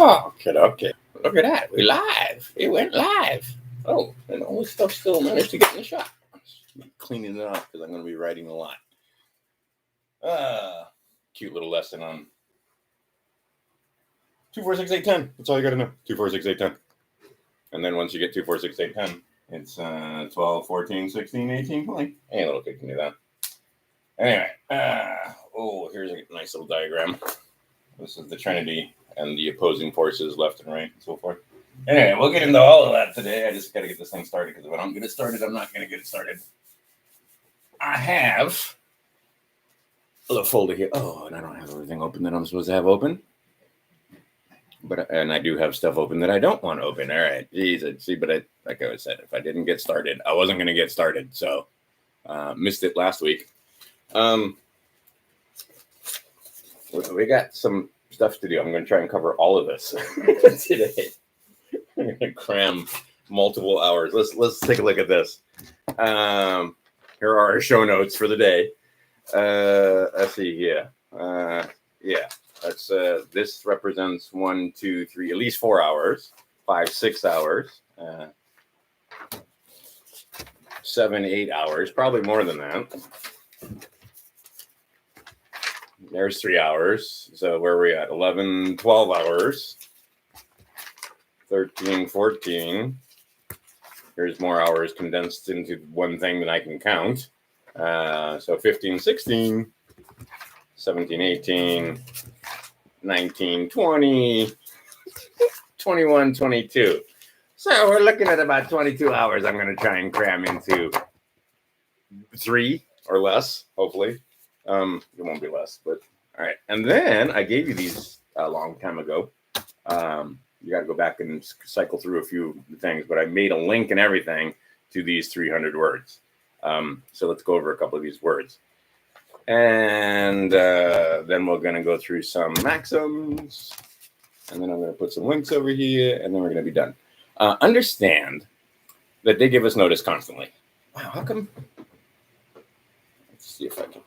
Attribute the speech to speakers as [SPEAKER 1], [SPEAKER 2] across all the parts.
[SPEAKER 1] Oh, okay. Look at that. We live. It went live. Oh, and all this stuff still managed to get in the shot. Cleaning it up because I'm going to be writing a lot. Cute little lesson on 2, 4, 6, 8, 10. That's all you got to know. 2, 4, 6, 8, 10. And then once you get 2, 4, 6, 8, 10, it's 12, 14, 16, 18, 20. Any little kid can do that. Anyway, here's a nice little diagram. This is the Trinity and the opposing forces left and right and so forth. Anyway, we'll get into all of that today. I just got to get this thing started because if I don't get it started, I'm not going to get it started. I have a little folder here. Oh, and I don't have everything open that I'm supposed to have open. And I do have stuff open that I don't want to open. All right. Jeez, see, but like I said, if I didn't get started, I wasn't going to get started. So missed it last week. We got some stuff to do. I'm going to try and cover all of this today. I'm going to cram multiple hours. Let's take a look at this. Here are our show notes for the day. Let's see. Yeah. That's this represents 1, 2, 3, at least 4 hours, 5, 6 hours, 7, 8 hours, probably more than that. There's 3 hours. So where are we at? 11, 12 hours. 13, 14. Here's more hours condensed into one thing that I can count. So 15, 16, 17, 18, 19, 20, 21, 22. So we're looking at about 22 hours I'm going to try and cram into 3 or less, hopefully. It won't be less, but all right. And then I gave you these a long time ago. You got to go back and cycle through a few things, but I made a link and everything to these 300 words. So let's go over a couple of these words. And then we're going to go through some maxims. And then I'm going to put some links over here, and then we're going to be done. Understand that they give us notice constantly. Wow, how come? Let's see if I can.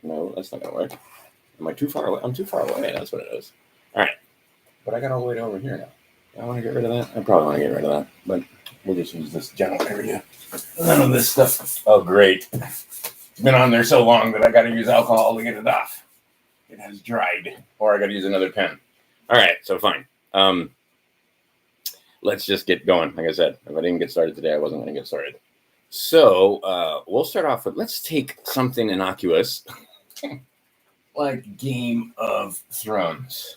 [SPEAKER 1] No, that's not going to work. Am I too far away? I'm too far away. That's what it is. All right. But I got all the way over here now. I want to get rid of that. I probably want to get rid of that. But we'll just use this general area. None of this stuff. Oh, great. It's been on there so long that I got to use alcohol to get it off. It has dried. Or I got to use another pen. All right. So fine. Let's just get going. Like I said, if I didn't get started today, I wasn't going to get started. So we'll start off with, let's take something innocuous like Game of Thrones.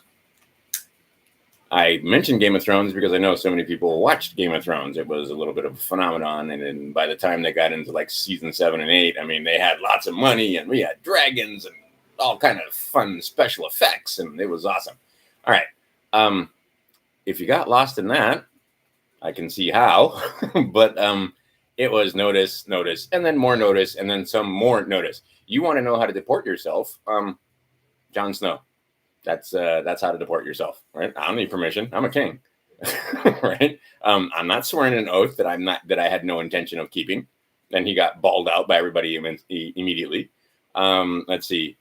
[SPEAKER 1] I mentioned Game of Thrones because I know so many people watched Game of Thrones. It was a little bit of a phenomenon. And then by the time they got into like season 7 and 8, I mean, they had lots of money and we had dragons and all kind of fun special effects. And it was awesome. All right. If you got lost in that, I can see how. But it was notice, and then more notice, and then some more notice. You want to know how to deport yourself? Jon Snow. That's how to deport yourself, right? I don't need permission. I'm a king, right? I'm not swearing an oath that I had no intention of keeping. Then he got bawled out by everybody immediately. Let's see,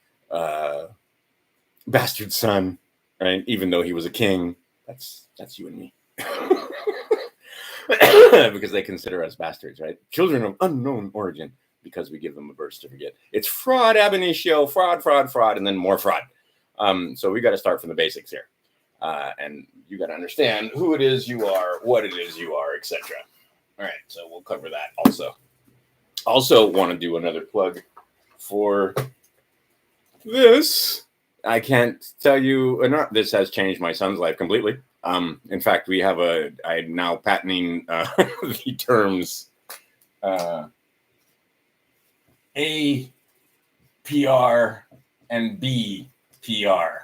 [SPEAKER 1] bastard son, right? Even though he was a king, that's you and me, because they consider us bastards, right? Children of unknown origin, because we give them a birth certificate. It's fraud, ab initio, fraud, and then more fraud. So we got to start from the basics here. And you got to understand who it is you are, what it is you are, etc. All right, so we'll cover that also. Also want to do another plug for this. I can't tell you enough. This has changed my son's life completely. In fact, I'm now patenting the terms APR and BPR.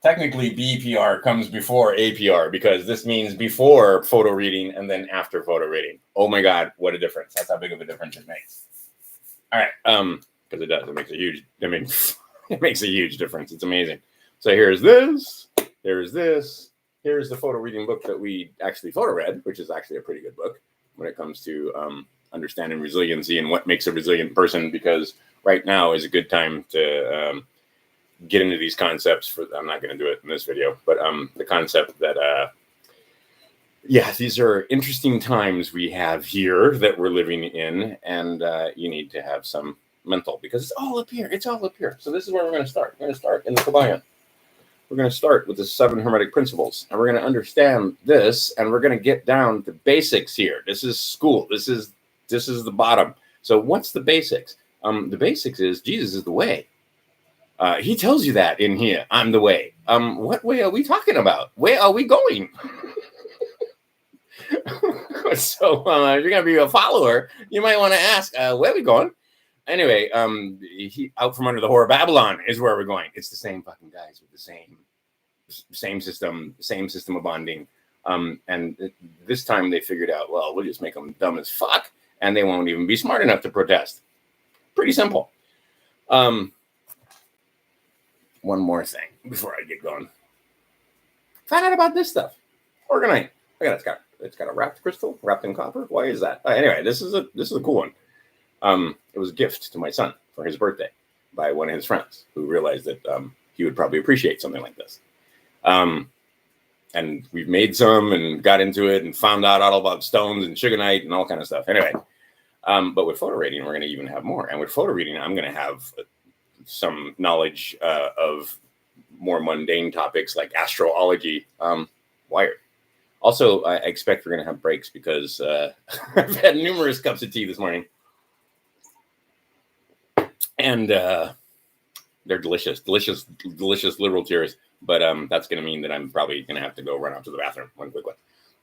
[SPEAKER 1] Technically, BPR comes before APR because this means before photo reading and then after photo reading. Oh my God, what a difference. That's how big of a difference it makes. All right. Because it does. It makes a huge difference. It's amazing. So here's this. There's this. Here's the photo reading book that we actually photo read, which is actually a pretty good book when it comes to understanding resiliency and what makes a resilient person, because right now is a good time to get into these concepts. I'm not going to do it in this video, but the concept that these are interesting times we have here that we're living in, and you need to have some mental, because it's all up here. It's all up here. So this is where we're going to start. We're going to start in the Kabbalion. We're going to start with the 7 Hermetic principles, and we're going to understand this, and we're going to get down to basics here. This is school. This is the bottom. So what's the basics? The basics is Jesus is the way. He tells you that in here. I'm the way. What way are we talking about? Where are we going? So if you're going to be a follower, you might want to ask, where are we going? Anyway, he out from under the whore of Babylon is where we're going. It's the same fucking guys with the same system of bonding. And this time they figured out, well, we'll just make them dumb as fuck, and they won't even be smart enough to protest. Pretty simple. One more thing before I get going. Find out about this stuff. Organite. Look at that. It's got a wrapped crystal, wrapped in copper. Why is that? Anyway, this is a cool one. It was a gift to my son for his birthday by one of his friends who realized that he would probably appreciate something like this. And we've made some and got into it and found out all about stones and sugarite and all kind of stuff. Anyway, but with photo reading, we're going to even have more. And with photo reading, I'm going to have some knowledge of more mundane topics like astrology wired. Also, I expect we're going to have breaks because I've had numerous cups of tea this morning. And they're delicious liberal tears. But that's going to mean that I'm probably going to have to go run out to the bathroom one quick one.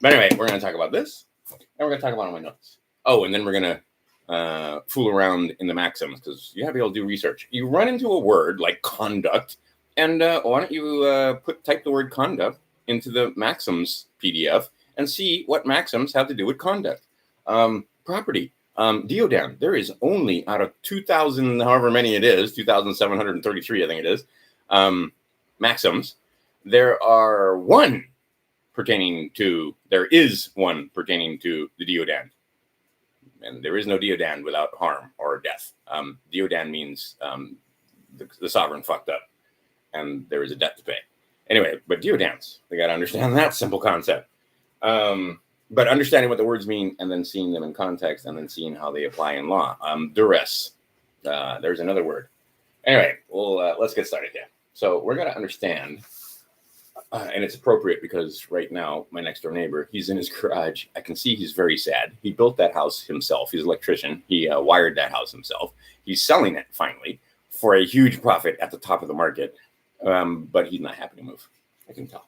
[SPEAKER 1] But anyway, we're going to talk about this. And we're going to talk about my notes. Oh, and then we're going to fool around in the maxims, because you have to be able to do research. You run into a word like conduct. And why don't you type the word conduct into the maxims PDF and see what maxims have to do with conduct. Property. Deodan, there is only, out of 2,000, however many it is, 2,733, I think it is, maxims, there is one pertaining to the Deodan. And there is no Deodan without harm or death. Deodan means the sovereign fucked up, and there is a debt to pay. Anyway, but Deodans, they got to understand that simple concept. But understanding what the words mean and then seeing them in context and then seeing how they apply in law. Duress. There's another word. Anyway, well, let's get started here. So we're going to understand, and it's appropriate because right now, my next door neighbor, he's in his garage. I can see he's very sad. He built that house himself. He's an electrician. He wired that house himself. He's selling it finally for a huge profit at the top of the market. But he's not happy to move. I can tell.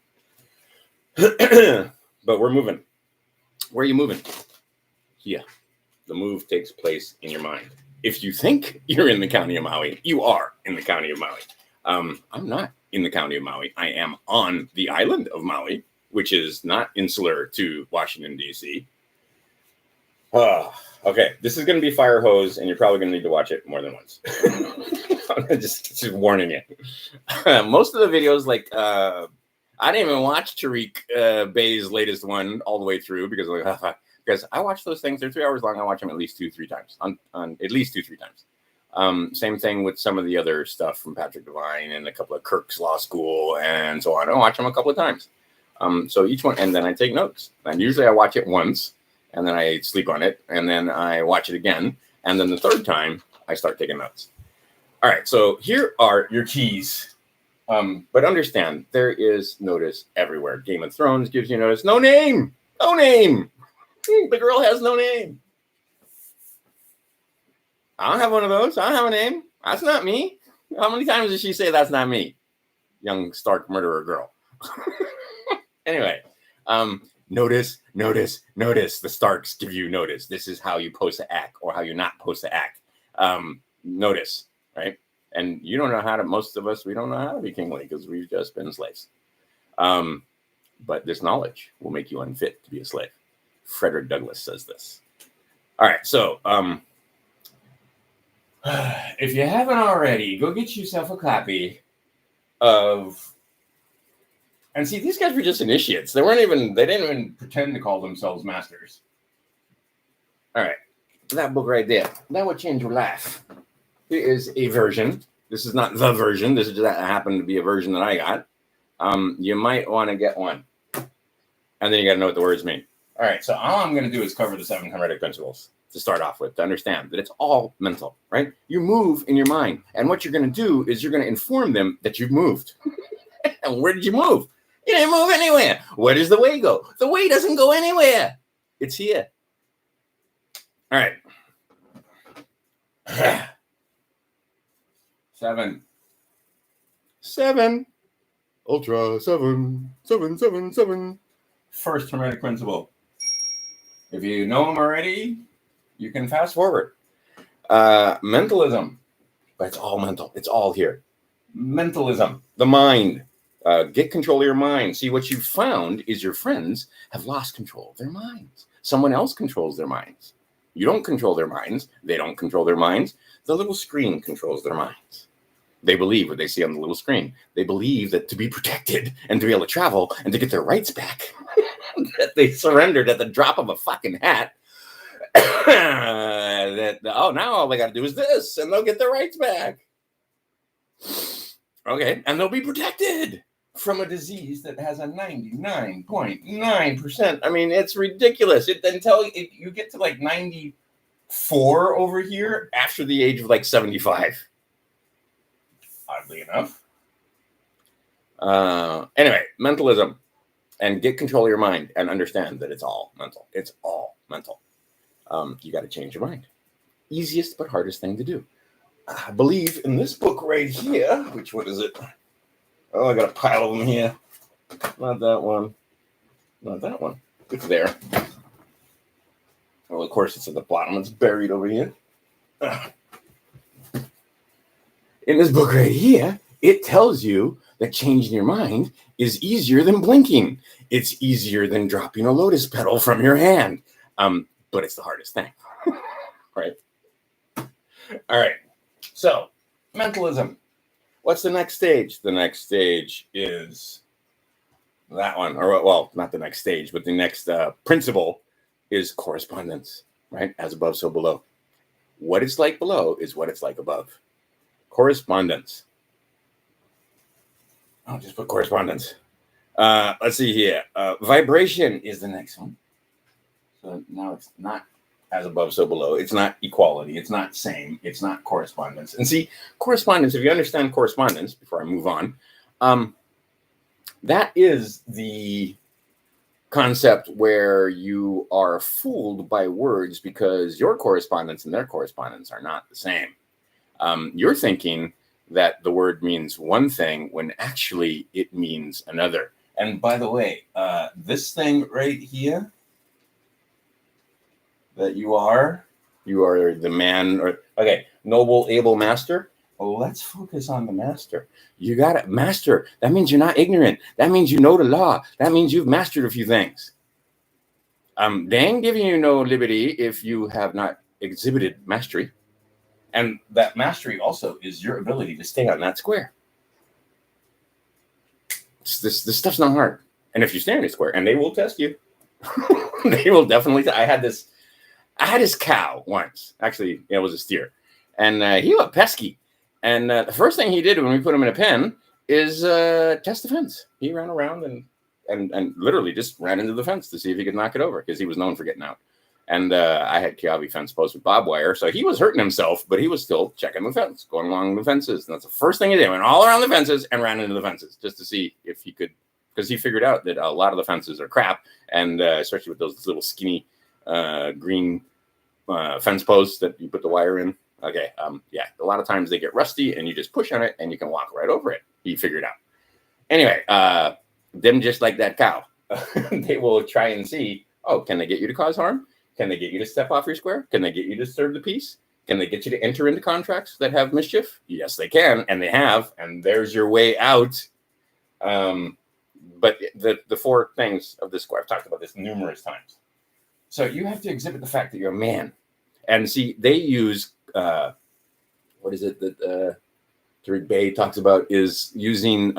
[SPEAKER 1] But we're moving. Where are you moving? Here. The move takes place in your mind. If you think you're in the county of Maui, you are in the county of Maui. I'm not in the county of Maui. I am on the island of Maui, which is not insular to Washington, D.C. Okay, this is going to be fire hose, and you're probably going to need to watch it more than once. I'm just warning you. Most of the videos, like, I didn't even watch Tariq Bay's latest one all the way through because I watch those things. They're 3 hours long. I watch them at least 2-3 times. On at least 2-3 times. Same thing with some of the other stuff from Patrick Devine and a couple of Kirk's Law School and so on. I watch them a couple of times. So each one, and then I take notes. And usually I watch it once, and then I sleep on it, and then I watch it again, and then the third time I start taking notes. All right, so here are your keys. But understand, there is notice everywhere. Game of Thrones gives you notice. No name. No name. The girl has no name. I don't have one of those. I don't have a name. That's not me. How many times does she say that's not me? Young Stark murderer girl. Anyway, notice. The Starks give you notice. This is how you're supposed to act or how you're not supposed to act. Notice, right? And you don't know how to, most of us, we don't know how to be kingly because we've just been slaves. But this knowledge will make you unfit to be a slave. Frederick Douglass says this. All right, so if you haven't already, go get yourself a copy of, and see, these guys were just initiates. They didn't even pretend to call themselves masters. All right, that book right there, that would change your life. Here is a version This is not the version. This is just happened to be a version that I got. You might want to get one. And then you got to know what the words mean. All right, so all I'm going to do is cover the 7 hermetic principles to start off with, to understand that it's all mental, right? You move in your mind. And what you're going to do is you're going to inform them that you've moved. And where did you move? You didn't move anywhere. Where does the way go? The way doesn't go anywhere. It's here. All right. 7. Ultra 7. First hermetic principle. If you know them already, you can fast forward. Mentalism. But it's all mental. It's all here. Mentalism. The mind. Get control of your mind. See, what you've found is your friends have lost control of their minds. Someone else controls their minds. You don't control their minds. They don't control their minds. The little screen controls their minds. They believe what they see on the little screen. They believe that to be protected and to be able to travel and to get their rights back, that they surrendered at the drop of a fucking hat. Now all they got to do is this, and they'll get their rights back. Okay, and they'll be protected from a disease that has a 99.9%. I mean, it's ridiculous. Until you get to like 94 over here after the age of like 75. Oddly enough. Anyway, mentalism. And get control of your mind and understand that it's all mental. It's all mental. You got to change your mind. Easiest but hardest thing to do. I believe in this book right here. Which one is it? Oh, I got a pile of them here. Not that one. Not that one. It's there. Well, of course, it's at the bottom. It's buried over here. In this book right here, it tells you that changing your mind is easier than blinking. It's easier than dropping a lotus petal from your hand. But it's the hardest thing. Right? All right. So, mentalism. What's the next stage? The next stage is that one. Or, well, not the next stage, but the next principle is correspondence. Right? As above, so below. What it's like below is what it's like above. Correspondence. I'll just put correspondence. Let's see here. Vibration is the next one. So now it's not as above, so below. It's not equality. It's not same. It's not correspondence. And see, correspondence, if you understand correspondence, before I move on, that is the concept where you are fooled by words because your correspondence and their correspondence are not the same. You're thinking that the word means one thing when actually it means another. And by the way, this thing right here that you are the man, or okay, noble, able master. Well, let's focus on the master. You got it, master. That means you're not ignorant. That means you know the law. That means you've mastered a few things. They ain't giving you no liberty if you have not exhibited mastery. And that mastery also is your ability to stay on that square. This stuff's not hard. And if you stay on a square, and they will test you, they will definitely. I had this cow once. Actually, it was a steer. And he was pesky. And the first thing he did when we put him in a pen is test the fence. He ran around and literally just ran into the fence to see if he could knock it over because he was known for getting out. And I had Kiavi fence posts with barbed wire, so he was hurting himself, but he was still checking the fence, going along the fences. And that's the first thing he did. Went all around the fences and ran into the fences just to see if he could, because he figured out that a lot of the fences are crap, and especially with those little skinny green fence posts that you put the wire in. Okay, yeah, a lot of times they get rusty, and you just push on it, and you can walk right over it. He figured out. Anyway, them just like that cow, they will try and see, oh, can they get you to cause harm? Can they get you to step off your square? Can they get you to disturb the peace? Can they get you to enter into contracts that have mischief? Yes, they can, and they have, and there's your way out. But the 4 things of this square, I've talked about this numerous times. So you have to exhibit the fact that you're a man. And see, they use, what is it that Tariq Bey talks about, is using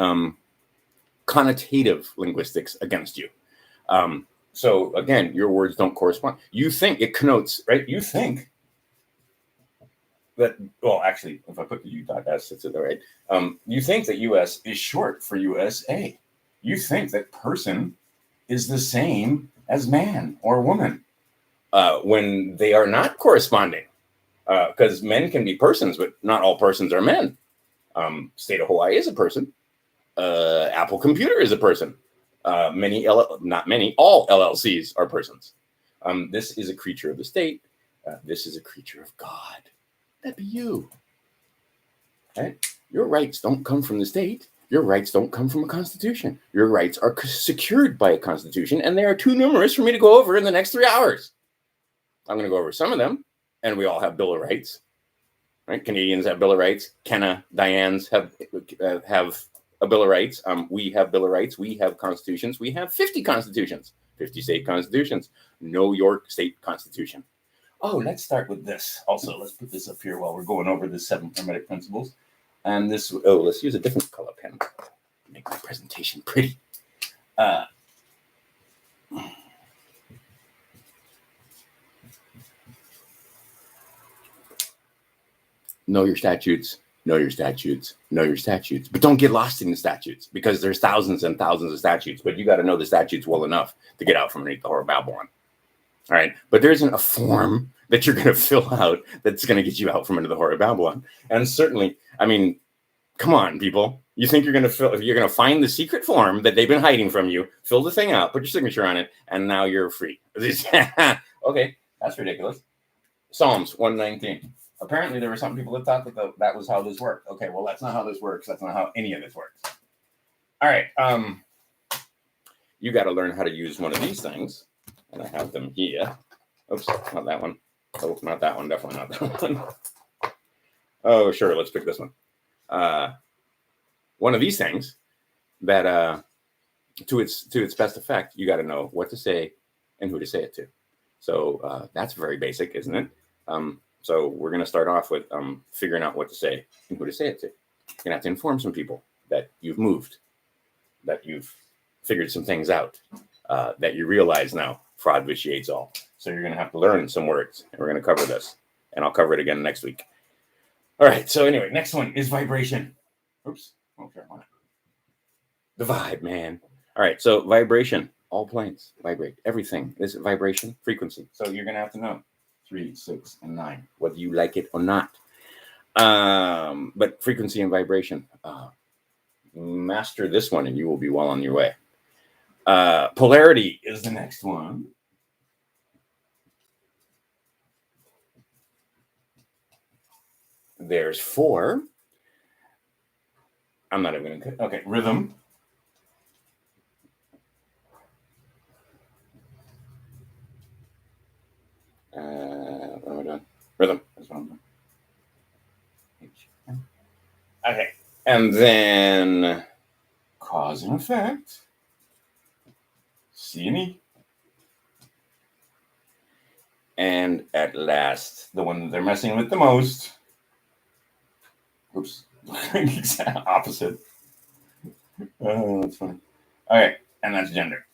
[SPEAKER 1] connotative linguistics against you. So again, your words don't correspond. You think it connotes, right? You think that, well, actually, if I put the U.S, it's right. You think that U.S. is short for USA. You think that person is the same as man or woman when they are not corresponding. Because men can be persons, but not all persons are men. State of Hawaii is a person. Apple Computer is a person. All LLCs are persons. This is a creature of the state. This is a creature of God. That'd be you. Right? Your rights don't come from the state. Your rights don't come from a constitution. Your rights are secured by a constitution, and they are too numerous for me to go over in the next 3 hours. I'm going to go over some of them, and we all have Bill of Rights. Right? Canadians have Bill of Rights. Kenna, Diane's have a Bill of Rights. We have Bill of Rights. We have constitutions. We have 50 constitutions, 50 state constitutions. No York state constitution. Oh, let's start with this. Also, let's put this up here while we're going over the 7 Hermetic principles. And this, let's use a different color pen to make my presentation pretty. Know your statutes, know your statutes, know your statutes. But don't get lost in the statutes, because there's thousands and thousands of statutes. But you got to know the statutes well enough to get out from underneath the Whore of Babylon. All right. But there isn't a form that you're going to fill out that's going to get you out from under the Whore of Babylon. And certainly, I mean, come on, people. You think you're going to find the secret form that they've been hiding from you, fill the thing out, put your signature on it, and now you're free. Okay, that's ridiculous. Psalms 119. Apparently, there were some people that thought that was how this worked. Okay, well, that's not how this works. That's not how any of this works. All right. You got to learn how to use one of these things. And I have them here. Oops, not that one. Oh, not that one. Definitely not that one. Oh, sure. Let's pick this one. One of these things that, to its best effect, you got to know what to say and who to say it to. So that's very basic, isn't it? So we're going to start off with figuring out what to say and who to say it to. You're going to have to inform some people that you've moved, that you've figured some things out, that you realize now fraud vitiates all. So you're going to have to learn some words, and we're going to cover this, and I'll cover it again next week. All right. So anyway, next one is vibration. Oops. Okay. The vibe, man. All right. So vibration, all planes vibrate. Everything is vibration, frequency. So you're going to have to know 3, 6, and 9, whether you like it or not. But frequency and vibration, master this one and you will be well on your way. Polarity is the next one. There's 4. I'm not even going to. Okay, rhythm. What am I doing? Rhythm. That's what I'm doing. Okay. And then cause and effect. C&E. And at last, the one that they're messing with the most. Oops. Opposite. Oh, that's funny. All right. And that's gender.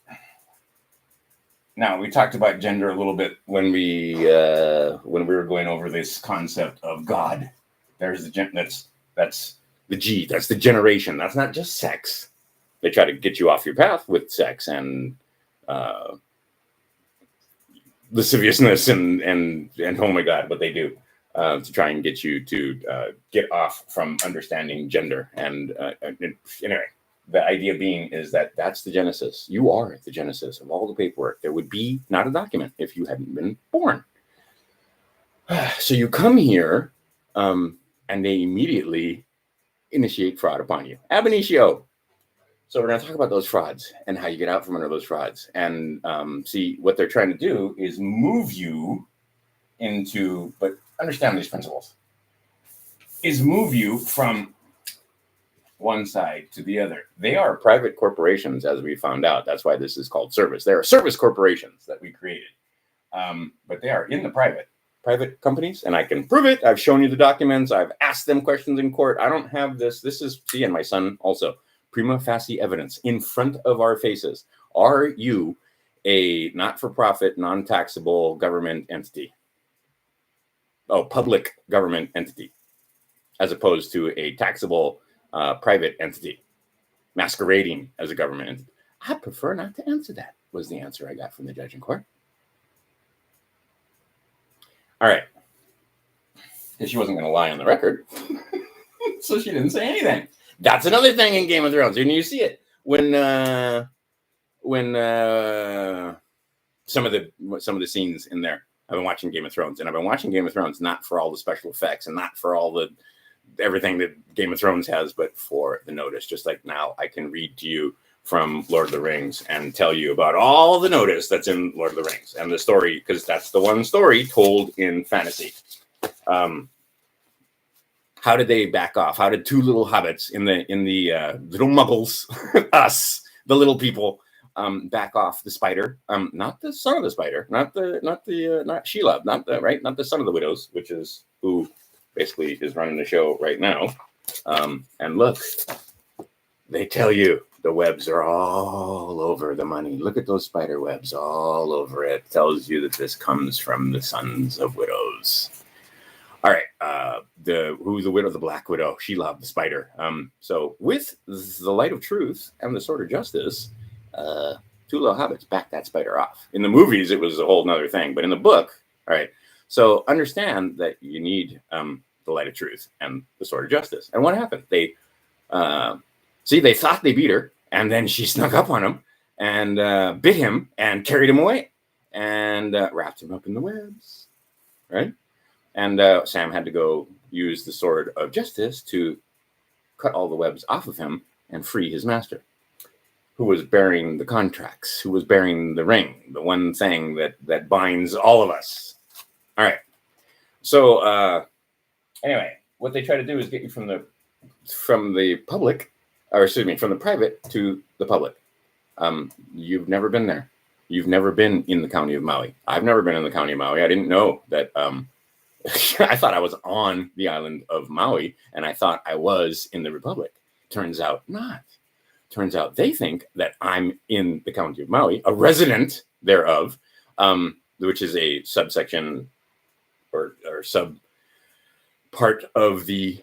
[SPEAKER 1] Now, we talked about gender a little bit when we were going over this concept of God. There's the that's the G. That's the generation. That's not just sex. They try to get you off your path with sex and lasciviousness and oh my God, what they do to try and get you to get off from understanding gender. And anyway. The idea being is that that's the genesis. You are the genesis of all the paperwork. There would be not a document if you hadn't been born. So you come here, and they immediately initiate fraud upon you. Ab initio. So we're going to talk about those frauds and how you get out from under those frauds. And see, what they're trying to do is move you into, but understand these principles, is move you from one side to the other. They are private corporations, as we found out. That's why this is called service. They are service corporations that we created. But they are in the private companies, and I can prove it. I've shown you the documents. I've asked them questions in court. I don't have this. This is, see, and my son also, prima facie evidence in front of our faces. Are you a not-for-profit, non-taxable government entity? public government entity, as opposed to a taxable private entity masquerading as a government entity? I prefer not to answer that, was the answer I got from the judge in court. All right. Because she wasn't going to lie on the record. So she didn't say anything. That's another thing in Game of Thrones. And you see it when some of the scenes in there. I've been watching Game of Thrones, and I've been watching Game of Thrones not for all the special effects and not for all the everything that Game of Thrones has, but for the notice. Just like now, I can read to you from Lord of the Rings and tell you about all the notice that's in Lord of the Rings and the story, because that's the one story told in fantasy. How did they back off? How did two little hobbits in the little muggles, us, the little people, back off the spider? Not the son of the spider, not Shelob, not the son of the widows, which is who basically is running the show right now. And look, they tell you the webs are all over the money. Look at those spider webs all over it. Tells you that this comes from the sons of widows. All right, who's the widow? The Black Widow. Shelob, the spider. So with the light of truth and the sword of justice, two little hobbits backed that spider off. In the movies, it was a whole nother thing, but in the book, all right. So understand that you need the light of truth and the sword of justice. And what happened? They thought they beat her, and then she snuck up on him and bit him and carried him away and wrapped him up in the webs, right? And Sam had to go use the sword of justice to cut all the webs off of him and free his master, who was bearing the contracts, who was bearing the ring, the one thing that binds all of us. All right. So anyway, what they try to do is get you from the public, or excuse me, from the private to the public. You've never been there. You've never been in the county of Maui. I've never been in the county of Maui. I didn't know that. I thought I was on the island of Maui, and I thought I was in the Republic. Turns out not. Turns out they think that I'm in the county of Maui, a resident thereof, which is a subsection or sub part of the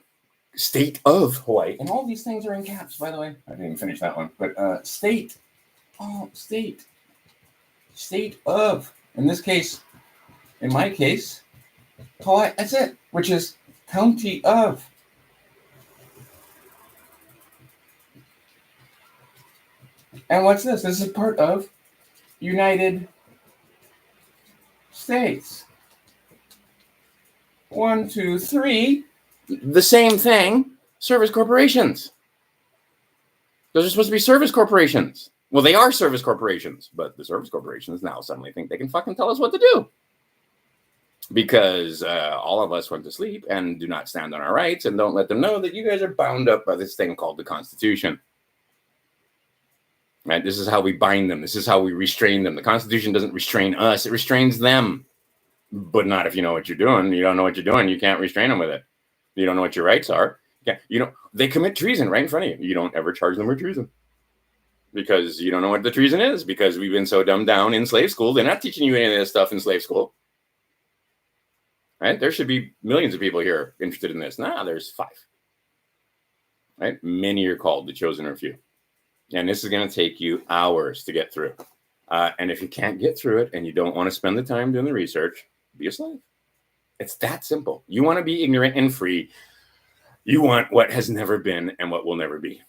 [SPEAKER 1] state of Hawaii. And all these things are in caps, by the way. I didn't even finish that one. But state. Oh, state. State of. In this case, in my case, Hawaii, that's it, which is county of. And what's this? This is part of United States. 1, 2, 3. The same thing. Service corporations. Those are supposed to be service corporations. Well, they are service corporations, but the service corporations now suddenly think they can fucking tell us what to do. Because all of us went to sleep and do not stand on our rights and don't let them know that you guys are bound up by this thing called the Constitution. Right? This is how we bind them. This is how we restrain them. The Constitution doesn't restrain us. It restrains them. But not if you know what you're doing. You don't know what you're doing. You can't restrain them with it. You don't know what your rights are. They commit treason right in front of you. You don't ever charge them with treason. Because you don't know what the treason is. Because we've been so dumbed down in slave school. They're not teaching you any of this stuff in slave school. Right? There should be millions of people here interested in this. There's 5. Right? Many are called, the chosen are few. And this is going to take you hours to get through. And if you can't get through it and you don't want to spend the time doing the research, be a slave. It's that simple. You want to be ignorant and free. You want what has never been and what will never be.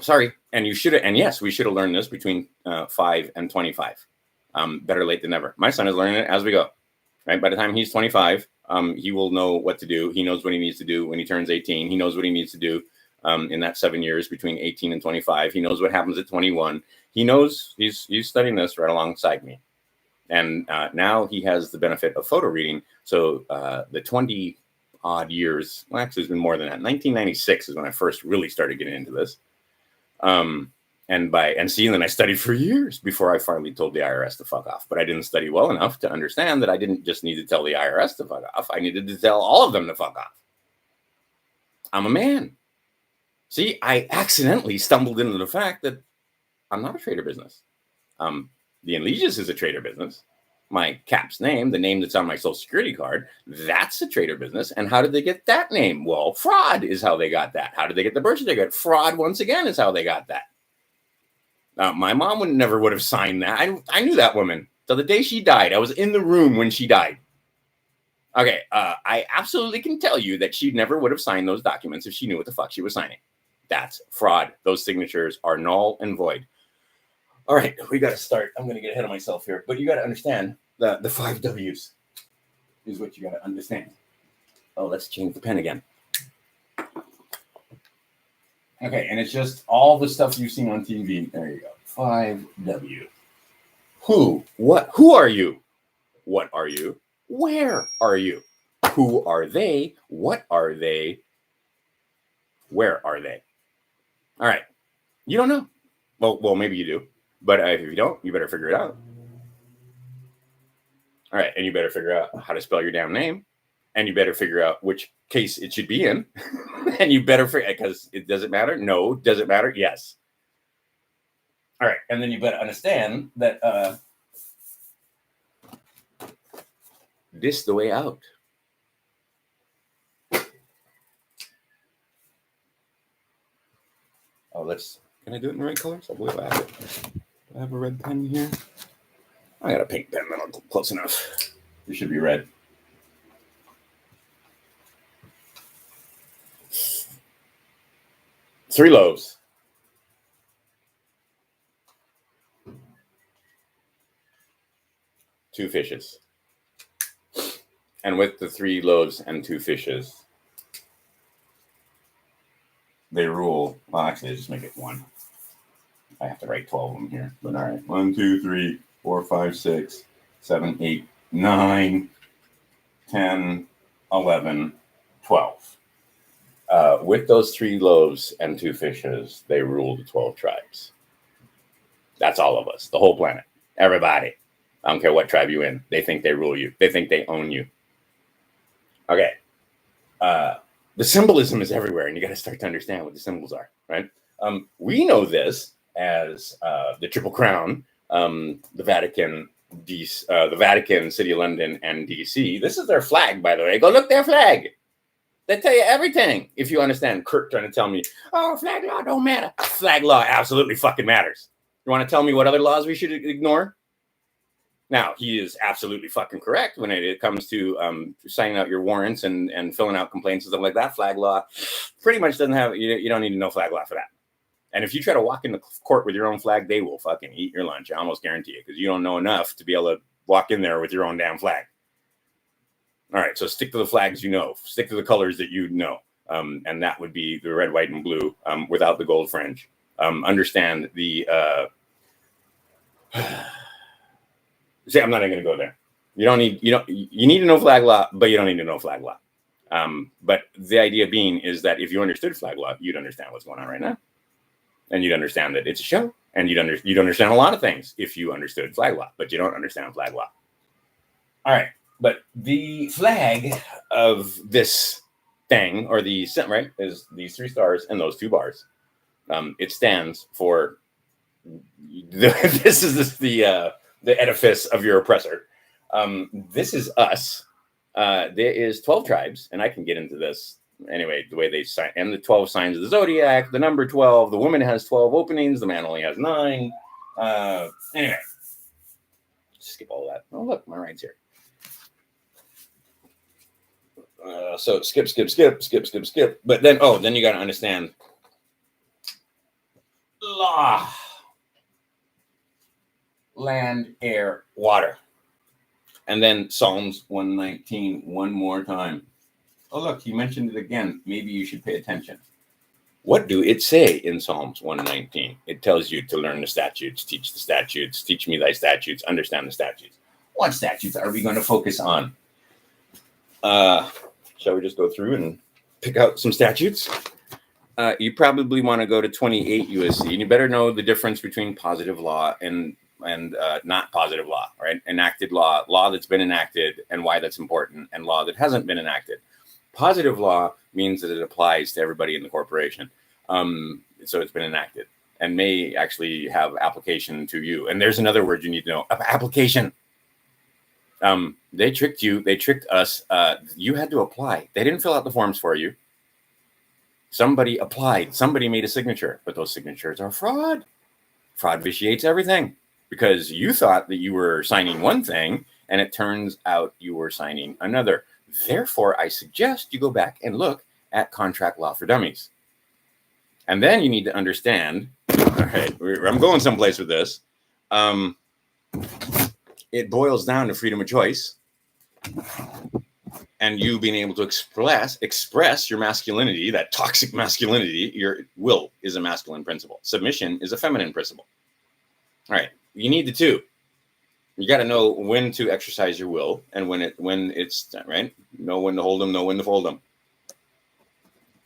[SPEAKER 1] Sorry. And you should have, and yes, we should have learned this between 5 and 25. Better late than never. My son is learning it as we go. Right? By the time he's 25, he will know what to do. He knows what he needs to do when he turns 18. He knows what he needs to do in that 7 years between 18 and 25. He knows what happens at 21. He knows he's studying this right alongside me. And now he has the benefit of photo reading. So the 20 odd years, well, actually it's been more than that. 1996 is when I first really started getting into this. And then I studied for years before I finally told the IRS to fuck off. But I didn't study well enough to understand that I didn't just need to tell the IRS to fuck off. I needed to tell all of them to fuck off. I'm a man. See, I accidentally stumbled into the fact that I'm not a trader business. The Allegiance is a trader business. My CAP's name, the name that's on my social security card, that's a trade or business. And how did they get that name? Well, fraud is how they got that. How did they get the birth certificate? Fraud, once again, is how they got that. My mom never would have signed that. I knew that woman till the day she died. I was in the room when she died. Okay, I absolutely can tell you that she never would have signed those documents if she knew what the fuck she was signing. That's fraud. Those signatures are null and void. All right, we got to start. I'm going to get ahead of myself here, but you got to understand the 5 W's is what you got to understand. Oh, let's change the pen again. Okay, and it's just all the stuff you've seen on TV. There you go. 5W. Who? What? Who are you? What are you? Where are you? Who are they? What are they? Where are they? All right. You don't know. Well, maybe you do. But if you don't, you better figure it out. All right. And you better figure out how to spell your damn name. And you better figure out which case it should be in. And you better figure, because it doesn't matter. No. Does it matter? Yes. All right. And then you better understand that this the way out. Oh, can I do it in the right colors? I believe I have it. Do I have a red pen here? I got a pink pen, that'll close enough. It should be red. Three loaves. Two fishes. And with the 3 loaves and 2 fishes, they rule. Well, actually, I just make it 1. I have to write 12 of them here. But all right. 1, 2, 3, 4, 5, 6, 7, 8, 9, 10, 11, 12. With those 3 loaves and 2 fishes, they rule the 12 tribes. That's all of us, the whole planet, everybody. I don't care what tribe you're in. They think they rule you. They think they own you. Okay. The symbolism is everywhere, and you got to start to understand what the symbols are, right? We know this as the Triple Crown, the Vatican, the Vatican, City of London, and DC. This is their flag, by the way. Go look their flag. They tell you everything. If you understand Kurt trying to tell me, oh, flag law don't matter. Flag law absolutely fucking matters. You want to tell me what other laws we should ignore? Now, he is absolutely fucking correct when it comes to signing out your warrants and filling out complaints and stuff like that. Flag law pretty much doesn't have, you don't need to know flag law for that. And if you try to walk into court with your own flag, they will fucking eat your lunch. I almost guarantee it, because you don't know enough to be able to walk in there with your own damn flag. All right, so stick to the flags you know. Stick to the colors that you know. And that would be the red, white, and blue without the gold fringe. Understand the... See, I'm not even going to go there. You need to know flag law, but you don't need to know flag law. But the idea being is that if you understood flag law, you'd understand what's going on right now. And you'd understand that it's a show. And you'd understand a lot of things if you understood flag law, but you don't understand flag law. All right. But the flag of this thing, or the, right, is these 3 stars and those 2 bars. It stands for, this is the edifice of your oppressor. This is us. There is 12 tribes, and I can get into this anyway, the way they sign, and the 12 signs of the zodiac, the number 12, the woman has 12 openings, the man only has 9. Anyway, skip all that. Oh, look, my ride's here. So skip. But then, then you got to understand law. Land, air, water. And then Psalms 119 one more time. Oh, look, he mentioned it again. Maybe you should pay attention. What do it say in Psalms 119? It tells you to learn the statutes, teach the statutes, teach me thy statutes, understand the statutes. What statutes are we going to focus on? Shall we just go through and pick out some statutes? You probably want to go to 28 USC, and you better know the difference between positive law and not positive law, right? Enacted law, law that's been enacted and why that's important, and law that hasn't been enacted. Positive law means that it applies to everybody in the corporation. So it's been enacted and may actually have application to you. And there's another word you need to know, application. They tricked you. They tricked us. You had to apply. They didn't fill out the forms for you. Somebody applied. Somebody made a signature, but those signatures are fraud. Fraud vitiates everything because you thought that you were signing one thing and it turns out you were signing another. Therefore, I suggest you go back and look at Contract Law for Dummies. And then you need to understand, all right, I'm going someplace with this. It boils down to freedom of choice and you being able to express your masculinity, that toxic masculinity. Your will is a masculine principle. Submission is a feminine principle. All right, you need the two. You got to know when to exercise your will and when it's right. Know when to hold them, know when to fold them.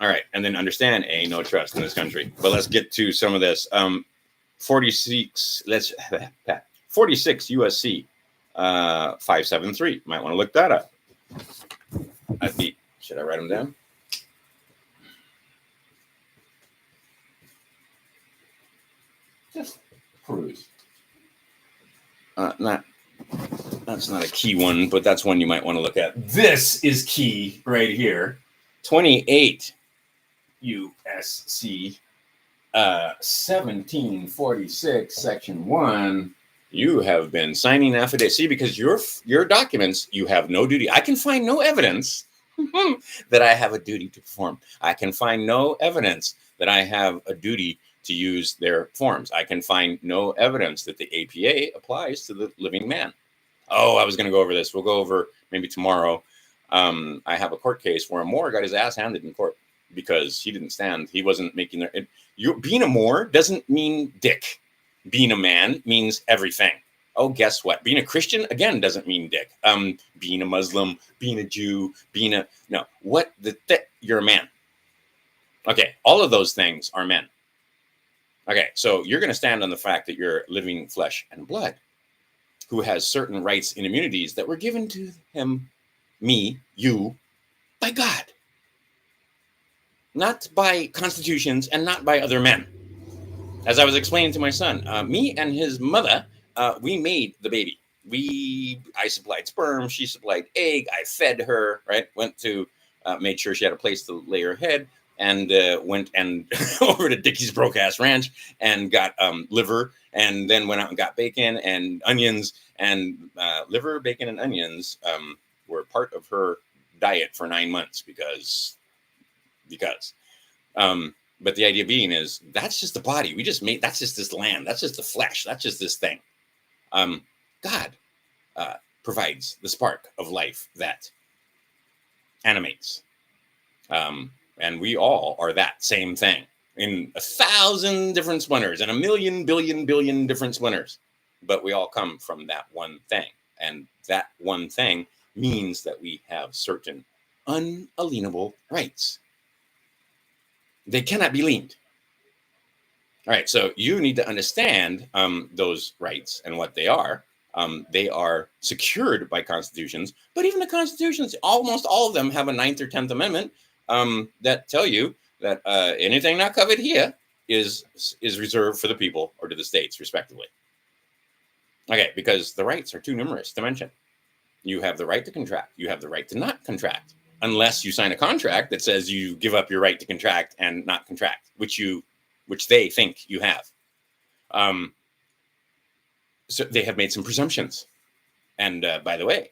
[SPEAKER 1] All right, and then understand no trust in this country. But let's get to some of this. 46 USC 573. Might want to look that up. Should I write them down? Just peruse. That's not a key one, but that's one you might want to look at. This is key right here. 28 USC 1746 section 1. You have been signing affidavit. See, because your documents, you have no duty. I can find no evidence that I have a duty to perform. I can find no evidence that I have a duty to use their forms. I can find no evidence that the APA applies to the living man. Oh, I was going to go over this. We'll go over maybe tomorrow. I have a court case where a Moor got his ass handed in court because he didn't stand. He wasn't making being a Moor doesn't mean dick. Being a man means everything. Oh, guess what? Being a Christian, again, doesn't mean dick. Being a Muslim, being a Jew, you're a man. Okay, all of those things are men. Okay, so you're going to stand on the fact that you're living flesh and blood who has certain rights and immunities that were given to him, me, you, by God. Not by constitutions and not by other men. As I was explaining to my son, me and his mother, we made the baby. I supplied sperm, she supplied egg, I fed her, right? Went to, made sure she had a place to lay her head, and went and over to Dickie's Broke Ass Ranch and got liver, and then went out and got bacon and onions, and liver, bacon, and onions were part of her diet for 9 months because. But the idea being is that's just the body. That's just this land. That's just the flesh. That's just this thing. God provides the spark of life that animates. And we all are that same thing in 1,000 different splinters and 1,000,000 billion different splinters. But we all come from that one thing. And that one thing means that we have certain unalienable rights. They cannot be leaned. All right, so you need to understand those rights and what they are. They are secured by constitutions, but even the constitutions, almost all of them have a 9th or 10th Amendment that tell you that anything not covered here is reserved for the people or to the states, respectively. Okay, because the rights are too numerous to mention. You have the right to contract. You have the right to not contract. Unless you sign a contract that says you give up your right to contract and not contract, which they think you have. So they have made some presumptions. And by the way,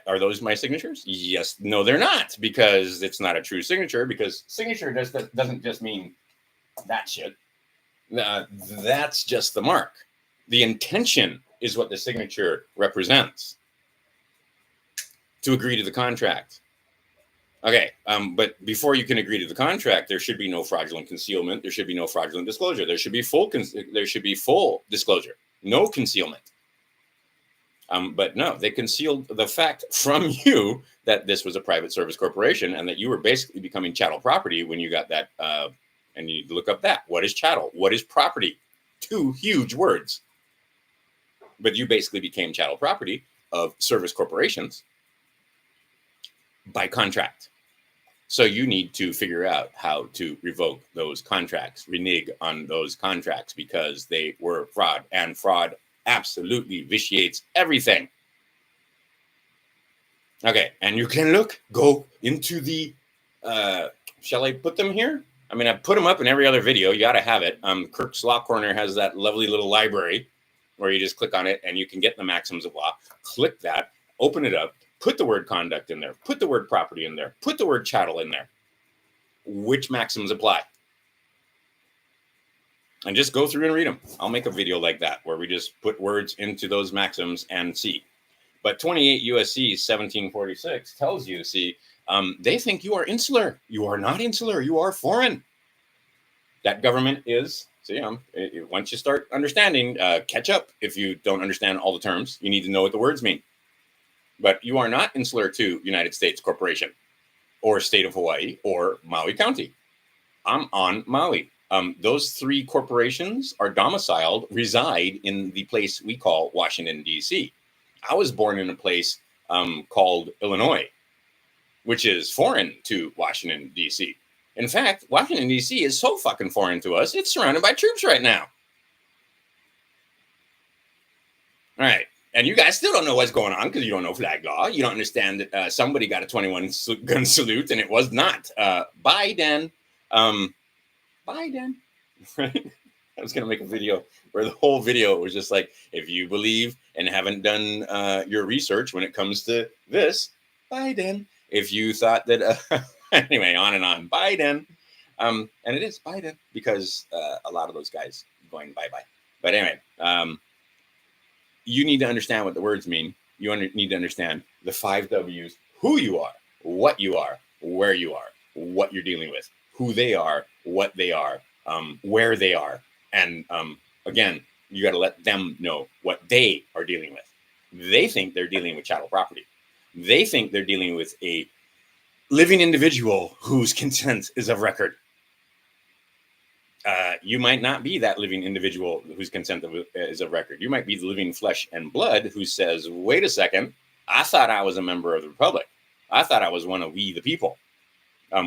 [SPEAKER 1] are those my signatures? Yes. No, they're not, because it's not a true signature, because signature doesn't just mean that shit. That's just the mark. The intention is what the signature represents. To agree to the contract. Okay, but before you can agree to the contract, there should be no fraudulent concealment. There should be no fraudulent disclosure. There should be full disclosure, no concealment. But no, they concealed the fact from you that this was a private service corporation and that you were basically becoming chattel property when you got that. And you look up that. What is chattel? What is property? 2 huge words. But you basically became chattel property of service corporations by contract. So you need to figure out how to revoke those contracts, renege on those contracts, because they were fraud, and fraud absolutely vitiates everything. Okay, and you can go into the, shall I put them here? I mean, I put them up in every other video. You got to have it. Kirk's Law Corner has that lovely little library where you just click on it and you can get the maxims of law. Click that, open it up, put the word conduct in there, put the word property in there, put the word chattel in there. Which maxims apply? And just go through and read them. I'll make a video like that where we just put words into those maxims and see. But 28 USC 1746 tells you, see, they think you are insular. You are not insular. You are foreign. That government is, see, once you start understanding, catch up if you don't understand all the terms. You need to know what the words mean. But you are not insular to United States Corporation or State of Hawaii or Maui County. I'm on Maui. Those three corporations are domiciled, reside in the place we call Washington, D.C. I was born in a place called Illinois, which is foreign to Washington, D.C. In fact, Washington, D.C. is so fucking foreign to us, it's surrounded by troops right now. All right. And you guys still don't know what's going on because you don't know flag law. You don't understand that somebody got a 21-gun salute and it was not Biden. Biden. Right? I was going to make a video where the whole video was just like, if you believe and haven't done your research when it comes to this, Biden. If you thought that, anyway, on and on, Biden. And it is Biden because a lot of those guys going bye-bye. But anyway, you need to understand what the words mean. You need to understand the 5 W's, who you are, what you are, where you are, what you're dealing with, who they are, what they are, where they are. And again, you got to let them know what they are dealing with. They think they're dealing with chattel property. They think they're dealing with a living individual whose consent is of record. You might not be that living individual whose consent is of record. You might be the living flesh and blood who says, wait a second, I thought I was a member of the Republic. I thought I was one of we the people.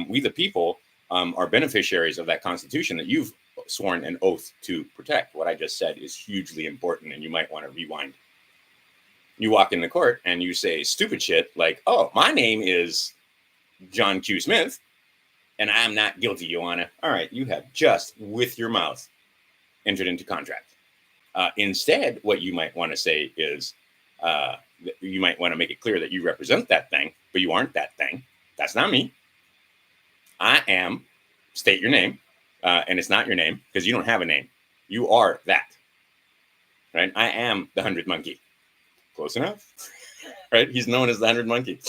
[SPEAKER 1] We the people are beneficiaries of that Constitution that you've sworn an oath to protect. What I just said is hugely important, and you might want to rewind. You walk into court and you say stupid shit like, oh, my name is John Q. Smith, and I'm not guilty, Your Honor. All right, you have just, with your mouth, entered into contract. Instead, what you might want to say is, you might want to make it clear that you represent that thing, but you aren't that thing. That's not me. I am, state your name, and it's not your name because you don't have a name. You are that, right? I am the 100 monkey. Close enough, right? He's known as the 100 monkey.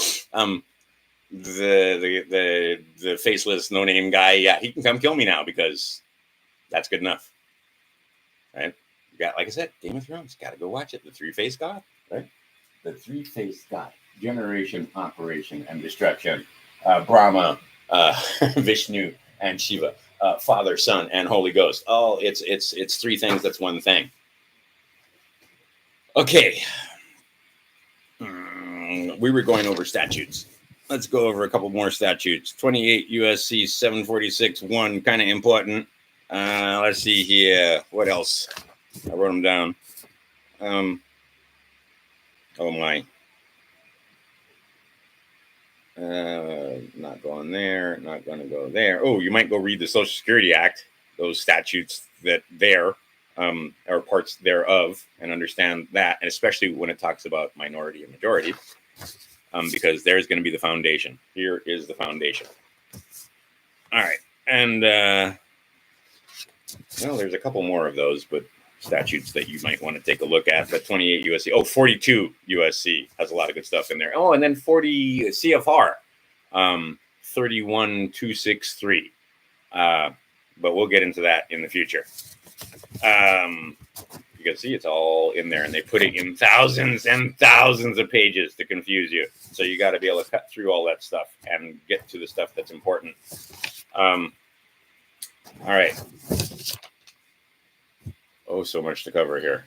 [SPEAKER 1] The faceless, no name guy. Yeah, he can come kill me now because that's good enough, right? You got, like I said, Game of Thrones. Got to go watch it. The three-faced God, right? The three-faced God, generation, operation, and destruction. Brahma, Vishnu, and Shiva, Father, Son, and Holy Ghost. Oh, it's three things. That's one thing. Okay. We were going over statutes. Let's go over a couple more statutes. 28 USC 746-1, kind of important. Let's see here. What else? I wrote them down. Oh my. Not going there. Not going to go there. Oh, you might go read the Social Security Act. Those statutes that there are parts thereof, and understand that, and especially when it talks about minority and majority. Because there's going to be the foundation. Here is the foundation. All right. And, well, there's a couple more of those, but statutes that you might want to take a look at. But 28 USC. Oh, 42 USC has a lot of good stuff in there. Oh, and then 40 CFR. 31263. But we'll get into that in the future. You can see it's all in there, and they put it in thousands and thousands of pages to confuse you. So you got to be able to cut through all that stuff and get to the stuff that's important. All right. Oh, so much to cover here.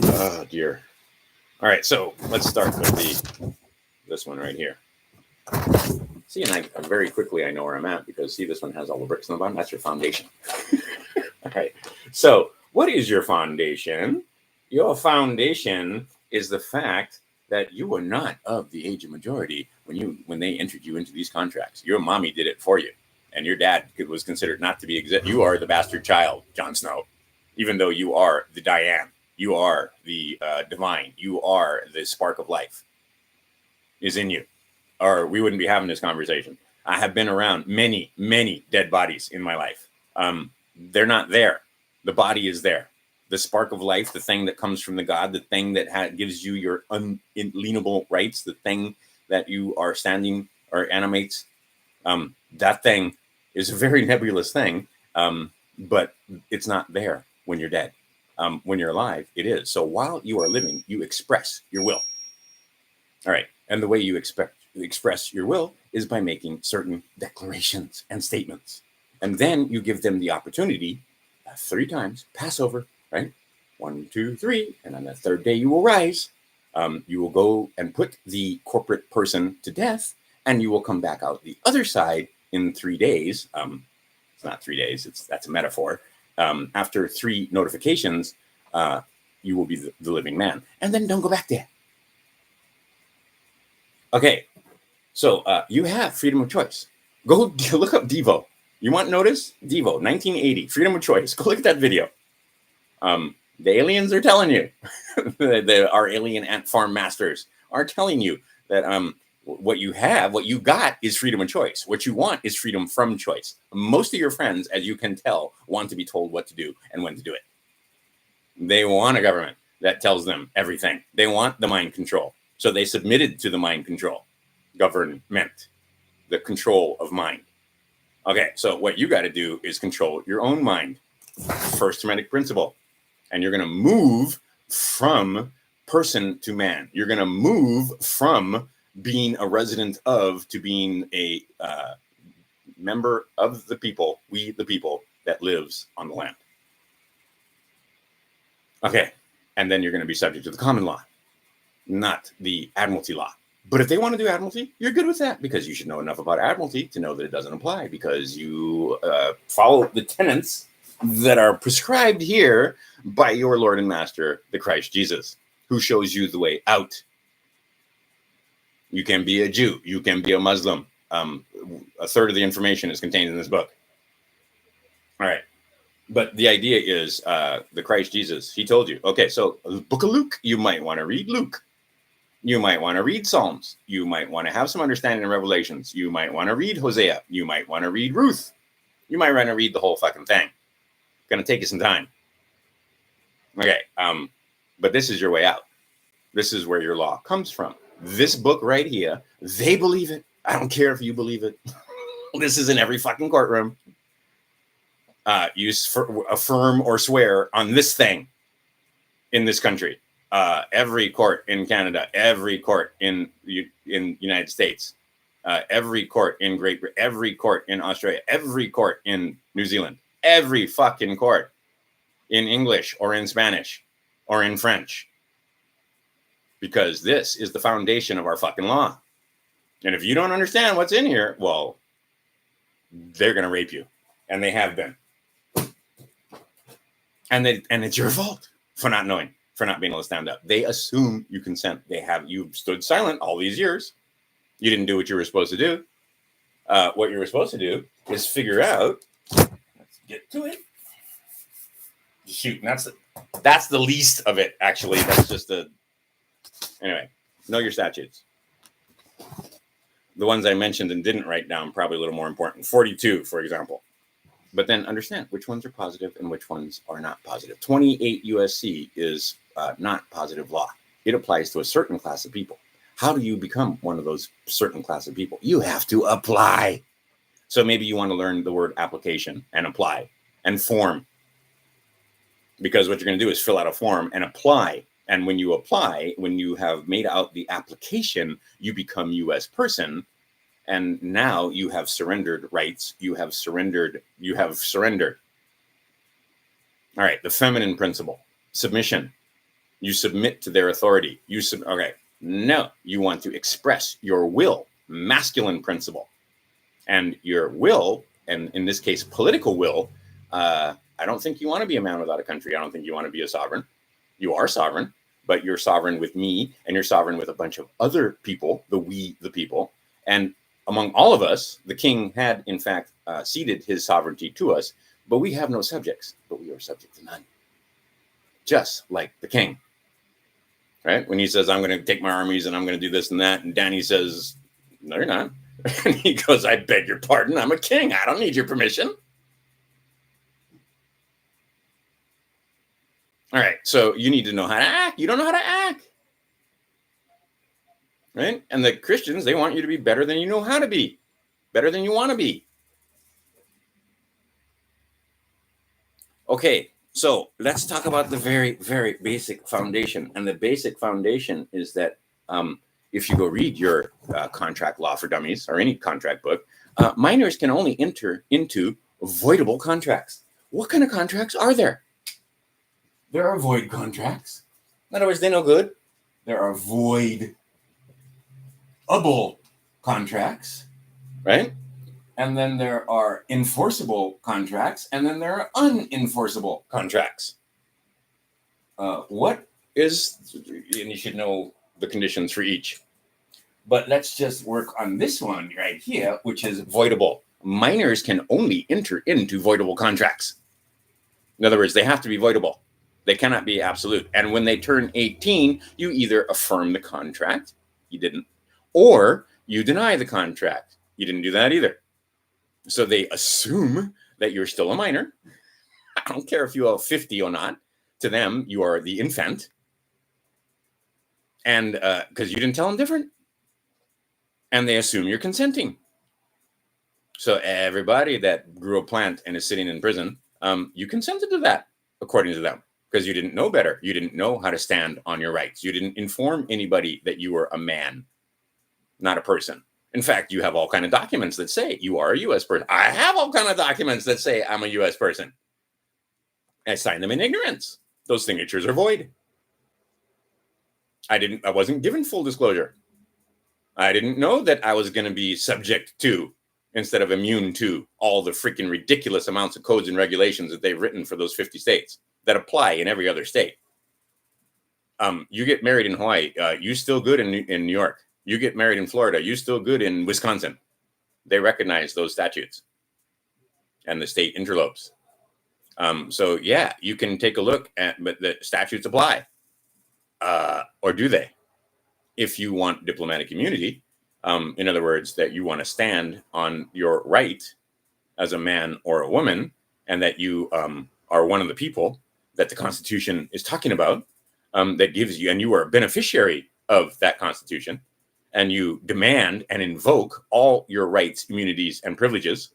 [SPEAKER 1] Oh, dear. All right, so let's start with this one right here. See, and I very quickly I know where I'm at because see, this one has all the bricks on the bottom. That's your foundation. All right. So What is your foundation? Your foundation is the fact that you were not of the age of majority when they entered you into these contracts. Your mommy did it for you, and your dad was considered not to be You are the bastard child, Jon Snow, even though you are the Diane. You are the divine. You are the spark of life is in you, or we wouldn't be having this conversation. I have been around many, many dead bodies in my life. They're not there. The body is there. The spark of life, the thing that comes from the God, the thing that gives you your unalienable rights, the thing that you are standing or animates, that thing is a very nebulous thing, but it's not there when you're dead. When you're alive, it is. So while you are living, you express your will. All right. And the way you express your will is by making certain declarations and statements. And then you give them the opportunity 3 times, Passover, right? 1, 2, 3. And on the 3rd day, you will rise. You will go and put the corporate person to death, and you will come back out the other side in 3 days. It's not 3 days. That's a metaphor. After 3 notifications, you will be the living man. And then don't go back there. Okay. So you have freedom of choice. Go look up Devo. You want notice? Devo, 1980, freedom of choice. Go look at that video. The aliens are telling you, our alien ant farm masters are telling you that what you got is freedom of choice. What you want is freedom from choice. Most of your friends, as you can tell, want to be told what to do and when to do it. They want a government that tells them everything. They want the mind control. So they submitted to the mind control. Government, the control of mind. Okay, so what you got to do is control your own mind. First Hermetic principle. And you're going to move from person to man. You're going to move from being a resident of to being a member of the people, we the people that lives on the land. Okay, and then you're going to be subject to the common law, not the admiralty law. But if they want to do admiralty, you're good with that because you should know enough about admiralty to know that it doesn't apply because you follow the tenets that are prescribed here by your Lord and Master, the Christ Jesus, who shows you the way out. You can be a Jew. You can be a Muslim. 1/3 of the information is contained in this book. All right. But the idea is the Christ Jesus, he told you, okay, so book of Luke, you might want to read Luke. You might want to read Psalms. You might want to have some understanding of Revelations. You might want to read Hosea. You might want to read Ruth. You might want to read the whole fucking thing. It's going to take you some time. Okay, but this is your way out. This is where your law comes from. This book right here, they believe it. I don't care if you believe it. This is in every fucking courtroom. You affirm or swear on this thing in this country. Every court in Canada, every court in United States, every court in Great Britain, every court in Australia, every court in New Zealand, every fucking court in English or in Spanish or in French. Because this is the foundation of our fucking law. And if you don't understand what's in here, well, they're going to rape you. And they have been. And it's your fault for not knowing. For not being able to stand up. They assume you consent. You've stood silent all these years. You didn't do what you were supposed to do. What you were supposed to do is figure out, let's get to it. Shoot, that's the least of it, actually. That's just anyway, know your statutes. The ones I mentioned and didn't write down, probably a little more important. 42, for example. But then understand which ones are positive and which ones are not positive. 28 USC is not positive law. It applies to a certain class of people. How do you become one of those certain class of people? You have to apply. So maybe you want to learn the word application and apply and form. Because what you're going to do is fill out a form and apply. And when you apply, when you have made out the application, you become U.S. person. And now you have surrendered rights. You have surrendered. All right. The feminine principle, submission. You submit to their authority. Okay. No, you want to express your will, masculine principle. And your will, and in this case, political will, I don't think you want to be a man without a country. I don't think you want to be a sovereign. You are sovereign, but you're sovereign with me, and you're sovereign with a bunch of other people, the people. And among all of us, the king had, in fact, ceded his sovereignty to us, but we have no subjects, but we are subject to none. Just like the king, right? When he says, I'm going to take my armies and I'm going to do this and that, and Danny says, no, you're not. And he goes, I beg your pardon. I'm a king. I don't need your permission. All right. So you need to know how to act. You don't know how to act. Right? And the Christians, they want you to be better than you know how to be, better than you want to be. Okay. So let's talk about the very, very basic foundation. And the basic foundation is that if you go read your contract Law for Dummies or any contract book, minors can only enter into voidable contracts. What kind of contracts are there? There are void contracts. In other words, they're no good. There are voidable contracts, right? And then there are enforceable contracts, and then there are unenforceable contracts. What is, and you should know the conditions for each. But let's just work on this one right here, which is voidable. Minors can only enter into voidable contracts. In other words, they have to be voidable. They cannot be absolute. And when they turn 18, you either affirm the contract, you didn't, or you deny the contract. You didn't do that either. So they assume that you're still a minor. I don't care if you are 50 or not. To them, you are the infant. And because you didn't tell them different. And they assume you're consenting. So everybody that grew a plant and is sitting in prison, you consented to that, according to them, because you didn't know better. You didn't know how to stand on your rights. You didn't inform anybody that you were a man, not a person. In fact, you have all kinds of documents that say you are a U.S. person. I have all kinds of documents that say I'm a U.S. person. I signed them in ignorance. Those signatures are void. I wasn't given full disclosure. I didn't know that I was going to be subject to, instead of immune to, all the freaking ridiculous amounts of codes and regulations that they've written for those 50 states that apply in every other state. You get married in Hawaii, you still good in New York. You get married in Florida, you still good in Wisconsin. They recognize those statutes, and the state interlopes. So yeah, you can take a look at, but the statutes apply, or do they? If you want diplomatic immunity, in other words, that you want to stand on your right as a man or a woman, and that you are one of the people that the Constitution is talking about, that gives you, and you are a beneficiary of that Constitution, and you demand and invoke all your rights, immunities, and privileges.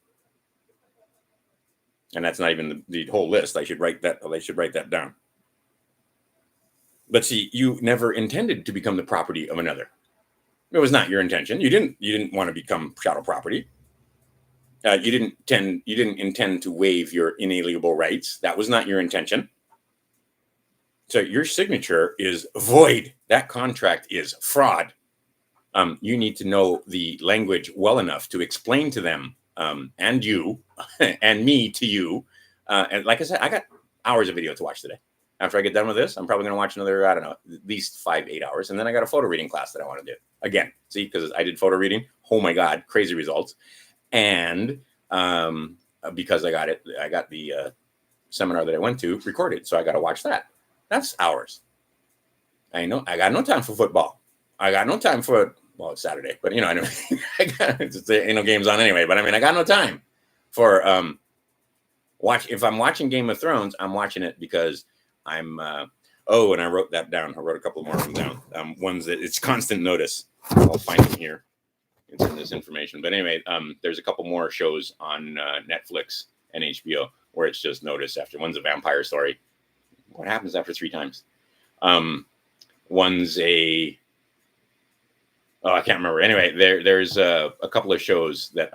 [SPEAKER 1] And that's not even the whole list. I should write that down. But see, you never intended to become the property of another. It was not your intention. You didn't want to become chattel property. You didn't intend to waive your inalienable rights. That was not your intention. So your signature is void. That contract is fraud. You need to know the language well enough to explain to them, and you and me to you. And like I said, I got hours of video to watch today. After I get done with this, I'm probably going to watch another, I don't know, at least 5-8 hours. And then I got a photo reading class that I want to do. Again, see, because I did photo reading. Oh my God, crazy results. And because I got the seminar that I went to recorded. So I got to watch that. That's hours. I got no time for football. I got no time for, well, it's Saturday, but I don't, ain't no games on anyway. But I mean, I got no time for if I'm watching Game of Thrones, I'm watching it because I'm and I wrote that down. I wrote a couple more of them down. Ones that it's constant notice. I'll find them here. It's in this information. But anyway, there's a couple more shows on Netflix and HBO where it's just notice after. One's a vampire story. What happens after 3 times? One's I can't remember. Anyway, there's a couple of shows that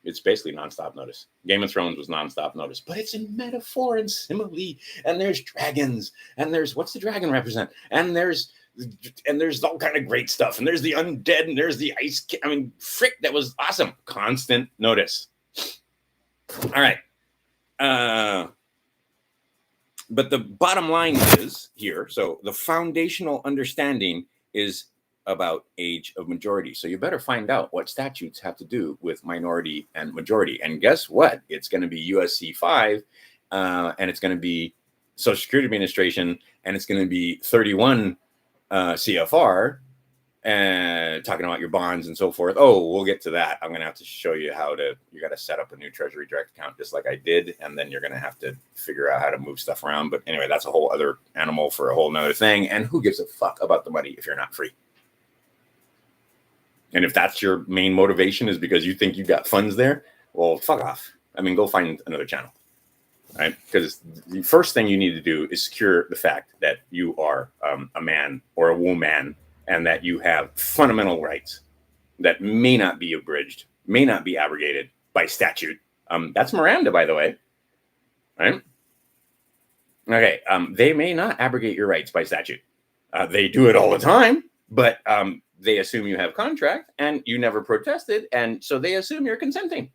[SPEAKER 1] it's basically nonstop notice. Game of Thrones was nonstop notice, but it's in metaphor and simile, and there's dragons, and there's what's the dragon represent, and there's all kind of great stuff, and there's the undead, and there's the ice. I mean, frick, that was awesome. Constant notice. All right. But the bottom line is here. So the foundational understanding is about age of majority. So you better find out what statutes have to do with minority and majority. And guess what? It's going to be USC 5, and it's going to be Social Security Administration, and it's going to be 31 CFR, and talking about your bonds and so forth. Oh, we'll get to that. I'm going to have to show you how to, you got to set up a new Treasury Direct account just like I did. And then you're going to have to figure out how to move stuff around. But anyway, that's a whole other animal for a whole nother thing. And who gives a fuck about the money if you're not free? And if that's your main motivation is because you think you got funds there, well, fuck off. I mean, go find another channel, right? Because the first thing you need to do is secure the fact that you are a man or a woman, and that you have fundamental rights that may not be abridged, may not be abrogated by statute. That's Miranda, by the way, right? Okay, they may not abrogate your rights by statute. They do it all the time, but they assume you have contract and you never protested, and so they assume you're consenting.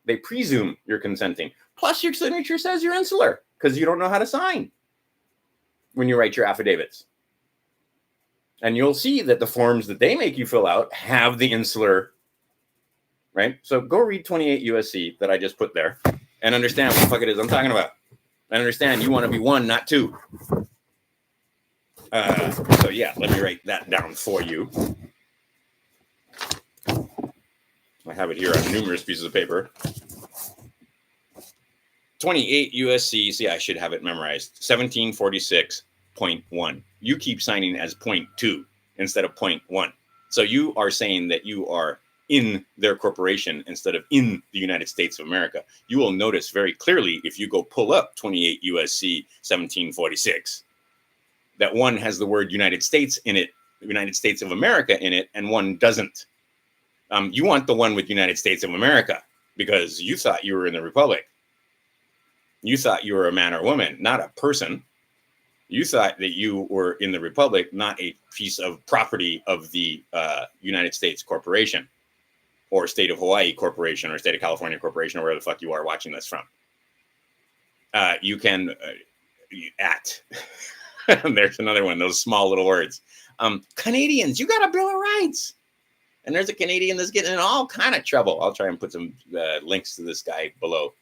[SPEAKER 1] They presume you're consenting. Plus, your signature says you're insular because you don't know how to sign when you write your affidavits. And you'll see that the forms that they make you fill out have the insular, right? So go read 28 USC that I just put there and understand what the fuck it is I'm talking about. And understand you want to be one, not two. So yeah, let me write that down for you. I have it here on numerous pieces of paper. 28 USC, see, I should have it memorized. 1746.1. You keep signing as 0.2 instead of 0.1. So you are saying that you are in their corporation instead of in the United States of America. You will notice very clearly if you go pull up 28 USC 1746 that one has the word United States in it, United States of America in it, and one doesn't. You want the one with United States of America because you thought you were in the Republic. You thought you were a man or woman, not a person. You thought that you were in the Republic, not a piece of property of the United States Corporation or State of Hawaii Corporation or State of California Corporation or wherever the fuck you are watching this from. You can act. There's another one, those small little words. Canadians, you got a Bill of Rights. And there's a Canadian that's getting in all kind of trouble. I'll try and put some links to this guy below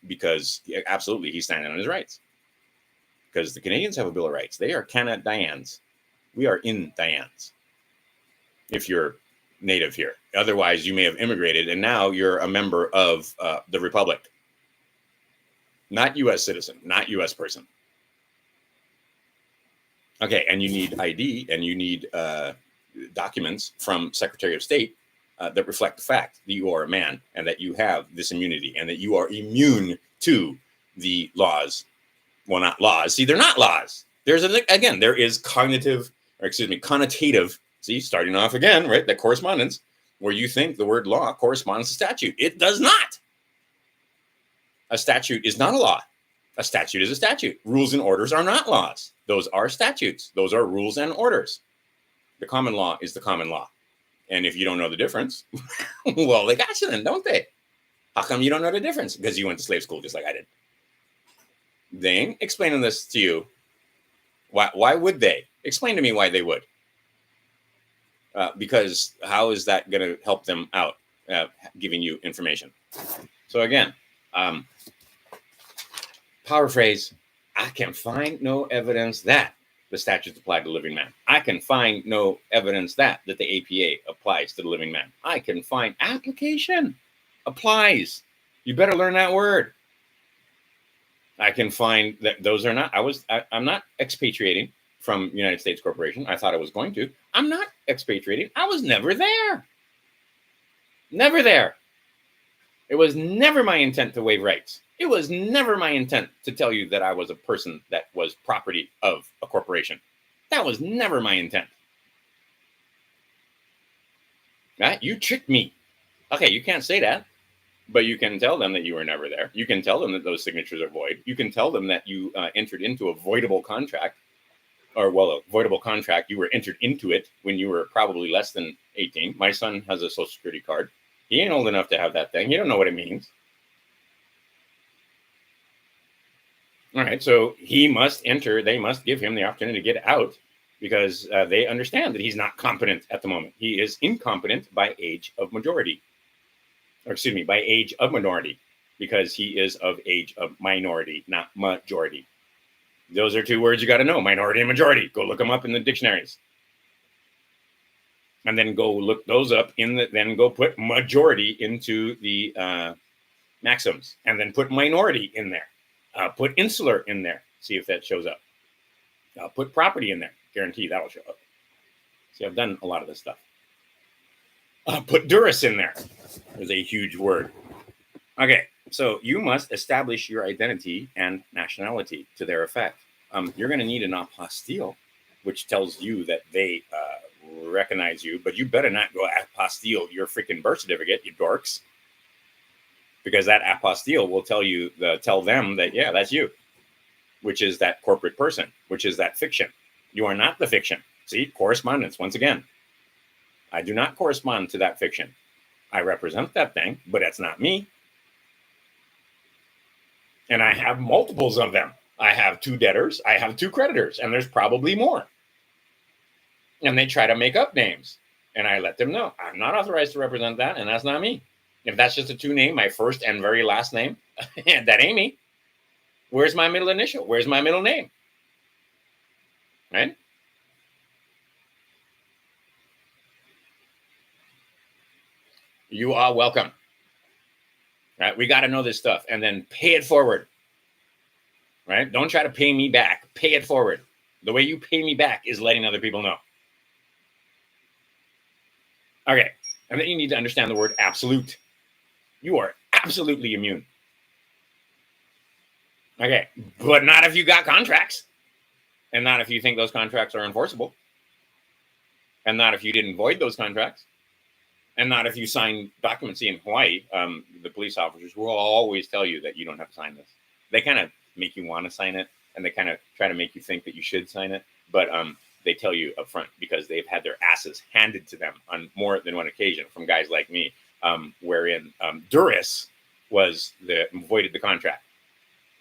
[SPEAKER 1] because absolutely he's standing on his rights. Because the Canadians have a Bill of Rights. They are Canadians. We are Indians. If you're native here. Otherwise, you may have immigrated and now you're a member of the Republic. Not U.S. citizen, not U.S. person. Okay, and you need ID and you need documents from Secretary of State that reflect the fact that you are a man and that you have this immunity and that you are immune to the laws. Well, not laws. See, they're not laws. There is connotative, see, starting off again, right? That correspondence where you think the word law corresponds to statute. It does not. A statute is not a law. A statute is a statute. Rules and orders are not laws. Those are statutes. Those are rules and orders. The common law is the common law. And if you don't know the difference, well, they got you then, don't they? How come you don't know the difference? Because you went to slave school just like I did. They ain't explaining this to you. Why would they? Explain to me why they would. Because how is that going to help them out, giving you information? So again, power phrase, I can find no evidence that the statutes apply to the living man. I can find no evidence that the APA applies to the living man. I can find application applies. You better learn that word. I can find that those are not, I'm not expatriating from United States Corporation. I thought I was going to. I'm not expatriating. I was never there. Never there. It was never my intent to waive rights. It was never my intent to tell you that I was a person that was property of a corporation. That was never my intent. Right? You tricked me. Okay, you can't say that. But you can tell them that you were never there. You can tell them that those signatures are void. You can tell them that you entered into a voidable contract. Or, well, a voidable contract. You were entered into it when you were probably less than 18. My son has a Social Security card. He ain't old enough to have that thing. He don't know what it means. All All right, so he must enter. They must give him the opportunity to get out because they understand that he's not competent at the moment. He is incompetent by age of majority. Or excuse me, by age of minority, because he is of age of minority, not majority. Those are two words you got to know, minority and majority. Go look them up in the dictionaries. And then go look those up then go put majority into the maxims, and then put minority in there. Put insular in there. See if that shows up. Put property in there. Guarantee that'll show up. See, I've done a lot of this stuff. Put duris in there. There's a huge word. Okay, so you must establish your identity and nationality to their effect. You're going to need an apostille, which tells you that they recognize you, but you better not go apostille your freaking birth certificate, you dorks, because that apostille will tell them that, yeah, that's you, which is that corporate person, which is that fiction. You are not the fiction. See, correspondence once again. I do not correspond to that fiction. I represent that thing, but that's not me. And I have multiples of them. I have 2 debtors, I have 2 creditors, and there's probably more. And they try to make up names. And I let them know, I'm not authorized to represent that, and that's not me. If that's just a 2 name, my first and very last name, that ain't me. Where's my middle initial? Where's my middle name? Right? You are welcome. Right? We got to know this stuff and then pay it forward. Right? Don't try to pay me back. Pay it forward. The way you pay me back is letting other people know. Okay. And then you need to understand the word absolute. You are absolutely immune. Okay. But not if you got contracts. And not if you think those contracts are enforceable. And not if you didn't void those contracts. And not if you sign documents. See, in Hawaii, the police officers will always tell you that you don't have to sign this. They kind of make you want to sign it, and they kind of try to make you think that you should sign it. But they tell you up front because they've had their asses handed to them on more than one occasion from guys like me, wherein duress was voided the contract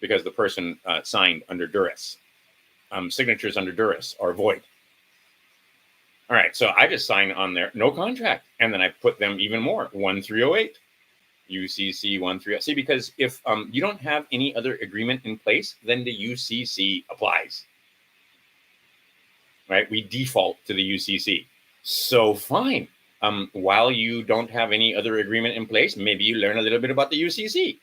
[SPEAKER 1] because the person signed under duress. Signatures under duress are void. All right, so I just sign on there, no contract. And then I put them even more, 1308, UCC 1308. See, because if you don't have any other agreement in place, then the UCC applies. Right? We default to the UCC. So fine. While you don't have any other agreement in place, maybe you learn a little bit about the UCC.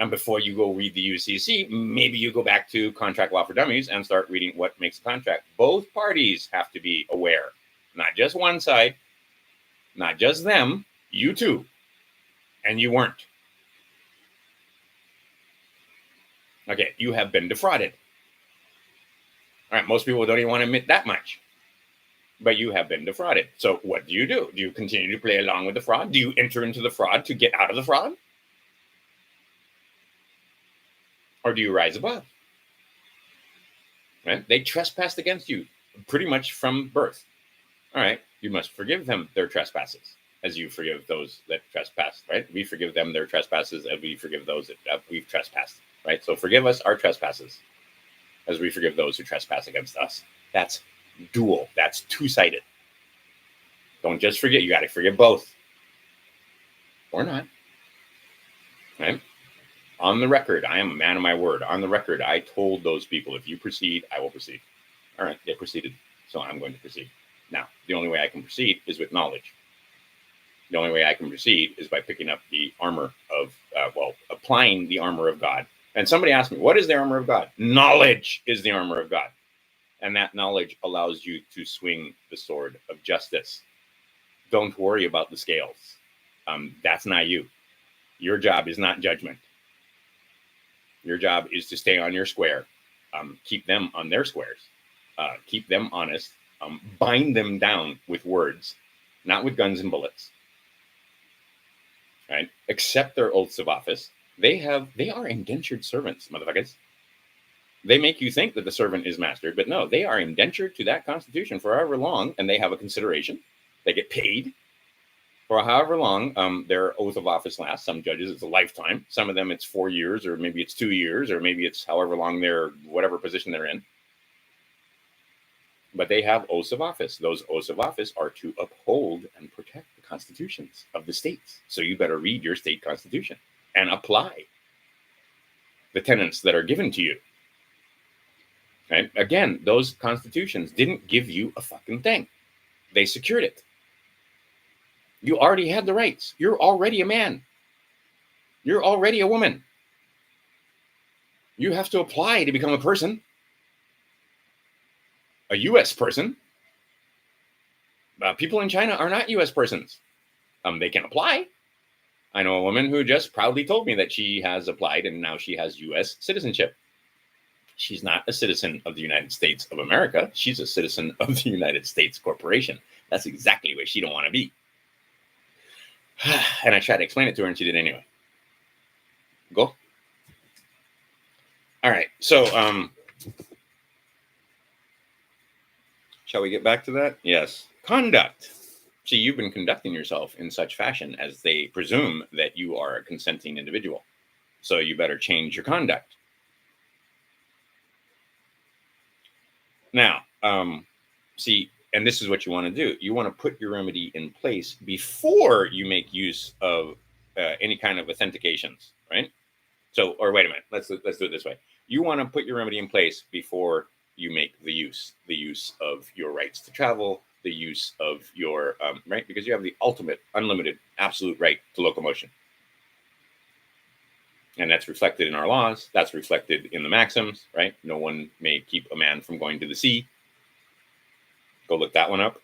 [SPEAKER 1] And before you go read the UCC, maybe you go back to Contract Law for Dummies and start reading what makes a contract. Both parties have to be aware, not just one side, not just them, you too. And you weren't. Okay, you have been defrauded. All right, most people don't even want to admit that much. But you have been defrauded. So what do? Do you continue to play along with the fraud? Do you enter into the fraud to get out of the fraud? Or do you rise above? Right? They trespassed against you pretty much from birth. All right, you must forgive them their trespasses as you forgive those that trespass, right? We forgive them their trespasses as we forgive those that we've trespassed, right? So forgive us our trespasses as we forgive those who trespass against us. That's dual. That's two-sided. Don't just forget. You got to forgive both. Or not. Right? On the record, I am a man of my word. On the record, I told those people, if you proceed, I will proceed. All right, they proceeded. So I'm going to proceed. Now, the only way I can proceed is with knowledge. The only way I can proceed is by picking up the armor of, applying the armor of God. And somebody asked me, what is the armor of God? Knowledge is the armor of God. And that knowledge allows you to swing the sword of justice. Don't worry about the scales. That's not you. Your job is not judgment. Your job is to stay on your square. Keep them on their squares. Keep them honest. Bind them down with words, not with guns and bullets. Right? Accept their oaths of office. They are indentured servants, motherfuckers. They make you think that the servant is mastered, but no, they are indentured to that constitution for however long, and they have a consideration. They get paid. for however long their oath of office lasts. Some judges, it's a lifetime. Some of them, it's 4 years, or maybe it's 2 years, or maybe it's however long they're, whatever position they're in. But they have oaths of office. Those oaths of office are to uphold and protect the constitutions of the states. So you better read your state constitution and apply the tenets that are given to you. Right? Again, those constitutions didn't give you a fucking thing. They secured it. You already had the rights. You're already a man. You're already a woman. You have to apply to become a person. A U.S. person. People in China are not U.S. persons. They can apply. I know a woman who just proudly told me that she has applied and now she has U.S. citizenship. She's not a citizen of the United States of America. She's a citizen of the United States Corporation. That's exactly where she don't want to be. And I tried to explain it to her and she did anyway. Go. All right. So, shall we get back to that? Yes. Conduct. See, you've been conducting yourself in such fashion as they presume that you are a consenting individual. So you better change your conduct. Now, see, and this is what you want to do. You want to put your remedy in place before you make use of any kind of authentications, right? So, or wait a minute, let's do it this way. You want to put your remedy in place before you make the use of your rights to travel, the use of your, right? Because you have the ultimate, unlimited, absolute right to locomotion. And that's reflected in our laws. That's reflected in the maxims, right? No one may keep a man from going to the sea. Go look that one up.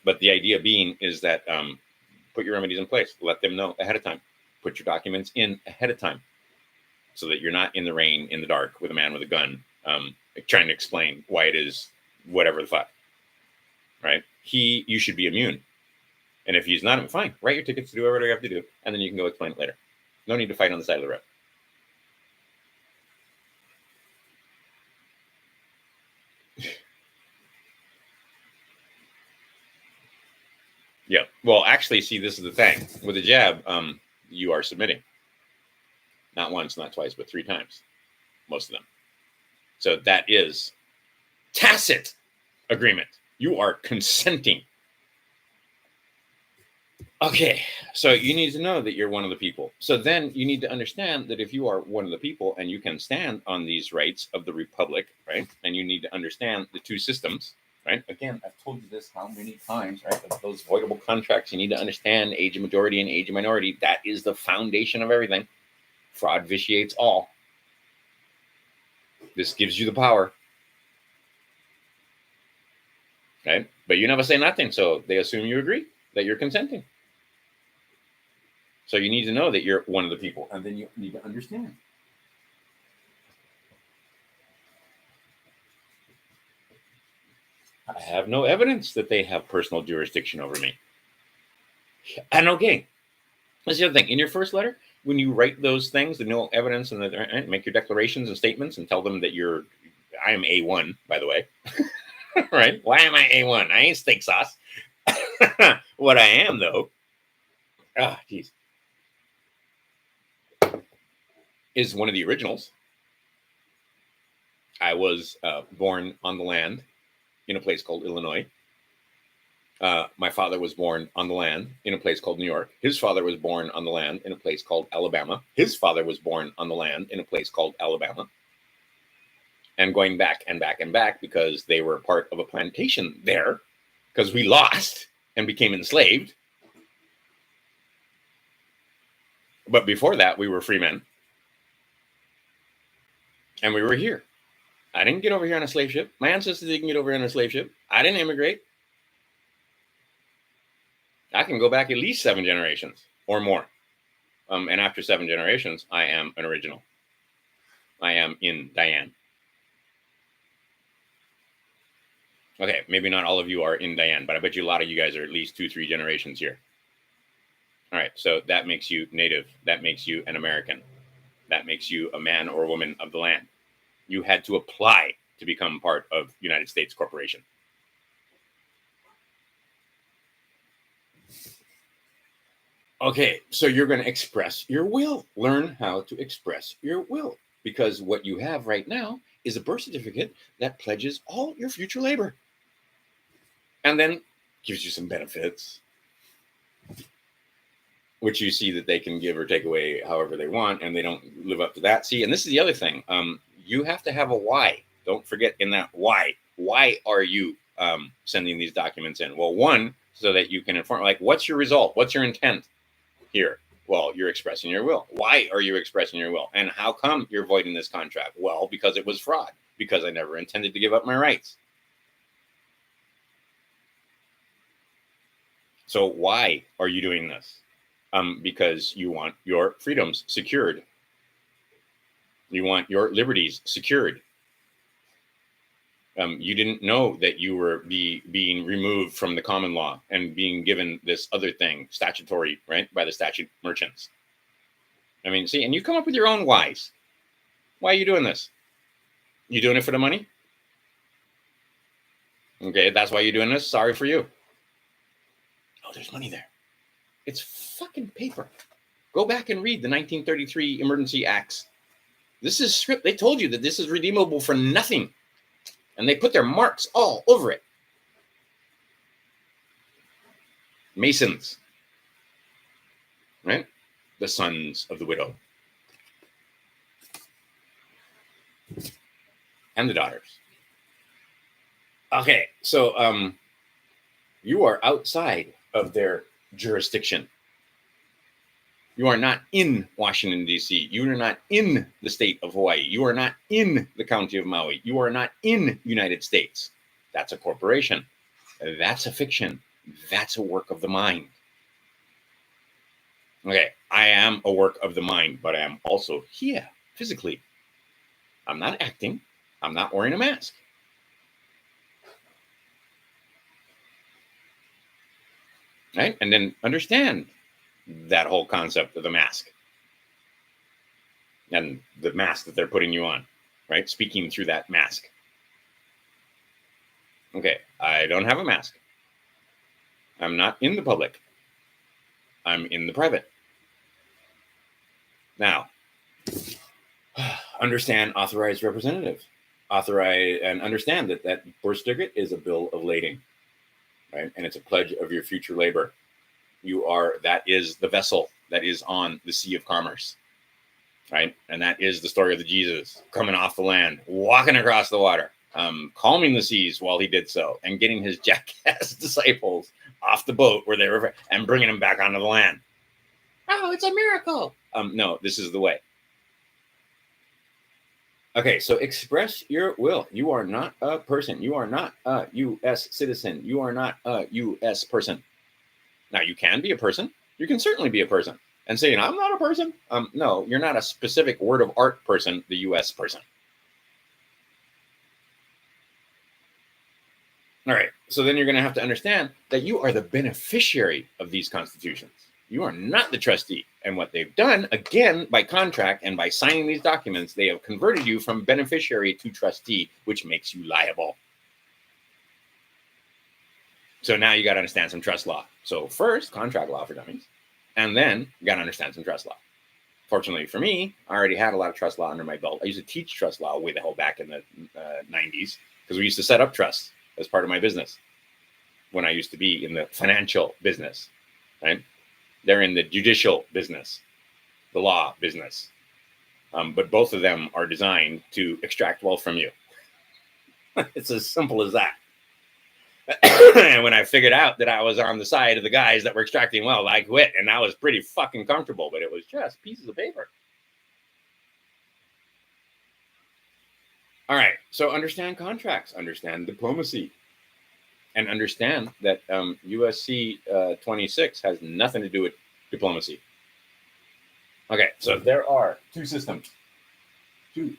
[SPEAKER 1] But the idea being is that put your remedies in place. Let them know ahead of time. Put your documents in ahead of time so that you're not in the rain, in the dark, with a man with a gun trying to explain why it is whatever the fuck, right? You should be immune. And if he's not, fine. Write your tickets, do whatever you have to do, and then you can go explain it later. No need to fight on the side of the road. Yeah. Well, actually, see, this is the thing. With a jab, you are submitting. Not once, not twice, but 3 times. Most of them. So that is tacit agreement. You are consenting. Okay, so you need to know that you're one of the people. So then you need to understand that if you are one of the people and you can stand on these rights of the republic, right? And you need to understand the 2 systems, right? Again, I've told you this how many times, right? Those voidable contracts, you need to understand age of majority and age of minority. That is the foundation of everything. Fraud vitiates all. This gives you the power. Right? But you never say nothing, so they assume you agree, that you're consenting. So you need to know that you're one of the people, and then you need to understand. I have no evidence that they have personal jurisdiction over me. And okay, that's the other thing. In your first letter, when you write those things, the no evidence, and make your declarations and statements and tell them that I am A1, by the way. Right? Why am I A1? I ain't steak sauce. What I am, though, geez, is one of the originals. I was born on the land in a place called Illinois. My father was born on the land in a place called New York. His father was born on the land in a place called Alabama. His father was born on the land in a place called Alabama. And going back and back and back because they were part of a plantation there because we lost and became enslaved. But before that, we were free men. And we were here. I didn't get over here on a slave ship. My ancestors didn't get over here on a slave ship. I didn't immigrate. I can go back at least 7 generations or more. And after 7 generations, I am an original. I am in Diane. Okay, maybe not all of you are in Diane, but I bet you a lot of you guys are at least 2-3 generations here. All right, so that makes you native. That makes you an American. That makes you a man or a woman of the land. You had to apply to become part of United States Corporation. Okay, so you're going to express your will. Learn how to express your will, because what you have right now is a birth certificate that pledges all your future labor and then gives you some benefits, which you see that they can give or take away however they want, and they don't live up to that. See, and this is the other thing. You have to have a why. Don't forget in that why. Why are you sending these documents in? Well, one, so that you can inform, like, what's your result? What's your intent here? Well, you're expressing your will. Why are you expressing your will? And how come you're voiding this contract? Well, because it was fraud, because I never intended to give up my rights. So why are you doing this? Because you want your freedoms secured. You want your liberties secured. You didn't know that you were being removed from the common law and being given this other thing, statutory, right, by the statute merchants. I mean, see, and you come up with your own whys. Why are you doing this? You doing it for the money? Okay, that's why you're doing this. Sorry for you. Oh, there's money there. It's fucking paper. Go back and read the 1933 Emergency Acts. This is script. They told you that this is redeemable for nothing. And they put their marks all over it. Masons, right? The sons of the widow. And the daughters. Okay, so you are outside of their jurisdiction. You are not in Washington, D.C. You are not in the state of Hawaii. You are not in the county of Maui. You are not in United States. That's a corporation. That's a fiction. That's a work of the mind. Okay, I am a work of the mind, but I am also here physically. I'm not acting. I'm not wearing a mask. Right? And then understand that whole concept of the mask and the mask that they're putting you on, right? Speaking through that mask. Okay, I don't have a mask. I'm not in the public. I'm in the private. Now, understand authorized representative. Authorize and understand that that birth certificate is a bill of lading, right? And it's a pledge of your future labor. That is the vessel that is on the Sea of Commerce, right? And that is the story of the Jesus coming off the land, walking across the water, calming the seas while he did so, and getting his jackass disciples off the boat where they were and bringing them back onto the land. Oh, it's a miracle. No, this is the way. Okay, so express your will. You are not a person. You are not a U.S. citizen. You are not a U.S. person. Now, you can be a person. You can certainly be a person. And saying, I'm not a person. No, you're not a specific word of art person, the U.S. person. All right, so then you're going to have to understand that you are the beneficiary of these constitutions. You are not the trustee. And what they've done, again, by contract and by signing these documents, they have converted you from beneficiary to trustee, which makes you liable. So now you got to understand some trust law. So first, contract law for dummies, and then you got to understand some trust law. Fortunately for me, I already had a lot of trust law under my belt. I used to teach trust law way the hell back in the 90s because we used to set up trusts as part of my business when I used to be in the financial business, right? They're in the judicial business, the law business. But both of them are designed to extract wealth from you. It's as simple as that. And when I figured out that I was on the side of the guys that were extracting wealth, I quit. And that was pretty fucking comfortable, but it was just pieces of paper. All right. So understand contracts, understand diplomacy, and understand that USC 26 has nothing to do with diplomacy. Okay. So there are two systems. You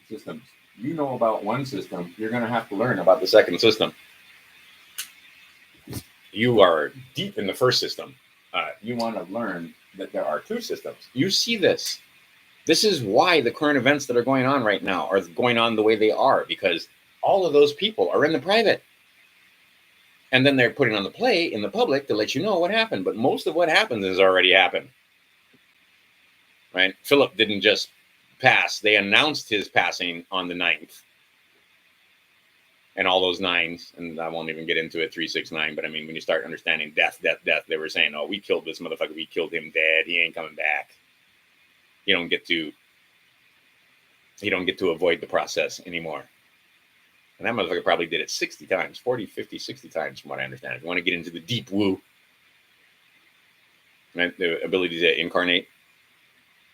[SPEAKER 1] know about one system. You're going to have to learn about the second system. You are deep in the first system. You want to learn that there are two systems. You see this. This is why the current events that are going on right now are going on the way they are, because all of those people are in the private. And then they're putting on the play in the public to let you know what happened. But most of what happens has already happened. right? Philip didn't just pass. They announced his passing on the 9th. And all those nines, and I won't even get into it, 369. But I mean, when you start understanding death, they were saying, "Oh, we killed this motherfucker. We killed him dead. He ain't coming back." You don't get to avoid the process anymore. And that motherfucker probably did it 60 times, 40, 50, 60 times, from what I understand. If you want to get into the deep woo, right, the ability to incarnate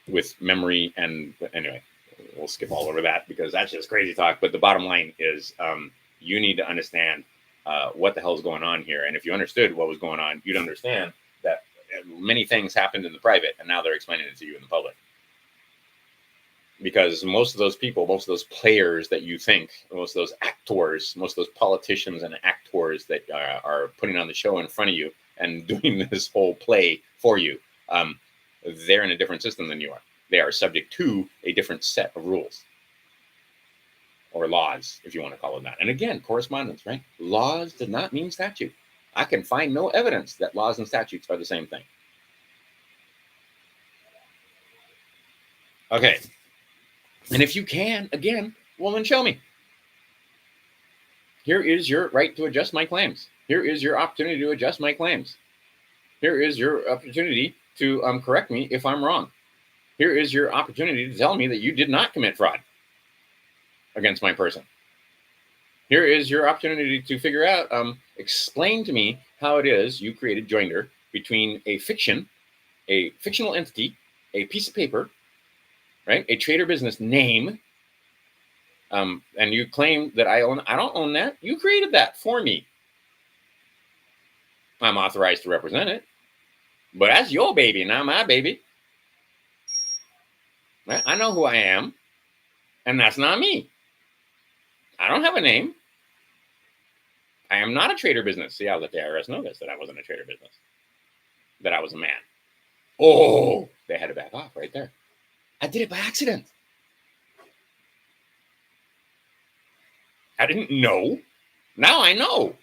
[SPEAKER 1] with memory, and anyway, we'll skip all over that because that's just crazy talk. But the bottom line is, you need to understand what the hell is going on here. And if you understood what was going on, you'd understand that many things happened in the private, and now they're explaining it to you in the public. Because most of those people, most of those players that you think, most of those actors, most of those politicians and actors that are putting on the show in front of you and doing this whole play for you, they're in a different system than you are. They are subject to a different set of rules or laws, if you want to call it that. And again, correspondence, right? Laws does not mean statute. I can find no evidence that laws and statutes are the same thing. Okay. And if you can, again, well, then show me. Here is your right to adjust my claims. Here is your opportunity to adjust my claims. Here is your opportunity to correct me if I'm wrong. Here is your opportunity to tell me that you did not commit fraud against my person. Here is your opportunity to figure out, explain to me how it is you created joinder between a fictional entity, a piece of paper, right? A trader business name. And you claim that I don't own that. You created that for me. I'm authorized to represent it, but that's your baby, not my baby. Right? I know who I am, and that's not me. I don't have a name. I am not a trader business. See, I'll let the IRS know this, that I wasn't a trader business, that I was a man. Oh, they had to back off right there. I did it by accident. I didn't know. Now I know.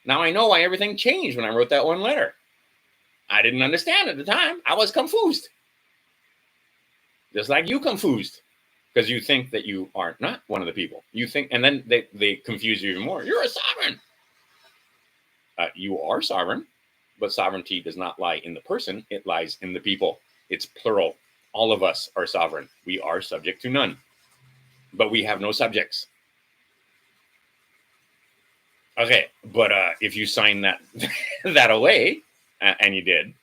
[SPEAKER 1] Now I know why everything changed when I wrote that one letter. I didn't understand at the time. I was confused. Just like you confused. Because you think that you are not one of the people. You think, and then they confuse you even more. You're a sovereign. You are sovereign, but sovereignty does not lie in the person. It lies in the people. It's plural. All of us are sovereign. We are subject to none, but we have no subjects. Okay, but if you sign that that away, and you did,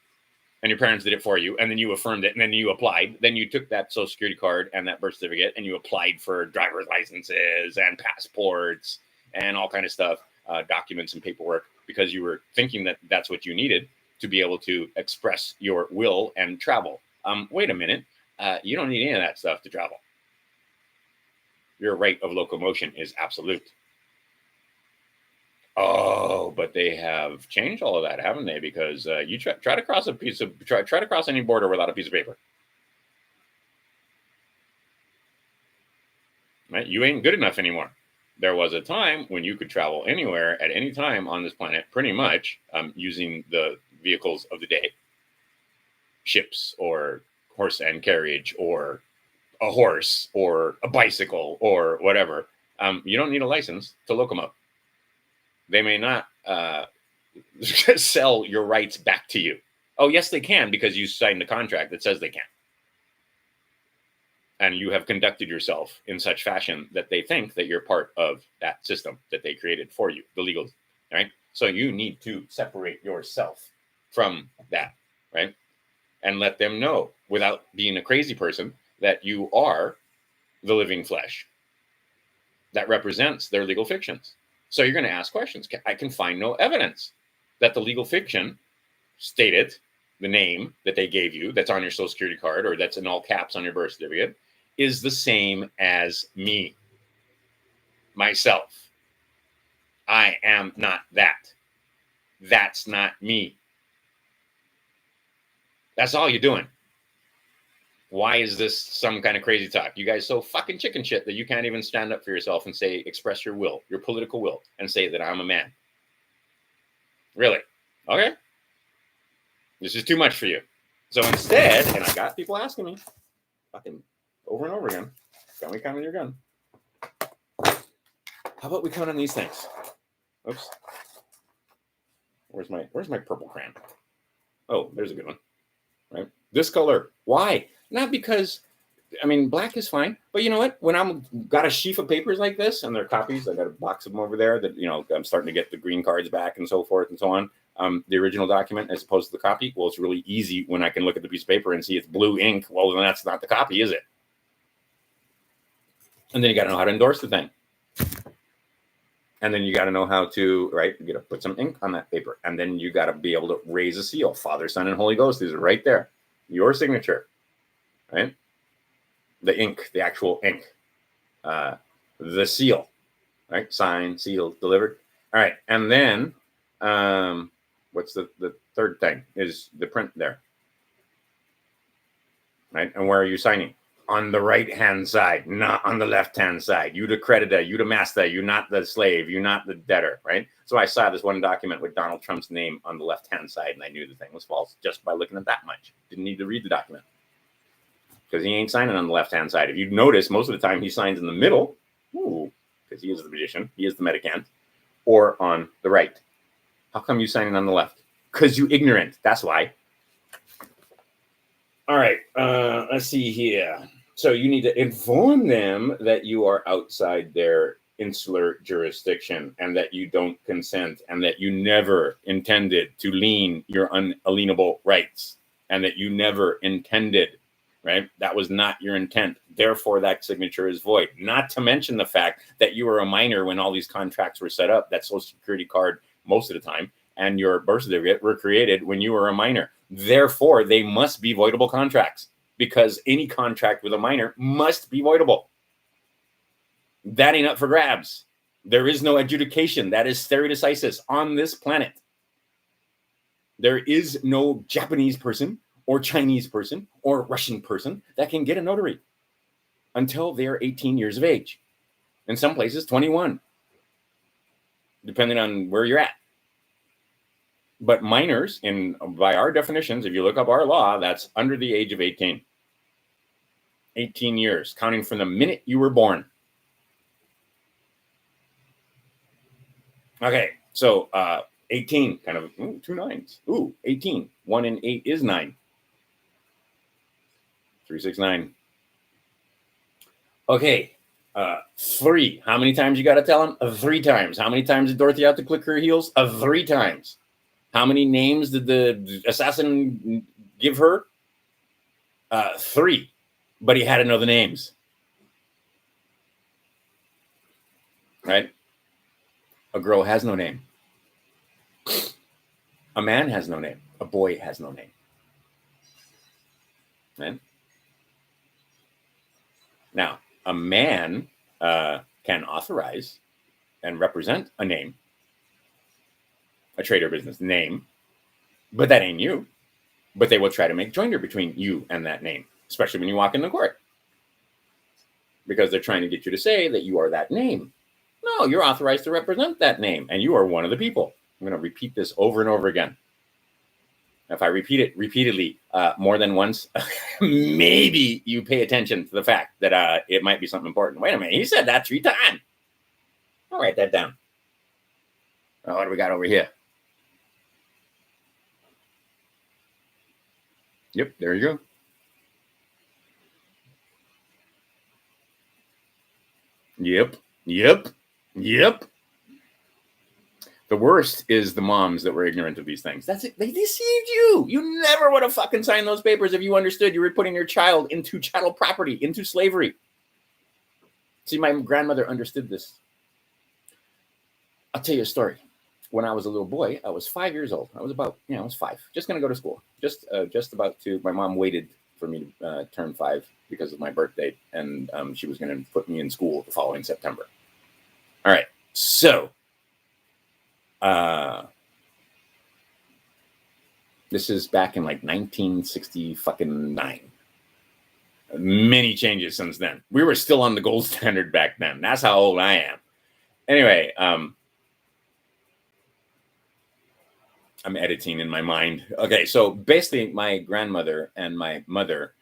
[SPEAKER 1] and your parents did it for you, and then you affirmed it, and then you applied, then you took that social security card and that birth certificate, and you applied for driver's licenses and passports and all kind of stuff, documents and paperwork, because you were thinking that that's what you needed to be able to express your will and travel. Wait a minute, you don't need any of that stuff to travel. Your right of locomotion is absolute. Oh, but they have changed all of that, haven't they? Because you try to cross try to cross any border without a piece of paper. Right? You ain't good enough anymore. There was a time when you could travel anywhere at any time on this planet, pretty much using the vehicles of the day, ships or horse and carriage or a horse or a bicycle or whatever. You don't need a license to locomote. They may not sell your rights back to you. Oh, yes, they can, because you signed a contract that says they can. And you have conducted yourself in such fashion that they think that you're part of that system that they created for you, the legal, right? So you need to separate yourself from that, right? And let them know, without being a crazy person, that you are the living flesh that represents their legal fictions. So you're going to ask questions. I can find no evidence that the legal fiction stated, the name that they gave you, that's on your social security card, or that's in all caps on your birth certificate, is the same as me, myself. I am not that. That's not me. That's all you're doing. Why is this some kind of crazy talk? You guys so fucking chicken shit that you can't even stand up for yourself and say, express your will, your political will, and say that I'm a man. Really? Okay. This is too much for you. So instead, and I got people asking me fucking over and over again, can we count on your gun? How about we count on these things? Oops. Where's my purple crayon? Oh, there's a good one. Right? This color. Why? Not because, I mean, black is fine. But you know what? When I'm got a sheaf of papers like this, and they're copies, I got a box of them over there that, you know, I'm starting to get the green cards back and so forth and so on. The original document as opposed to the copy. Well, it's really easy when I can look at the piece of paper and see it's blue ink. Well, then that's not the copy, is it? And then you got to know how to endorse the thing. And then you got to know how to, right, you got to put some ink on that paper. And then you got to be able to raise a seal. Father, Son, and Holy Ghost. These are right there. Your signature, right? The ink, the actual ink. The seal, right? Signed, sealed, delivered. All right. And then what's the third thing is the print there. Right? And where are you signing? On the right-hand side, not on the left-hand side. You the creditor, you the master, you not the slave, you not the debtor, right? So I saw this one document with Donald Trump's name on the left-hand side, and I knew the thing was false just by looking at that much. Didn't need to read the document. Because he ain't signing on the left-hand side. If you notice, most of the time he signs in the middle, because he is the magician, he is the medicant, or on the right. How come you signing on the left? Because you ignorant, that's why. All right, let's see here. So you need to inform them that you are outside their insular jurisdiction and that you don't consent and that you never intended to lien your unalienable rights and that you never intended, right? That was not your intent. Therefore, that signature is void. Not to mention the fact that you were a minor when all these contracts were set up, that Social Security card most of the time, and your birth certificate were created when you were a minor. Therefore, they must be voidable contracts because any contract with a minor must be voidable. That ain't up for grabs. There is no adjudication. That is stare decisis on this planet. There is no Japanese person or Chinese person or Russian person that can get a notary until they're 18 years of age. In some places, 21, depending on where you're at. But minors, by our definitions, if you look up our law, that's under the age of 18. 18 years, counting from the minute you were born. Okay, so 18, kind of, two nines. 18. 1 and 8 is 9. 3, 6, 9. Okay, 3. How many times you got to tell them? 3 times. How many times did Dorothy have to click her heels? 3 times. How many names did the assassin give her? 3. But he had to know the names. Right? A girl has no name. A man has no name. A boy has no name. Right? Now, a man can authorize and represent a name, a trade or business name, but that ain't you. But they will try to make joinder between you and that name, especially when you walk in the court, because they're trying to get you to say that you are that name. No, you're authorized to represent that name, and you are one of the people. I'm going to repeat this over and over again. If I repeat it repeatedly more than once, maybe you pay attention to the fact that it might be something important. Wait a minute, he said that 3 times. I'll write that down. Oh, what do we got over here? Yep, there you go. Yep. The worst is the moms that were ignorant of these things. That's it. They deceived you. You never would have fucking signed those papers if you understood you were putting your child into chattel property, into slavery. See, my grandmother understood this. I'll tell you a story. When I was a little boy, I was 5 years old. I was 5, just going to go to school. Just about to, my mom waited for me to turn 5 because of my birthday. And she was going to put me in school the following September. All right. So, this is back in like 1969. Many changes since then. We were still on the gold standard back then. That's how old I am. Anyway, I'm editing in my mind. Okay, so basically, my grandmother and my mother,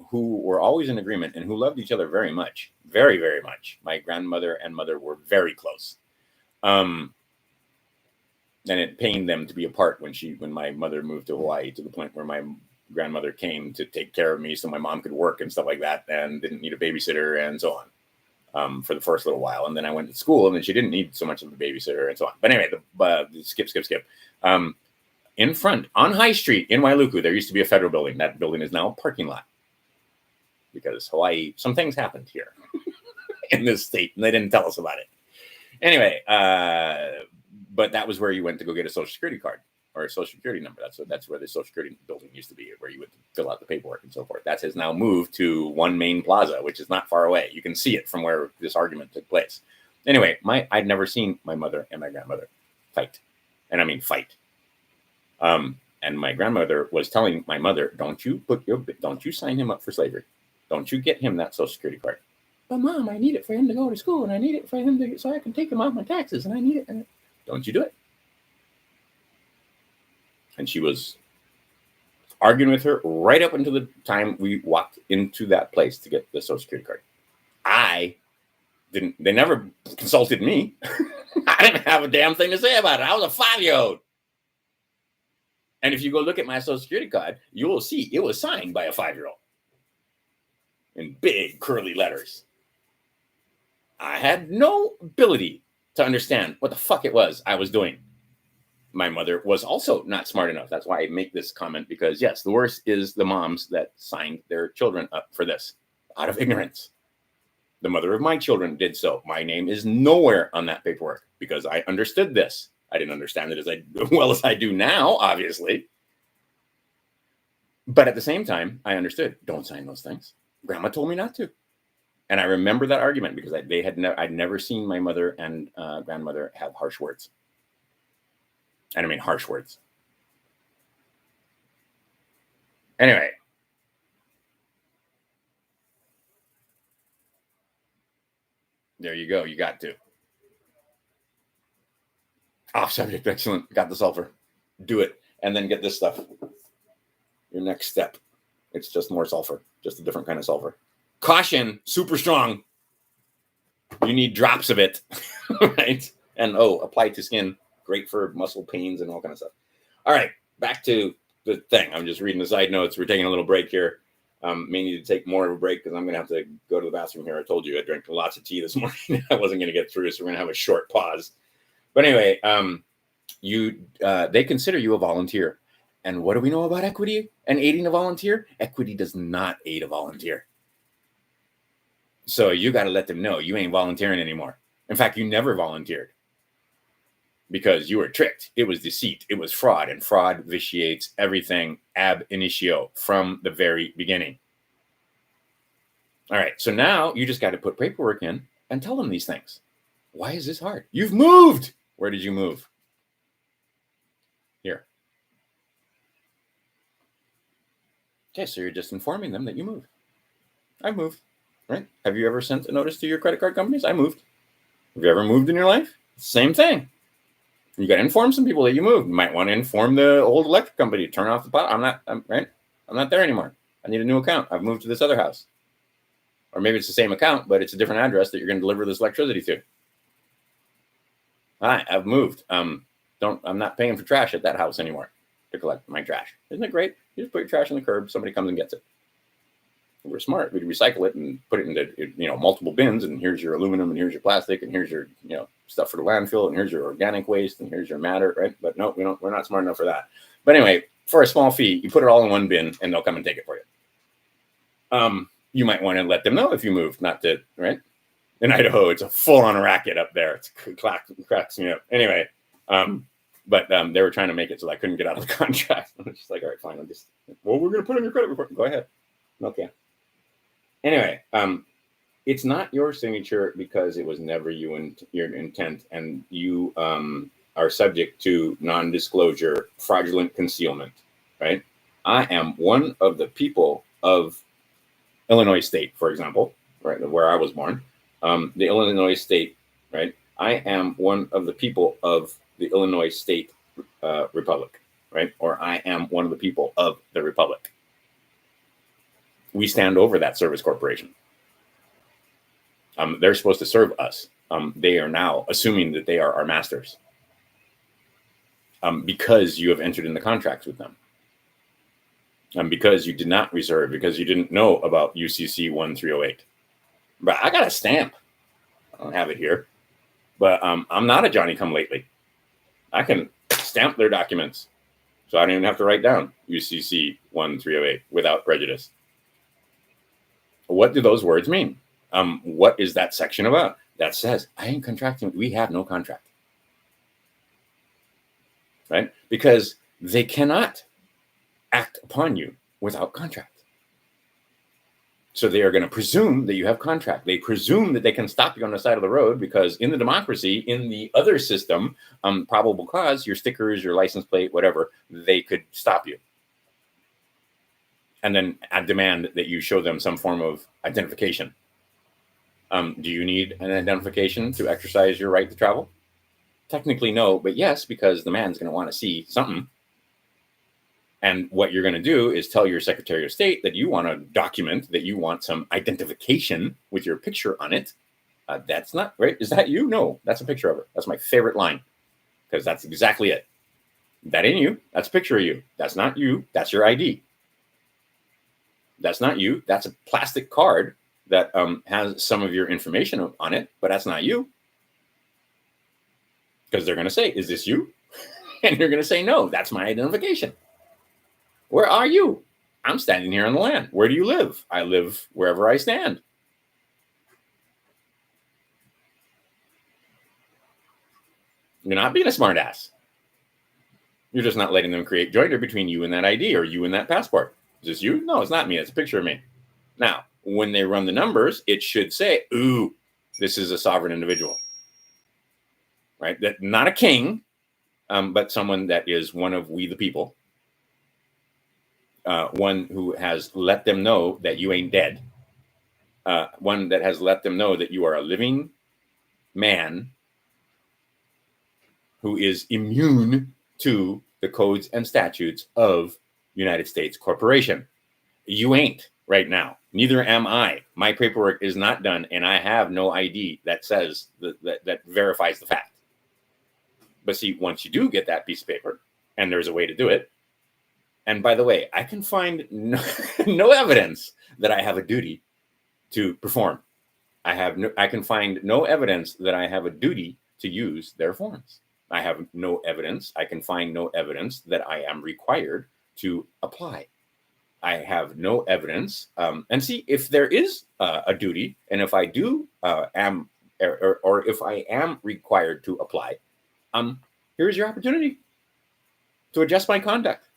[SPEAKER 1] who were always in agreement and who loved each other very much, very, very much. My grandmother and mother were very close. And it pained them to be apart when my mother moved to Hawaii, to the point where my grandmother came to take care of me so my mom could work and stuff like that, and didn't need a babysitter and so on, for the first little while. And then I went to school, and then she didn't need so much of a babysitter and so on. But anyway, skip. In front on High Street in Wailuku, there used to be a federal building. That building is now a parking lot because Hawaii, some things happened here in this state, and they didn't tell us about it. Anyway, but that was where you went to go get a Social Security card or a Social Security number. That's where the Social Security building used to be, where you would fill out the paperwork and so forth. That has now moved to One Main Plaza, which is not far away. You can see it from where this argument took place. Anyway, I'd never seen my mother and my grandmother fight, and I mean fight. And my grandmother was telling my mother, don't you sign him up for slavery. Don't you get him that Social Security card. But Mom, I need it for him to go to school, and I need it for him to, so I can take him off my taxes, and I need it. And don't you do it. And she was arguing with her right up until the time we walked into that place to get the Social Security card. They never consulted me. I didn't have a damn thing to say about it. I was a 5-year-old. And if you go look at my Social Security card, you will see it was signed by a 5-year-old in big curly letters. I had no ability to understand what the fuck it was I was doing. My mother was also not smart enough. That's why I make this comment, because yes, the worst is the moms that signed their children up for this out of ignorance. The mother of my children did so. My name is nowhere on that paperwork because I understood this. I didn't understand it as well as I do now, obviously. But at the same time, I understood. Don't sign those things. Grandma told me not to. And I remember that argument because I'd never seen my mother and grandmother have harsh words. And I mean harsh words. Anyway. There you go. You got to. Off subject. Excellent. Got the sulfur. Do it. And then get this stuff. Your next step. It's just more sulfur. Just a different kind of sulfur. Caution. Super strong. You need drops of it. Right? And apply to skin. Great for muscle pains and all kind of stuff. All right. Back to the thing. I'm just reading the side notes. We're taking a little break here. May need to take more of a break because I'm going to have to go to the bathroom here. I told you I drank lots of tea this morning. I wasn't going to get through, so we're going to have a short pause. But anyway, they consider you a volunteer. And what do we know about equity and aiding a volunteer? Equity does not aid a volunteer. So you got to let them know you ain't volunteering anymore. In fact, you never volunteered because you were tricked. It was deceit. It was fraud. And fraud vitiates everything ab initio from the very beginning. All right. So now you just got to put paperwork in and tell them these things. Why is this hard? You've moved. Where did you move? Here. Okay, so you're just informing them that you moved. I moved, right? Have you ever sent a notice to your credit card companies? I moved. Have you ever moved in your life? Same thing. You got to inform some people that you moved. You might want to inform the old electric company. Turn off the power. I'm not there anymore. I need a new account. I've moved to this other house. Or maybe it's the same account, but it's a different address that you're going to deliver this electricity to. Hi, I've moved. I'm not paying for trash at that house anymore to collect my trash. Isn't it great? You just put your trash on the curb. Somebody comes and gets it. We're smart. We'd recycle it and put it into multiple bins. And here's your aluminum, and here's your plastic, and here's your stuff for the landfill, and here's your organic waste, and here's your matter. Right? But no, we're not smart enough for that. But anyway, for a small fee, you put it all in one bin, and they'll come and take it for you. You might want to let them know if you moved, not to right. In Idaho, it's a full-on racket up there. It cracks me up. Anyway, but they were trying to make it so I couldn't get out of the contract. I'm just like, all right, fine. We're going to put in your credit report. Go ahead. Okay. Anyway, it's not your signature because it was never your intent, and you are subject to non-disclosure, fraudulent concealment, right? I am one of the people of Illinois State, for example, right, where I was born. The Illinois State, right? I am one of the people of the Illinois State Republic, right? Or I am one of the people of the Republic. We stand over that service corporation. They're supposed to serve us. They are now assuming that they are our masters because you have entered into contracts with them. Because you did not reserve, because you didn't know about UCC 1308. But I got a stamp. I don't have it here. But I'm not a Johnny-come-lately. I can stamp their documents. So I don't even have to write down UCC 1308 without prejudice. What do those words mean? What is that section about? That says, I ain't contracting. We have no contract. Right? Because they cannot act upon you without contract. So they are going to presume that you have contract. They presume that they can stop you on the side of the road because in the democracy, in the other system, probable cause, your stickers, your license plate, whatever, they could stop you. And then I demand that you show them some form of identification. Do you need an identification to exercise your right to travel? Technically, no, but yes, because the man's going to want to see something. And what you're going to do is tell your Secretary of State that you want to document, that you want some identification with your picture on it. That's not right. Is that you? No, that's a picture of her. That's my favorite line because that's exactly it. That ain't you. That's a picture of you. That's not you. That's your ID. That's not you. That's a plastic card that has some of your information on it, but that's not you. Because they're going to say, is this you? And you're going to say, no, that's my identification. Where are you? I'm standing here on the land. Where do you live? I live wherever I stand. You're not being a smartass. You're just not letting them create joinder between you and that ID or you and that passport. Is this you? No, it's not me. It's a picture of me. Now, when they run the numbers, it should say, ooh, this is a sovereign individual. Right? That not a king, but someone that is one of we the people. One who has let them know that you ain't dead. One that has let them know that you are a living man who is immune to the codes and statutes of United States Corporation. You ain't right now. Neither am I. My paperwork is not done, and I have no ID that says that verifies the fact. But see, once you do get that piece of paper, and there's a way to do it, and by the way, I can find no evidence that I have a duty to perform. I can find no evidence that I have a duty to use their forms. I have no evidence. I can find no evidence that I am required to apply. I have no evidence. And see, if there is a duty, and if I do am, or if I am required to apply, here's your opportunity to adjust my conduct.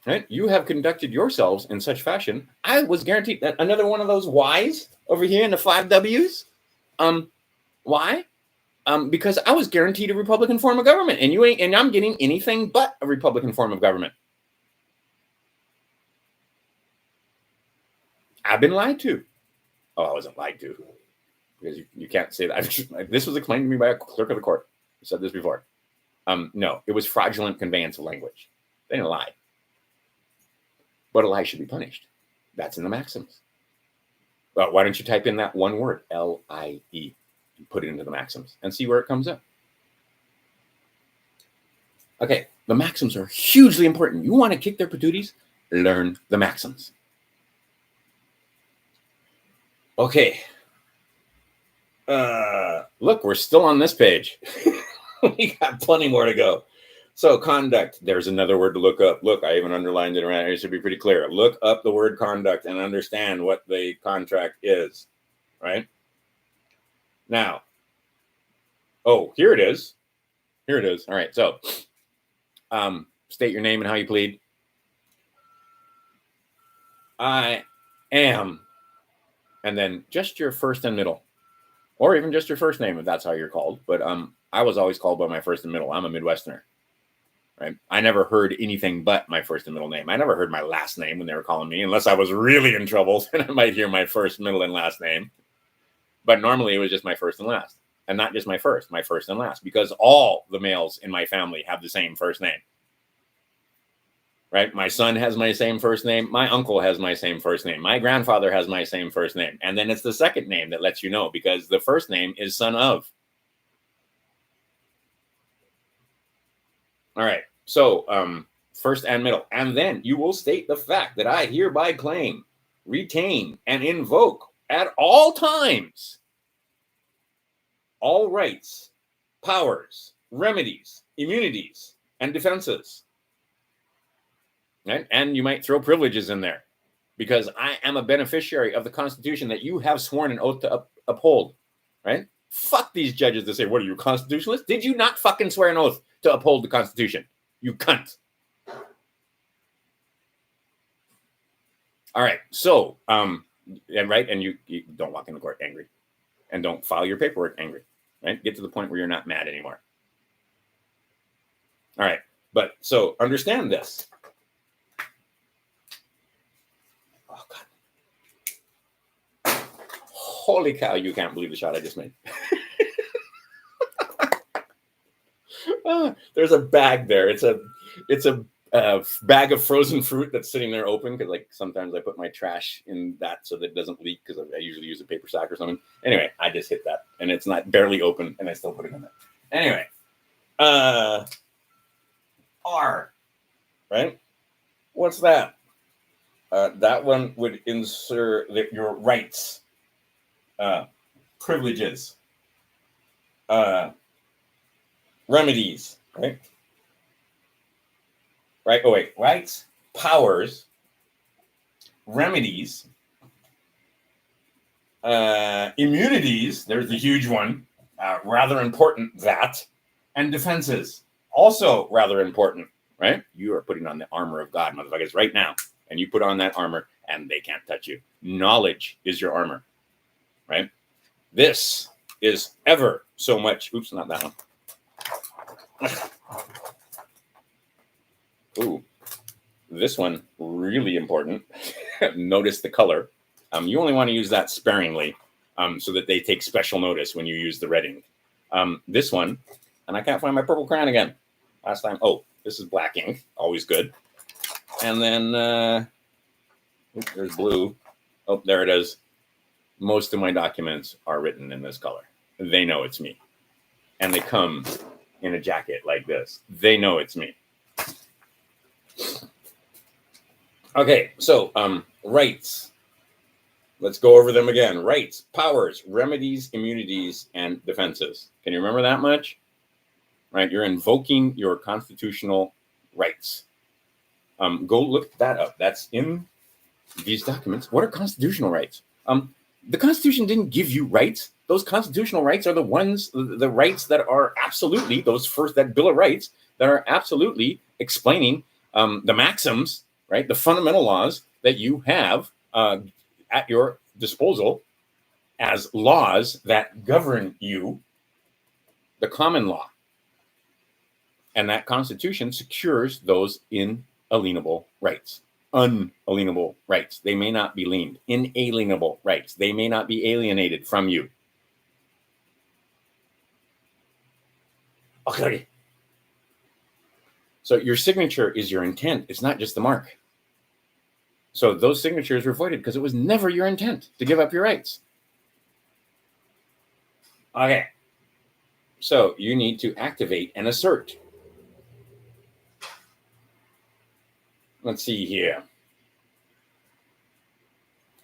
[SPEAKER 1] Right? You have conducted yourselves in such fashion. I was guaranteed that another one of those Y's over here in the 5 W's. Why? Because I was guaranteed a Republican form of government, and you ain't, and I'm getting anything but a Republican form of government. I've been lied to. Oh, I wasn't lied to, because you can't say that. This was explained to me by a clerk of the court. I said this before. No, it was fraudulent conveyance of language. They didn't lie. But a lie should be punished. That's in the maxims. Well, why don't you type in that one word, L-I-E, and put it into the maxims and see where it comes up. Okay, the maxims are hugely important. You want to kick their patooties? Learn the maxims. Okay. Look, we're still on this page. We got plenty more to go. So conduct, there's another word to look up. Look, I even underlined it around here. It should be pretty clear. Look up the word conduct and understand what the contract is, right? Now, oh, here it is. Here it is. All right, so state your name and how you plead. I am, and then just your first and middle, or even just your first name if that's how you're called. But I was always called by my first and middle. I'm a Midwesterner. Right? I never heard anything but my first and middle name. I never heard my last name when they were calling me, unless I was really in trouble. Then I might hear my first, middle, and last name. But normally it was just my first and last. and not just my first and last, because all the males in my family have the same first name. Right? My son has my same first name. My uncle has my same first name. My grandfather has my same first name. And then it's the second name that lets you know, because the first name is son of. All right. So first and middle. And then you will state the fact that I hereby claim, retain, and invoke at all times all rights, powers, remedies, immunities, and defenses. Right? And you might throw privileges in there, because I am a beneficiary of the Constitution that you have sworn an oath to uphold. Right? Fuck these judges that say, what are you, constitutionalists? Did you not fucking swear an oath to uphold the Constitution? You cunt. All right. So, and you don't walk into court angry, and don't file your paperwork angry. Right? Get to the point where you're not mad anymore. All right. But so understand this. Oh, God. Holy cow, you can't believe the shot I just made. There's a bag there. It's a bag of frozen fruit that's sitting there open, because like sometimes I put my trash in that so that it doesn't leak, because I usually use a paper sack or something. Anyway, I just hit that and it's not barely open, and I still put it in there. Anyway, R, right? What's that? That one would insert your rights, privileges, remedies, right? Right. Oh, wait. Rights, powers, remedies, immunities. There's the huge one. Rather important, that. And defenses. Also rather important, right? You are putting on the armor of God, motherfuckers, right now. And you put on that armor and they can't touch you. Knowledge is your armor, right? This is ever so much. Oops, not that one. Ooh, this one, really important. Notice the color. You only want to use that sparingly, so that they take special notice when you use the red ink. This one, and I can't find my purple crayon again. Last time, oh, this is black ink, always good. And then, there's blue. Oh, there it is. Most of my documents are written in this color. They know it's me. And they come in a jacket like this. They know it's me. Okay, so rights. Let's go over them again. Rights, powers, remedies, immunities, and defenses. Can you remember that much? Right, you're invoking your constitutional rights. Go look that up. That's in these documents. What are constitutional rights? The Constitution didn't give you rights. Those constitutional rights are the ones, the rights that are absolutely, that Bill of Rights, that are absolutely explaining the maxims, right? The fundamental laws that you have at your disposal as laws that govern you, the common law. And that Constitution secures those inalienable rights. Unalienable rights. They may not be liened. Inalienable rights. They may not be alienated from you. Okay. So your signature is your intent. It's not just the mark. So those signatures were voided because it was never your intent to give up your rights. Okay. So you need to activate and assert. Let's see here.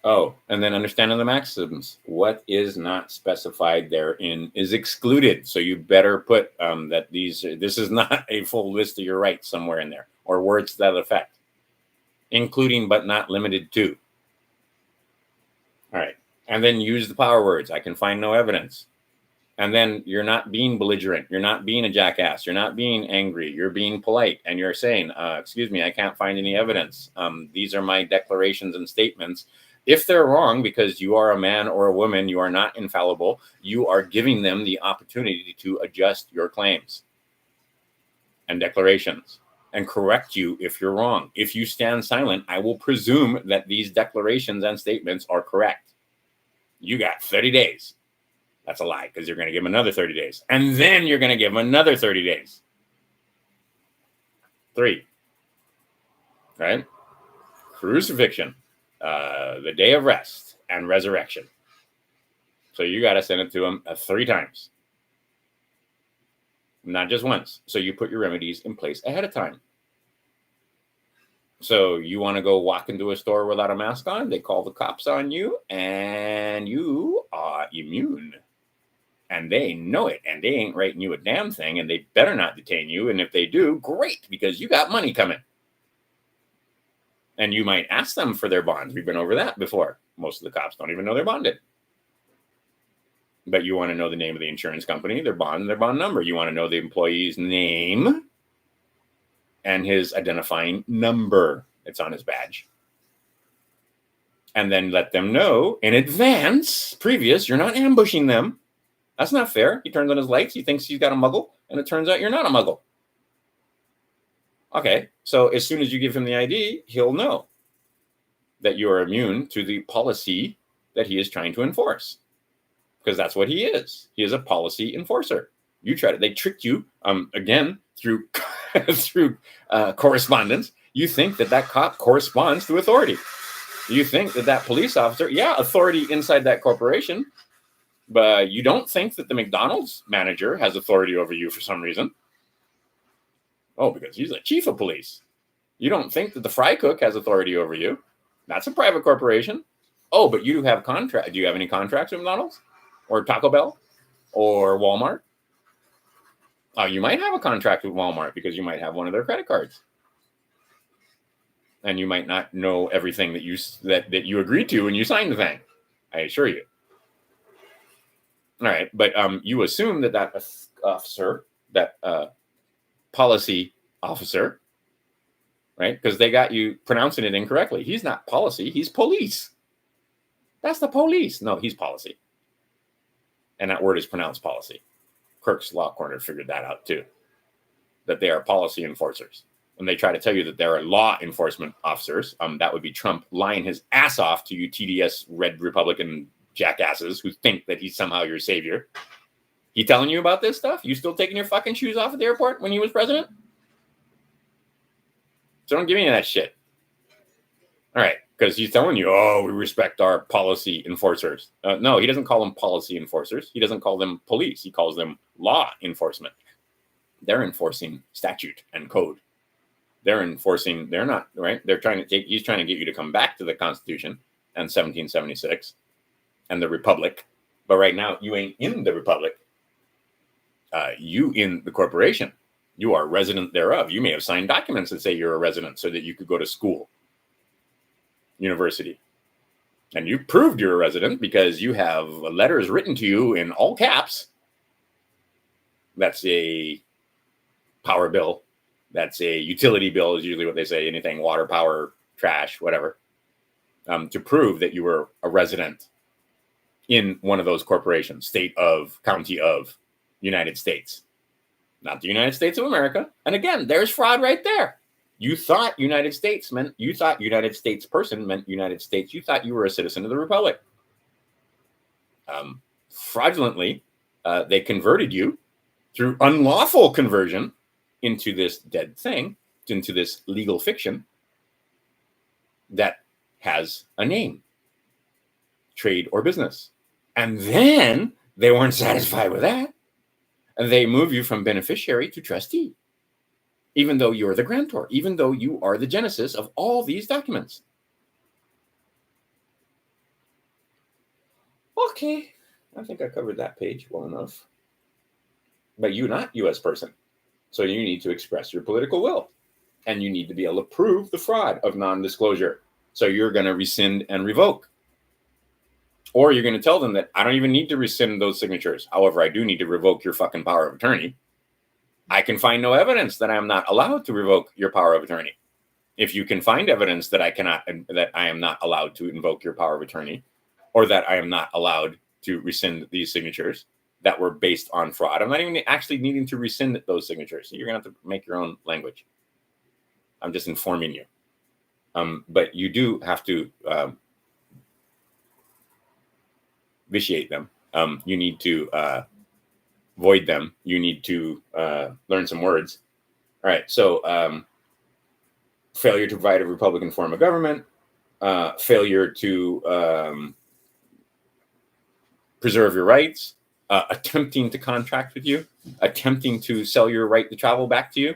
[SPEAKER 1] Oh, and then understanding the maxims. What is not specified therein is excluded. So you better put that this is not a full list of your rights somewhere in there, or words to that effect, including but not limited to. All right. And then use the power words. I can find no evidence. And then you're not being belligerent. You're not being a jackass. You're not being angry. You're being polite. And you're saying, excuse me, I can't find any evidence. These are my declarations and statements. If they're wrong, because you are a man or a woman, you are not infallible, you are giving them the opportunity to adjust your claims and declarations and correct you if you're wrong. If you stand silent, I will presume that these declarations and statements are correct. You got 30 days. That's a lie, because you're going to give them another 30 days. And then you're going to give them another 30 days. 3. Right? Crucifixion, the day of rest, and resurrection. So you got to send it to them 3 times. Not just once. So you put your remedies in place ahead of time. So you want to go walk into a store without a mask on, they call the cops on you, and you are immune. And they know it, and they ain't writing you a damn thing, and they better not detain you. And if they do, great, because you got money coming. And you might ask them for their bonds. We've been over that before. Most of the cops don't even know they're bonded. But you want to know the name of the insurance company, their bond number. You want to know the employee's name and his identifying number. It's on his badge. And then let them know in advance, you're not ambushing them. That's not fair. He turns on his lights. He thinks he's got a muggle. And it turns out you're not a muggle. Okay. So as soon as you give him the ID, he'll know that you are immune to the policy that he is trying to enforce. Because that's what he is. He is a policy enforcer. They tricked you, again, through correspondence. You think that cop corresponds to authority. You think that police officer, authority inside that corporation, but you don't think that the McDonald's manager has authority over you for some reason. Oh, because he's a chief of police. You don't think that the fry cook has authority over you. That's a private corporation. Oh, but you do have contract. Do you have any contracts with McDonald's or Taco Bell or Walmart? Oh, you might have a contract with Walmart because you might have one of their credit cards. And you might not know everything that you agreed to when you signed the thing. I assure you. All right, but you assume that officer, that policy officer, right? Because they got you pronouncing it incorrectly. He's not policy, he's police. That's the police. No, he's policy. And that word is pronounced policy. Kirk's Law Corner figured that out too, that they are policy enforcers. When they try to tell you that they're law enforcement officers, that would be Trump lying his ass off to you TDS red Republican jackasses who think that he's somehow your savior. He telling you about this stuff? You still taking your fucking shoes off at the airport when he was president? So don't give me that shit. All right, because he's telling you, we respect our policy enforcers. No, he doesn't call them policy enforcers. He doesn't call them police. He calls them law enforcement. They're enforcing statute and code. They're not, right? He's trying to get you to come back to the Constitution and 1776 and the Republic. But right now, you ain't in the Republic. You in the corporation. You are a resident thereof. You may have signed documents that say you're a resident so that you could go to school, university. And you proved you're a resident because you have letters written to you in all caps. That's a power bill. That's a utility bill is usually what they say. Anything, water, power, trash, whatever. To prove that you were a resident in one of those corporations, state of, county of, United States. Not the United States of America. And again, there's fraud right there. You thought United States person meant United States. You thought you were a citizen of the Republic. Fraudulently, they converted you through unlawful conversion into this dead thing, into this legal fiction that has a name, trade or business. And then they weren't satisfied with that. And they move you from beneficiary to trustee, even though you're the grantor, even though you are the genesis of all these documents. Okay, I think I covered that page well enough. But you're not U.S. person, so you need to express your political will. And you need to be able to prove the fraud of non-disclosure. So you're going to rescind and revoke. Or you're going to tell them that I don't even need to rescind those signatures. However, I do need to revoke your fucking power of attorney. I can find no evidence that I am not allowed to revoke your power of attorney. If you can find evidence that I am not allowed to invoke your power of attorney, or that I am not allowed to rescind these signatures that were based on fraud, I'm not even actually needing to rescind those signatures. So you're going to have to make your own language. I'm just informing you. But you do have to vitiate them You need to void them. You need to learn some words. All right. So failure to provide a Republican form of government, failure to preserve your rights, attempting to contract with you, attempting to sell your right to travel back to you,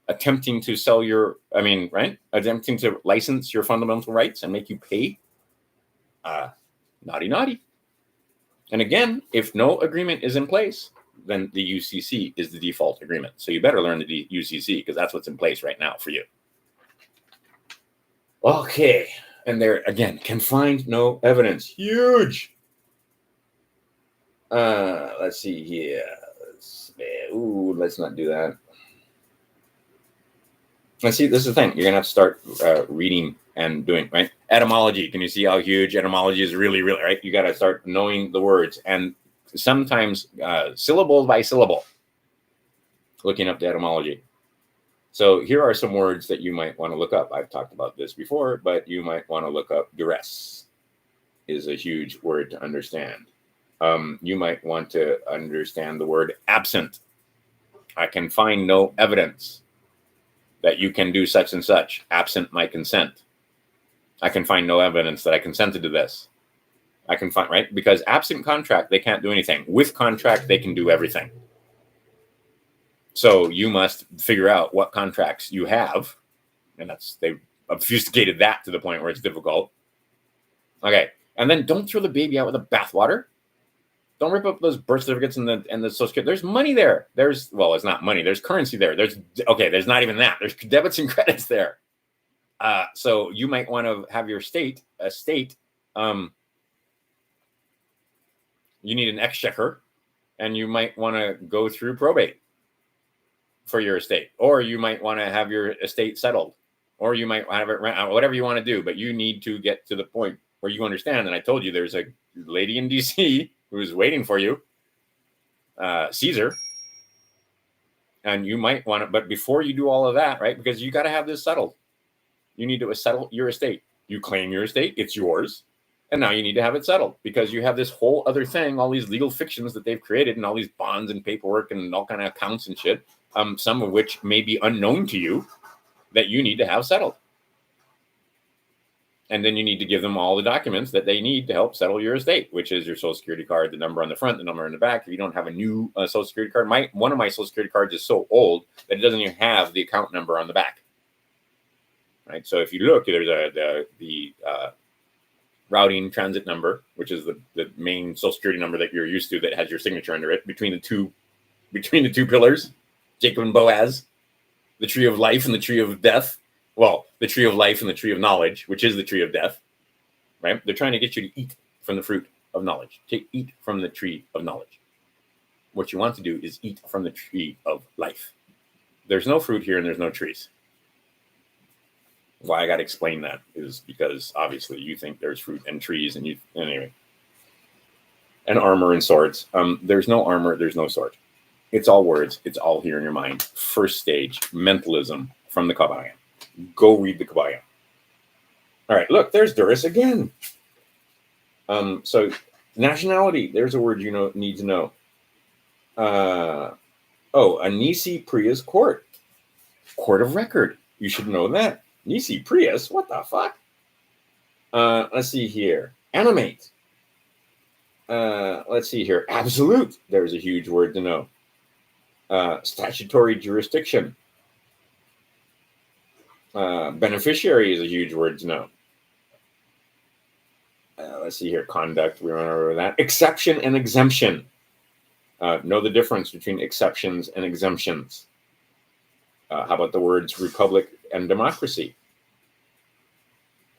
[SPEAKER 1] attempting to sell your, attempting to license your fundamental rights and make you pay. Naughty, naughty. And again, if no agreement is in place, then the UCC is the default agreement. So you better learn the UCC because that's what's in place right now for you. Okay. And there, again, can find no evidence. Huge. Let's see here. Let's not do that. Let's see, this is the thing. You're going to have to start reading and doing, right? Etymology. Can you see how huge etymology is? Really, really, right? You got to start knowing the words. And sometimes syllable by syllable, looking up the etymology. So here are some words that you might want to look up. I've talked about this before, but you might want to look up duress is a huge word to understand. You might want to understand the word absent. I can find no evidence that you can do such and such absent my consent. I can find no evidence that I consented to this. I can find, right? Because absent contract, they can't do anything. With contract, they can do everything. So you must figure out what contracts you have. And they've obfuscated that to the point where it's difficult. Okay. And then don't throw the baby out with the bathwater. Don't rip up those birth certificates and the Social Security. There's money there. It's not money. There's currency there. There's not even that. There's debits and credits there. So you might want to have your estate. You need an exchequer, and you might want to go through probate for your estate, or you might want to have your estate settled, or you might have it rent, whatever you want to do. But you need to get to the point where you understand. And I told you there's a lady in DC who's waiting for you, Caesar. And you might want to, but before you do all of that, right? Because you got to have this settled. You need to settle your estate. You claim your estate, it's yours. And now you need to have it settled because you have this whole other thing, all these legal fictions that they've created and all these bonds and paperwork and all kind of accounts and shit, some of which may be unknown to you that you need to have settled. And then you need to give them all the documents that they need to help settle your estate, which is your Social Security card, the number on the front, the number in the back. If you don't have a new Social Security card, one of my Social Security cards is so old that it doesn't even have the account number on the back. Right. So if you look, there's the routing transit number, which is the main Social Security number that you're used to that has your signature under it, between the two pillars, Jacob and Boaz, the tree of life and the tree of death. Well, the tree of life and the tree of knowledge, which is the tree of death, right? They're trying to get you to eat from the fruit of knowledge, to eat from the tree of knowledge. What you want to do is eat from the tree of life. There's no fruit here and there's no trees. Why I got to explain that is because obviously you think there's fruit and trees anyway. And armor and swords. There's no armor, there's no sword. It's all words. It's all here in your mind. First stage, mentalism from the Kabbalah. Go read the Kabbalah. All right, look, there's Duris again. So nationality, there's a word you need to know. Anisi Prius court. Court of record. You should know that. Nisi Prius, what the fuck? Let's see here. Animate. Let's see here. Absolute. There's a huge word to know. Statutory jurisdiction. Beneficiary is a huge word to know. Let's see here. Conduct. We went over that. Exception and exemption. Know the difference between exceptions and exemptions. How about the words republic and democracy?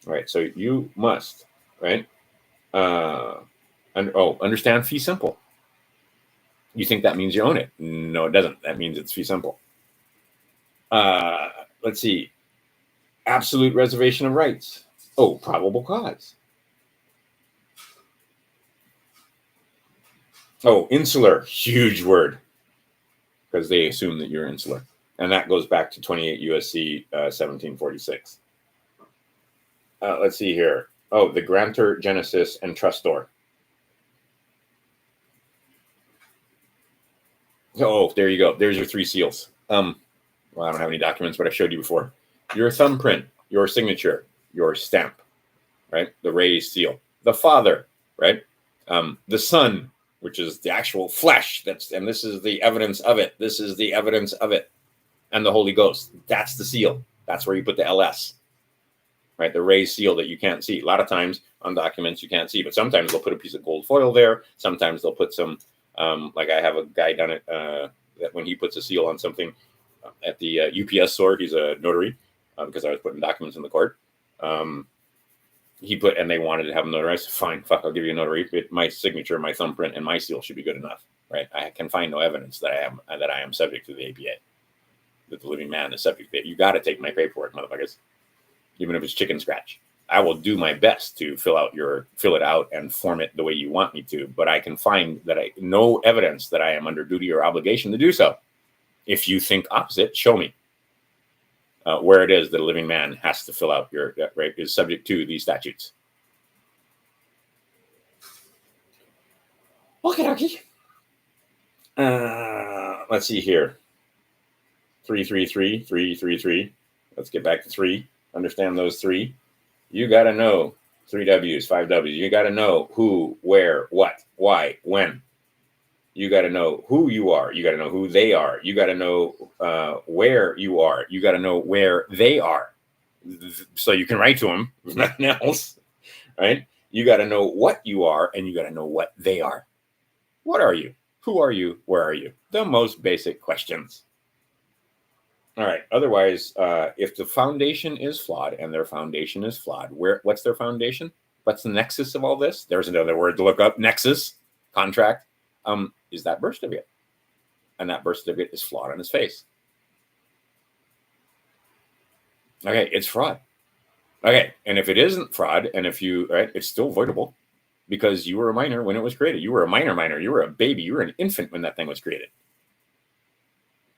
[SPEAKER 1] All right. So you must, right? Understand fee simple. You think that means you own it? No, it doesn't. That means it's fee simple. Let's see. Absolute reservation of rights. Oh, probable cause. Oh, insular. Huge word. Because they assume that you're insular. And that goes back to 28 USC 1746. Let's see here. Oh, the grantor, genesis, and trustor. Oh, there you go. There's your 3 seals. Well, I don't have any documents, but I showed you before. Your thumbprint, your signature, your stamp, right? The raised seal. The Father, right? The Son, which is the actual flesh. And this is the evidence of it. This is the evidence of it. And the Holy Ghost. That's the seal. That's where you put the LS, right? The raised seal that you can't see. A lot of times on documents you can't see, but sometimes they'll put a piece of gold foil there. Sometimes they'll put some, like I have a guy done it that when he puts a seal on something at the UPS store, he's a notary because I was putting documents in the court. He put, and they wanted to have him notarized. Fine, fuck, I'll give you a notary. My signature, my thumbprint, and my seal should be good enough, right? I can find no evidence that I am subject to the APA. That the living man is subject to it. You got to take my paperwork, motherfuckers. Even if it's chicken scratch, I will do my best to fill it out and form it the way you want me to. But I can find that no evidence that I am under duty or obligation to do so. If you think opposite, show me where it is that a living man has to fill out your right is subject to these statutes. Okay. Let's see here. 333, 333. Let's get back to 3. Understand those 3. You got to know 3 W's, 5 W's. You got to know who, where, what, why, when. You got to know who you are. You got to know who they are. You got to know where you are. You got to know where they are. So you can write to them, if nothing else, right? You got to know what you are, and you got to know what they are. What are you? Who are you? Where are you? The most basic questions. All right. Otherwise, if the foundation is flawed and their foundation is flawed, what's their foundation? What's the nexus of all this? There's another word to look up. Nexus, contract, is that birth certificate. And that birth certificate is flawed on its face. Okay, it's fraud. Okay, and if it isn't fraud, and if you, right, it's still voidable because you were a minor when it was created. You were a minor. You were a baby. You were an infant when that thing was created.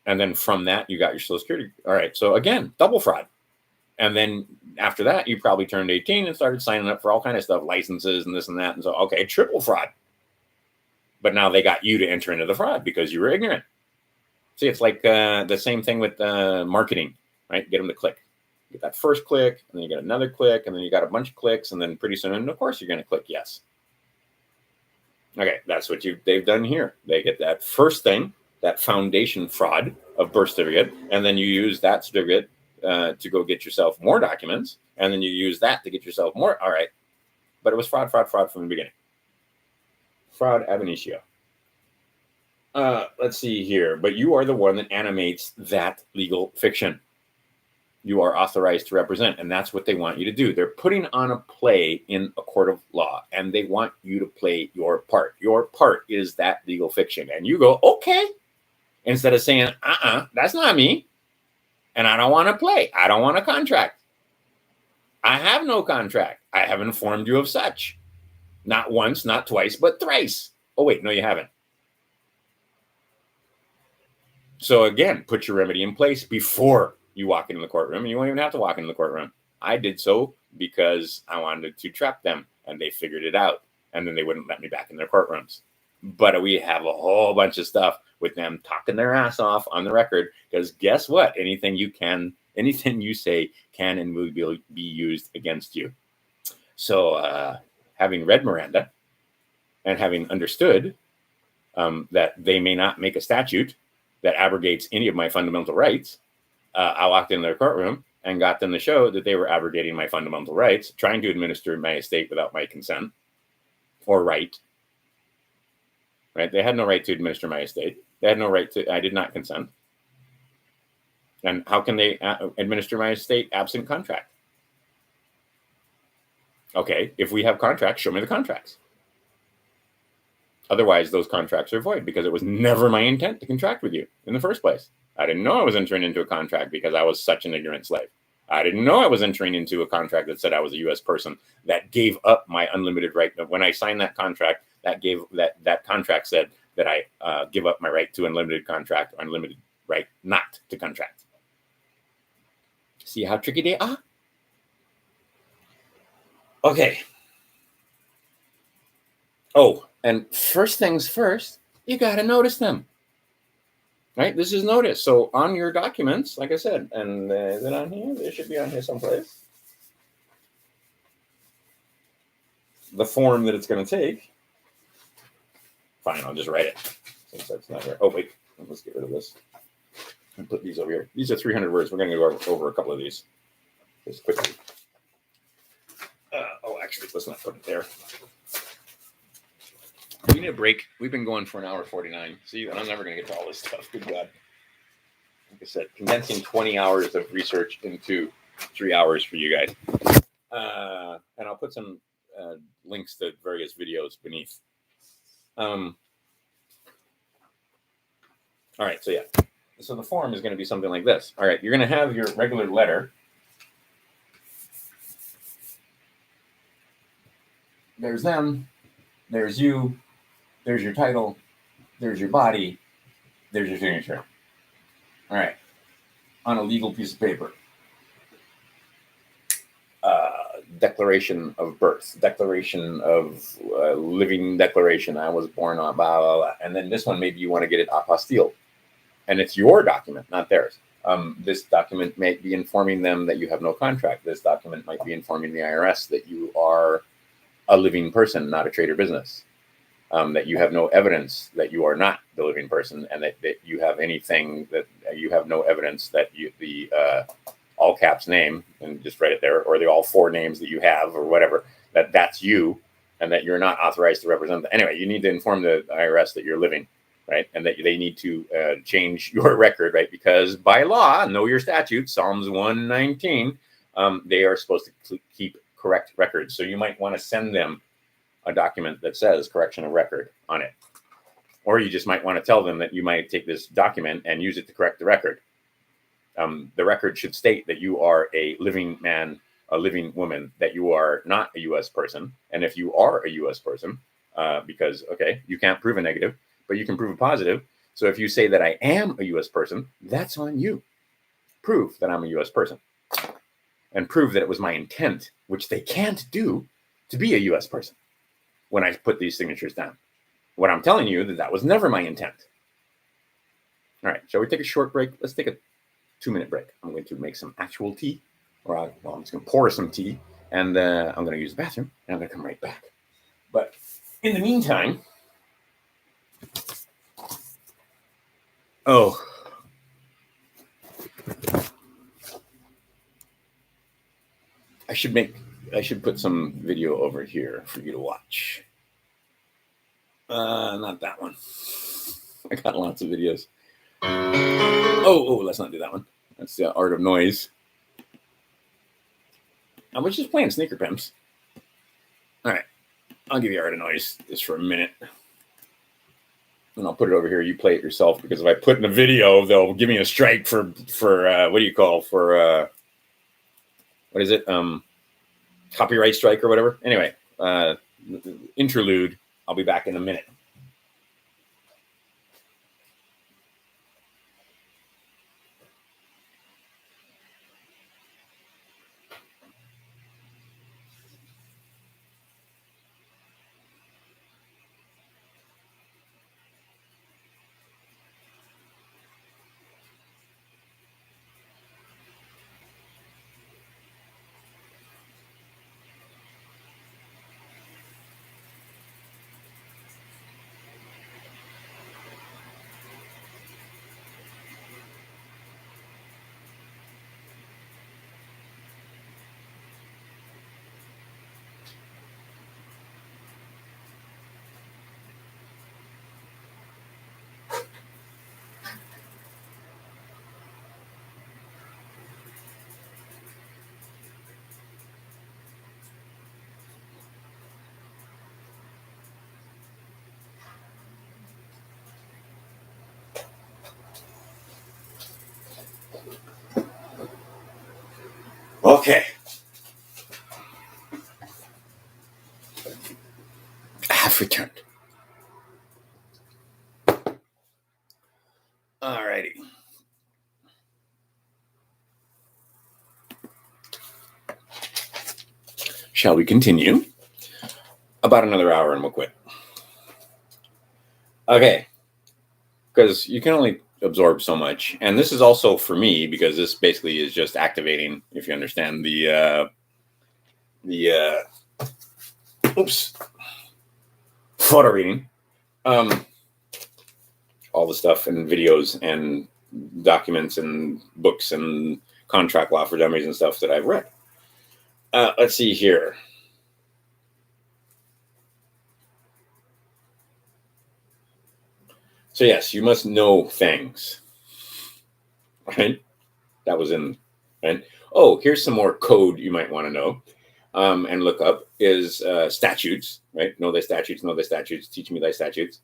[SPEAKER 1] And then from that, you got your Social Security. All right. So again, double fraud. And then after that, you probably turned 18 and started signing up for all kind of stuff, licenses and this and that. And so, okay, triple fraud. But now they got you to enter into the fraud because you were ignorant. See, it's like the same thing with marketing, right? Get them to click. You get that first click, and then you get another click, and then you got a bunch of clicks, and then pretty soon, and of course, you're going to click yes. Okay, that's what they've done here. They get that first thing, that foundation fraud of birth certificate, and then you use that certificate to go get yourself more documents, and then you use that to get yourself more. All right, but it was fraud from the beginning. Fraud ab initio. Let's see here. But you are the one that animates that legal fiction. You are authorized to represent, and that's what they want you to do. They're putting on a play in a court of law, and they want you to play your part. Your part is that legal fiction, and you go, okay, instead of saying, that's not me, and I don't want to play. I don't want a contract. I have no contract. I have informed you of such. Not once, not twice, but thrice. Oh, wait, no, you haven't. So again, put your remedy in place before you walk into the courtroom, and you won't even have to walk into the courtroom. I did so because I wanted to trap them, and they figured it out, and then they wouldn't let me back in their courtrooms. But we have a whole bunch of stuff with them talking their ass off on the record, because guess what? Anything you say can and will be used against you. So having read Miranda and having understood that they may not make a statute that abrogates any of my fundamental rights, I walked in their courtroom and got them to show that they were abrogating my fundamental rights, trying to administer my estate without my consent or right. Right? They had no right to administer my estate. They had no right to, I did not consent. And how can they administer my estate absent contract? Okay, if we have contracts, show me the contracts. Otherwise, those contracts are void because it was never my intent to contract with you in the first place. I didn't know I was entering into a contract because I was such an ignorant slave. I didn't know I was entering into a contract that said I was a U.S. person that gave up my unlimited right. When I signed that contract, that contract said that I give up my right to unlimited contract or unlimited right not to contract. See how tricky they are? Okay. Oh, and first things first, you got to notice them. right? This is notice. So on your documents, like I said, and is it on here? It should be on here someplace. The form that it's going to take. Fine, I'll just write it since that's not here. Oh, wait, let's get rid of this and put these over here. These are 300 words. We're going to go over a couple of these just quickly. Actually, let's not put it there. We need a break. We've been going for an hour 49. See, and I'm never going to get to all this stuff. Good God. Like I said, condensing 20 hours of research into 3 hours for you guys. And I'll put some links to various videos beneath. All right, so yeah. So the form is going to be something like this. All right, you're going to have your regular letter. There's them. There's you. There's your title. There's your body. There's your signature. All right. On a legal piece of paper. Declaration of birth. Declaration of living declaration. I was born on blah, blah, blah. And then this one, maybe you want to get it apostille. And it's your document, not theirs. This document may be informing them that you have no contract. This document might be informing the IRS that you are a living person, not a trade or business. That you have no evidence that you are not the living person, and that you have anything that you have no evidence that the all caps name, and just write it there, or the all four names that you have, or whatever, that's you, and that you're not authorized to represent them. Anyway, you need to inform the IRS that you're living, right? And that they need to change your record, right? Because by law, know your statute, Psalms 119, they are supposed to keep correct records. So you might want to send them a document that says correction of record on it. Or you just might want to tell them that you might take this document and use it to correct the record. The record should state that you are a living man, a living woman, that you are not a U.S. person. And if you are a U.S. person, because, okay, you can't prove a negative, but you can prove a positive. So if you say that I am a U.S. person, that's on you. Prove that I'm a U.S. person. And prove that it was my intent, which they can't do, to be a U.S. person when I put these signatures down. What I'm telling you, that was never my intent. All right, shall we take a short break? Let's take a 2-minute break. I'm going to make some actual tea, or I'm just going to pour some tea, and I'm going to use the bathroom, and I'm going to come right back. But in the meantime, I should put some video over here for you to watch. Not that one. I got lots of videos. Let's not do that one. That's the Art of Noise. I was just playing Sneaker Pimps. All right. I'll give you Art of Noise just for a minute. And I'll put it over here. You play it yourself, because if I put in a video, they'll give me a strike for what do you call, for what is it? Copyright strike or whatever. Anyway, interlude. I'll be back in a minute. Okay. I have returned. All righty. Shall we continue? About another hour and we'll quit. Okay. Because you can only absorb so much. And this is also for me, because this basically is just activating, if you understand, the photo reading, all the stuff and videos and documents and books and contract law for dummies and stuff that I've read. Let's see here. So yes, you must know things, right? That was in, right? Oh, here's some more code you might want to know and look up is statutes, right? Know thy statutes, know thy statutes, teach me thy statutes.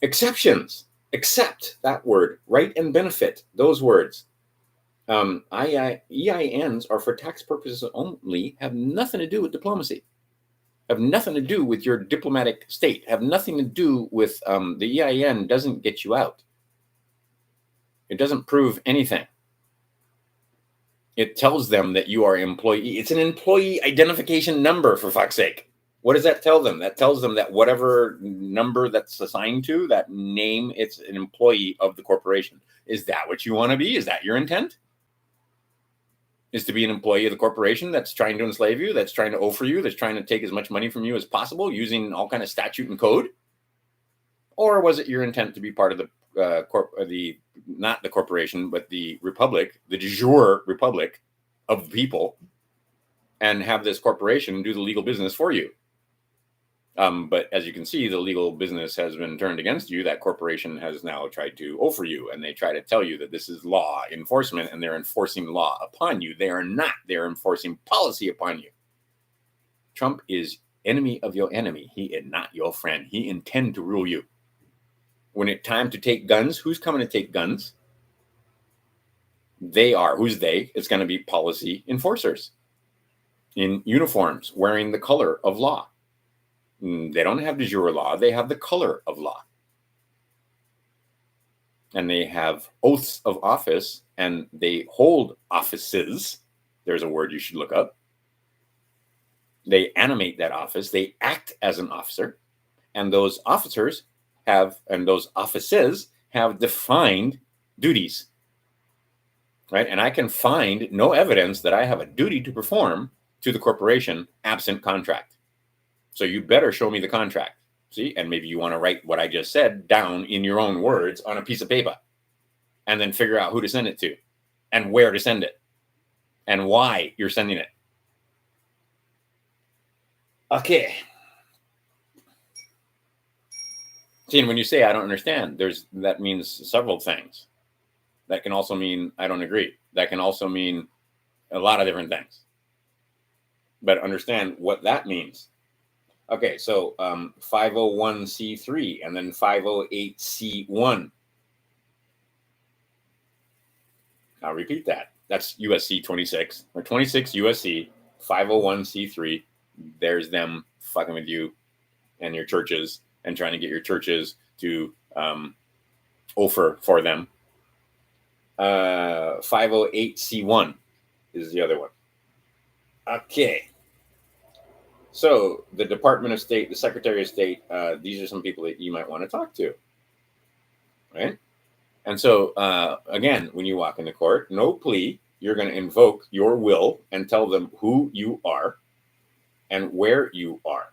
[SPEAKER 1] Exceptions, except that word, right and benefit, those words. EINs are for tax purposes only, have nothing to do with diplomacy, have nothing to do with your diplomatic state, have nothing to do with the EIN doesn't get you out. It doesn't prove anything. It tells them that you are an employee. It's an employee identification number, for fuck's sake. What does that tell them? That tells them that whatever number that's assigned to, that name, it's an employee of the corporation. Is that what you want to be? Is that your intent? Is to be an employee of the corporation that's trying to enslave you, that's trying to owe for you, that's trying to take as much money from you as possible using all kind of statute and code? Or was it your intent to be part of the not the corporation, but the republic, the de jure republic of the people, and have this corporation do the legal business for you? But as you can see, the legal business has been turned against you. That corporation has now tried to offer you, and they try to tell you that this is law enforcement, and they're enforcing law upon you. They are not. They're enforcing policy upon you. Trump is enemy of your enemy. He is not your friend. He intend to rule you. When it's time to take guns, who's coming to take guns? They are. Who's they? It's going to be policy enforcers in uniforms, wearing the color of law. They don't have de jure law. They have the color of law. And they have oaths of office, and they hold offices. There's a word you should look up. They animate that office. They act as an officer. And those officers and those offices have defined duties, right? And I can find no evidence that I have a duty to perform to the corporation absent contract. So you better show me the contract. See, and maybe you want to write what I just said down in your own words on a piece of paper, and then figure out who to send it to and where to send it and why you're sending it. Okay. See, and when you say I don't understand, that means several things. That can also mean I don't agree. That can also mean a lot of different things. But understand what that means. Okay, so 501c3 and then 508c1. I'll repeat that. That's USC 26 or 26 USC 501c3. There's them fucking with you and your churches and trying to get your churches to offer for them. 508c1 is the other one. Okay. So the Department of State, the Secretary of State, these are some people that you might want to talk to, right? And so, again, when you walk into court, no plea, you're going to invoke your will and tell them who you are and where you are.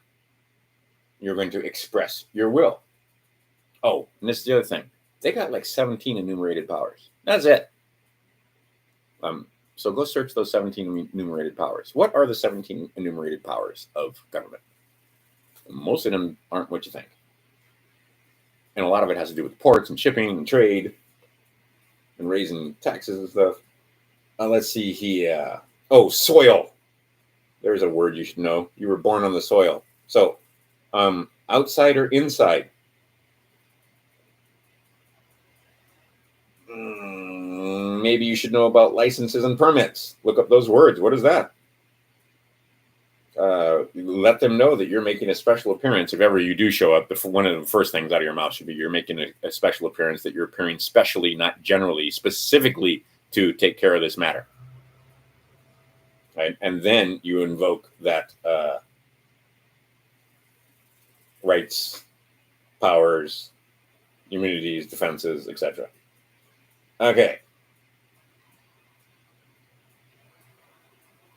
[SPEAKER 1] You're going to express your will. Oh, and this is the other thing. They got like 17 enumerated powers. That's it. So go search those 17 enumerated powers. What are the 17 enumerated powers of government? Most of them aren't what you think. And a lot of it has to do with ports and shipping and trade and raising taxes and stuff. Let's see here. Oh, soil. There's a word you should know. You were born on the soil. So outside or inside? Maybe you should know about licenses and permits. Look up those words. What is that? Let them know that you're making a special appearance. If ever you do show up, one of the first things out of your mouth should be you're making a special appearance, that you're appearing specially, not generally, specifically to take care of this matter. Right? And then you invoke that rights, powers, immunities, defenses, etc. Okay.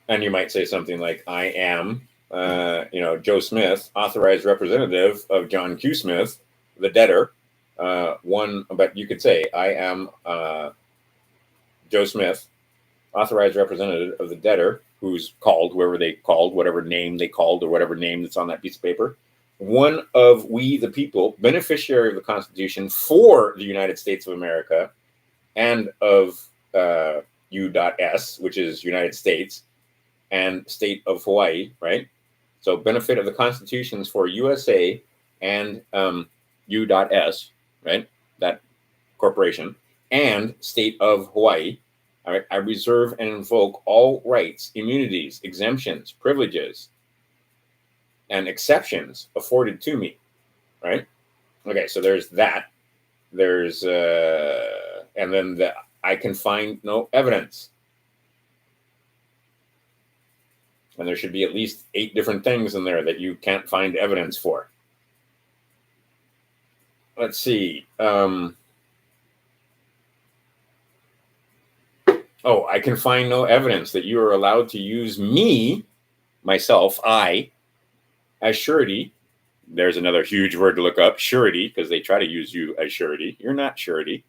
[SPEAKER 1] And you might say something like, I am, Joe Smith, authorized representative of John Q. Smith, the debtor. But you could say, I am Joe Smith, authorized representative of the debtor, who's called, whoever they called, whatever name they called, or whatever name that's on that piece of paper. One of we, the people, beneficiary of the Constitution for the United States of America, and of U.S., which is United States, and state of Hawaii, right? So benefit of the constitutions for USA and U.S., right? That corporation, and state of Hawaii. All right. I reserve and invoke all rights, immunities, exemptions, privileges, and exceptions afforded to me, right? Okay, so there's that. There's and then I can find no evidence. And there should be at least 8 different things in there that you can't find evidence for. Let's see. I can find no evidence that you are allowed to use me, myself, I, as surety. There's another huge word to look up, surety, because they try to use you as surety. You're not surety.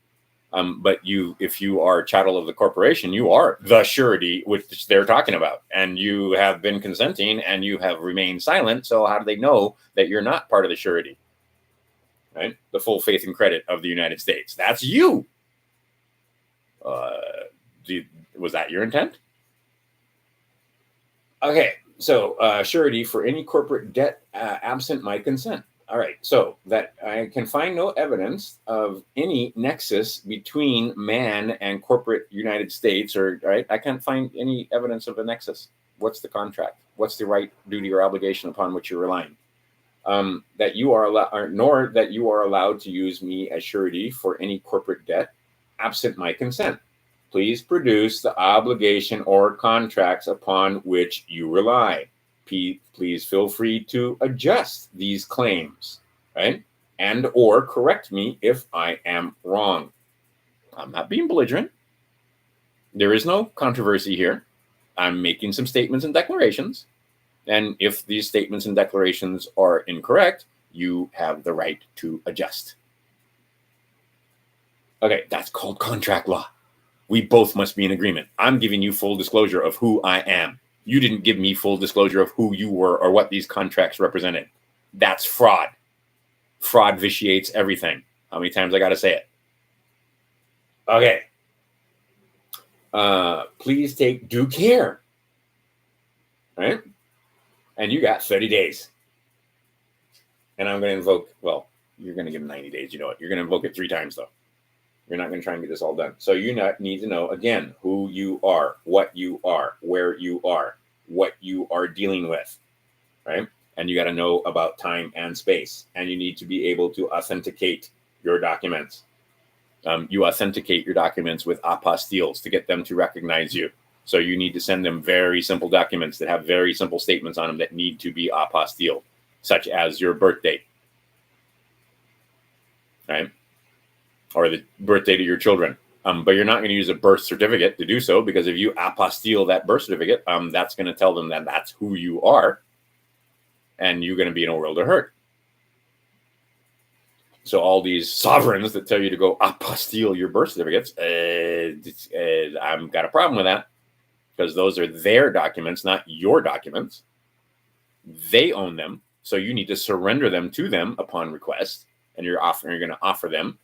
[SPEAKER 1] But if you are chattel of the corporation, you are the surety which they're talking about, and you have been consenting and you have remained silent. So how do they know that you're not part of the surety? Right? The full faith and credit of the United States. That's you. Was that your intent? Okay, so surety for any corporate debt absent my consent. All right, so that I can find no evidence of any nexus between man and corporate United States, right? I can't find any evidence of a nexus. What's the contract? What's the right, duty, or obligation upon which you're relying? That you are allowed, nor that you are allowed to use me as surety for any corporate debt absent my consent. Please produce the obligation or contracts upon which you rely. Please feel free to adjust these claims, right? And or correct me if I am wrong. I'm not being belligerent. There is no controversy here. I'm making some statements and declarations. And if these statements and declarations are incorrect, you have the right to adjust. Okay, that's called contract law. We both must be in agreement. I'm giving you full disclosure of who I am. You didn't give me full disclosure of who you were or what these contracts represented. That's fraud. Fraud vitiates everything. How many times I got to say it? Okay. Please take due care. Right? And you got 30 days. And I'm going to invoke, you're going to give them 90 days. You know what? You're going to invoke it 3 times, though. You're not going to try and get this all done. So you need to know, again, who you are, what you are, where you are, what you are dealing with, right? And you got to know about time and space. And you need to be able to authenticate your documents. You authenticate your documents with apostilles to get them to recognize you. So you need to send them very simple documents that have very simple statements on them that need to be apostille, such as your birth date, right? Or the birthday to your children. But you're not going to use a birth certificate to do so, because if you apostille that birth certificate, that's going to tell them that that's who you are, and you're going to be in a world of hurt. So all these sovereigns that tell you to go apostille your birth certificates, I've got a problem with that, because those are their documents, not your documents. They own them, so you need to surrender them to them upon request, and you're going to offer them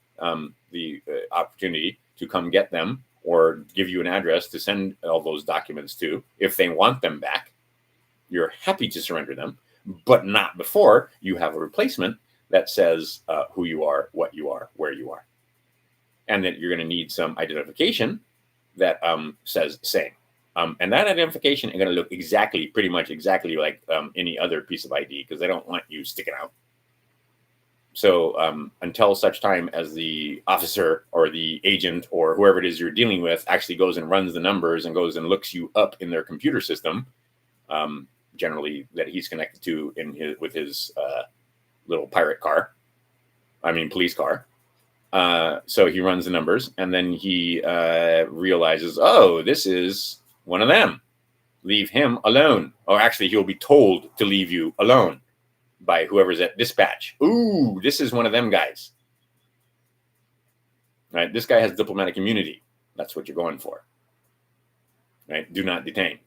[SPEAKER 1] the opportunity to come get them, or give you an address to send all those documents to if they want them back. You're happy to surrender them, but not before you have a replacement that says who you are, what you are, where you are. And that you're going to need some identification that says same. And that identification is going to look pretty much exactly like any other piece of ID, because they don't want you sticking out. So until such time as the officer or the agent or whoever it is you're dealing with actually goes and runs the numbers and goes and looks you up in their computer system, generally that he's connected to with his little police car, So he runs the numbers, and then he realizes, oh, this is one of them. Leave him alone. Or actually, he'll be told to leave you alone by whoever's at dispatch. Ooh, this is one of them guys. Right? This guy has diplomatic immunity. That's what you're going for. Right? Do not detain.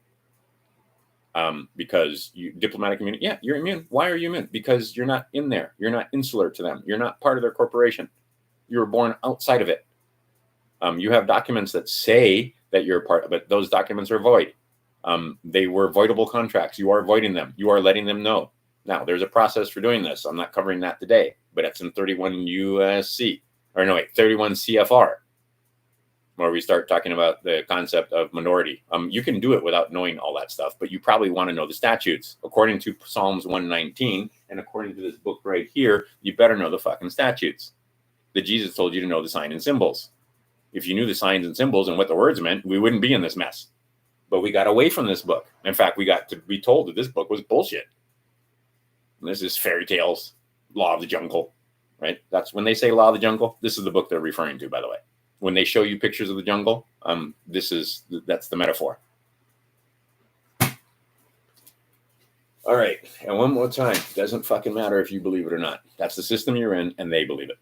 [SPEAKER 1] Because diplomatic immunity, yeah, you're immune. Why are you immune? Because you're not in there. You're not insular to them. You're not part of their corporation. You were born outside of it. You have documents that say that you're part of it. Those documents are void. They were voidable contracts. You are voiding them. You are letting them know. Now, there's a process for doing this. I'm not covering that today, but it's in 31 USC, or no, wait, 31 CFR, where we start talking about the concept of minority. You can do it without knowing all that stuff, but you probably want to know the statutes. According to Psalms 119, and according to this book right here, you better know the fucking statutes. That Jesus told you to know the signs and symbols. If you knew the signs and symbols and what the words meant, we wouldn't be in this mess. But we got away from this book. In fact, we got to be told that this book was bullshit. And this is fairy tales, Law of the Jungle, right? That's when they say Law of the Jungle. This is the book they're referring to, by the way. When they show you pictures of the jungle, that's the metaphor. All right, and one more time, it doesn't fucking matter if you believe it or not. That's the system you're in, and they believe it.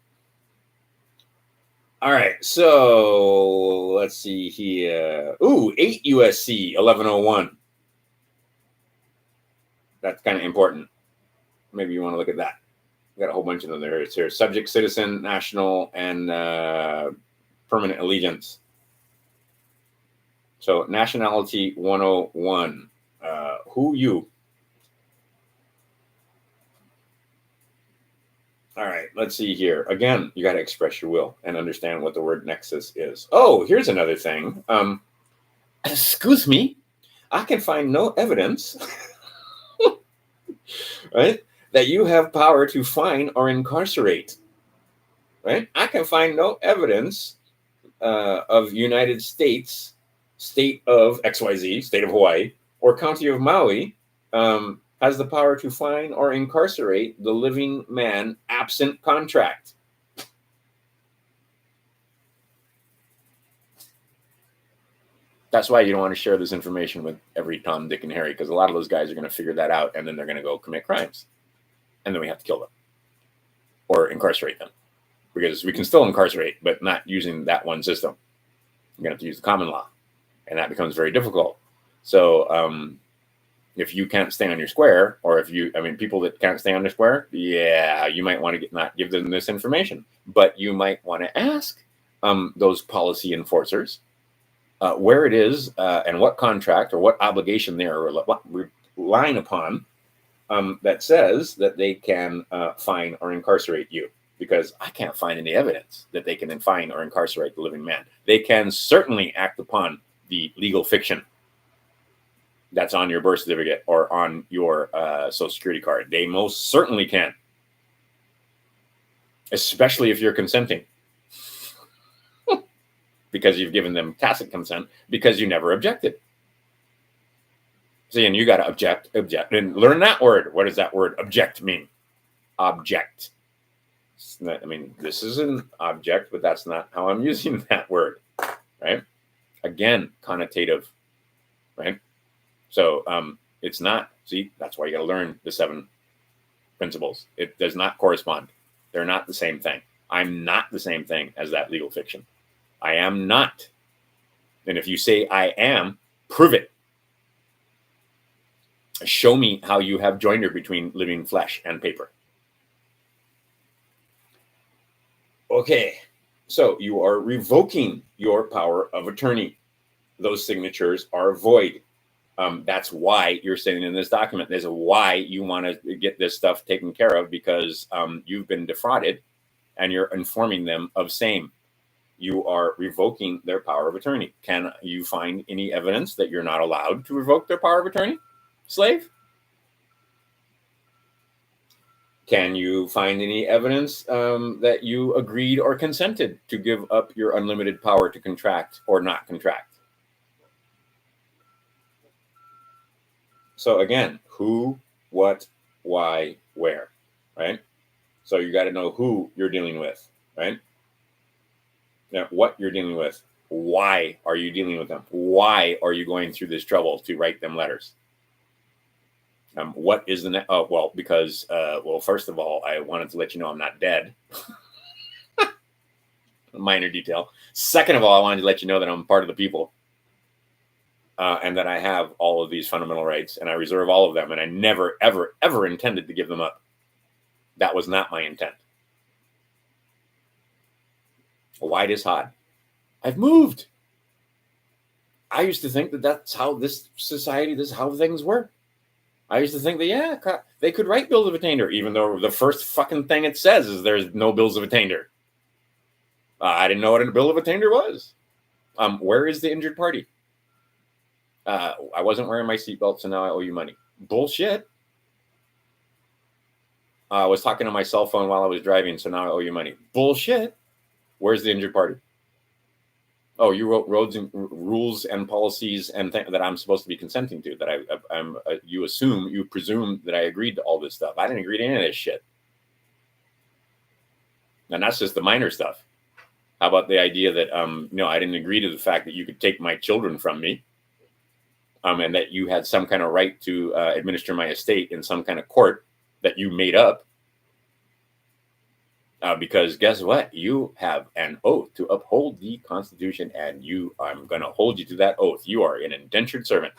[SPEAKER 1] All right, so let's see here. Ooh, 8 USC 1101. That's kind of important. Maybe you want to look at that. We got a whole bunch of them there. It's here: subject, citizen, national, and permanent allegiance. So nationality 101. Who you? All right, let's see here. Again, you got to express your will and understand what the word nexus is. Oh, here's another thing. Excuse me, I can find no evidence, right, that you have power to fine or incarcerate. Right? I can find no evidence of United States, state of XYZ, state of Hawaii, or county of Maui, has the power to fine or incarcerate the living man absent contract. That's why you don't want to share this information with every Tom, Dick, and Harry, because a lot of those guys are going to figure that out, and then they're going to go commit crimes. And then we have to kill them or incarcerate them, because we can still incarcerate, but not using that one system. You're going to have to use the common law, and that becomes very difficult. So if you can't stay on your square, or people that can't stay on their square, yeah, you might want to not give them this information, but you might want to ask those policy enforcers where it is and what contract or what obligation they are relying upon that says that they can fine or incarcerate you, because I can't find any evidence that they can fine or incarcerate the living man. They can certainly act upon the legal fiction that's on your birth certificate or on your social security card. They most certainly can, especially if you're consenting, because you've given them tacit consent because you never objected. See, and you got to object, and learn that word. What does that word object mean? Object. This is an object, but that's not how I'm using that word, right? Again, connotative, right? So it's not, see, that's why you got to learn the 7 principles. It does not correspond. They're not the same thing. I'm not the same thing as that legal fiction. I am not. And if you say I am, prove it. Show me how you have joinder between living flesh and paper. Okay, so you are revoking your power of attorney. Those signatures are void. That's why you're sitting in this document. There's a why you want to get this stuff taken care of, because you've been defrauded and you're informing them of same. You are revoking their power of attorney. Can you find any evidence that you're not allowed to revoke their power of attorney, slave? Can you find any evidence that you agreed or consented to give up your unlimited power to contract or not contract? So again, who, what, why, where, right? So you got to know who you're dealing with, right? what you're dealing with. Why are you dealing with them? Why are you going through this trouble to write them letters? What is the well, because first of all, I wanted to let you know I'm not dead. Minor detail. Second of all, I wanted to let you know that I'm part of the people, and that I have all of these fundamental rights, and I reserve all of them, and I never, ever, ever intended to give them up. That was not my intent. Why this hot? I've moved. I used to think that that's how this society, this is how things were. I used to think that, they could write bills of attainder, even though the first fucking thing it says is there's no bills of attainder. I didn't know what a bill of attainder was. Where is the injured party? I wasn't wearing my seatbelt, so now I owe you money. Bullshit. I was talking on my cell phone while I was driving, so now I owe you money. Bullshit. Where's the injured party? Oh, you wrote rules and policies and that I'm supposed to be consenting to. That you presume that I agreed to all this stuff. I didn't agree to any of this shit. And that's just the minor stuff. How about the idea that no, I didn't agree to the fact that you could take my children from me, and that you had some kind of right to administer my estate in some kind of court that you made up. Because guess what? You have an oath to uphold the Constitution, and I'm going to hold you to that oath. You are an indentured servant.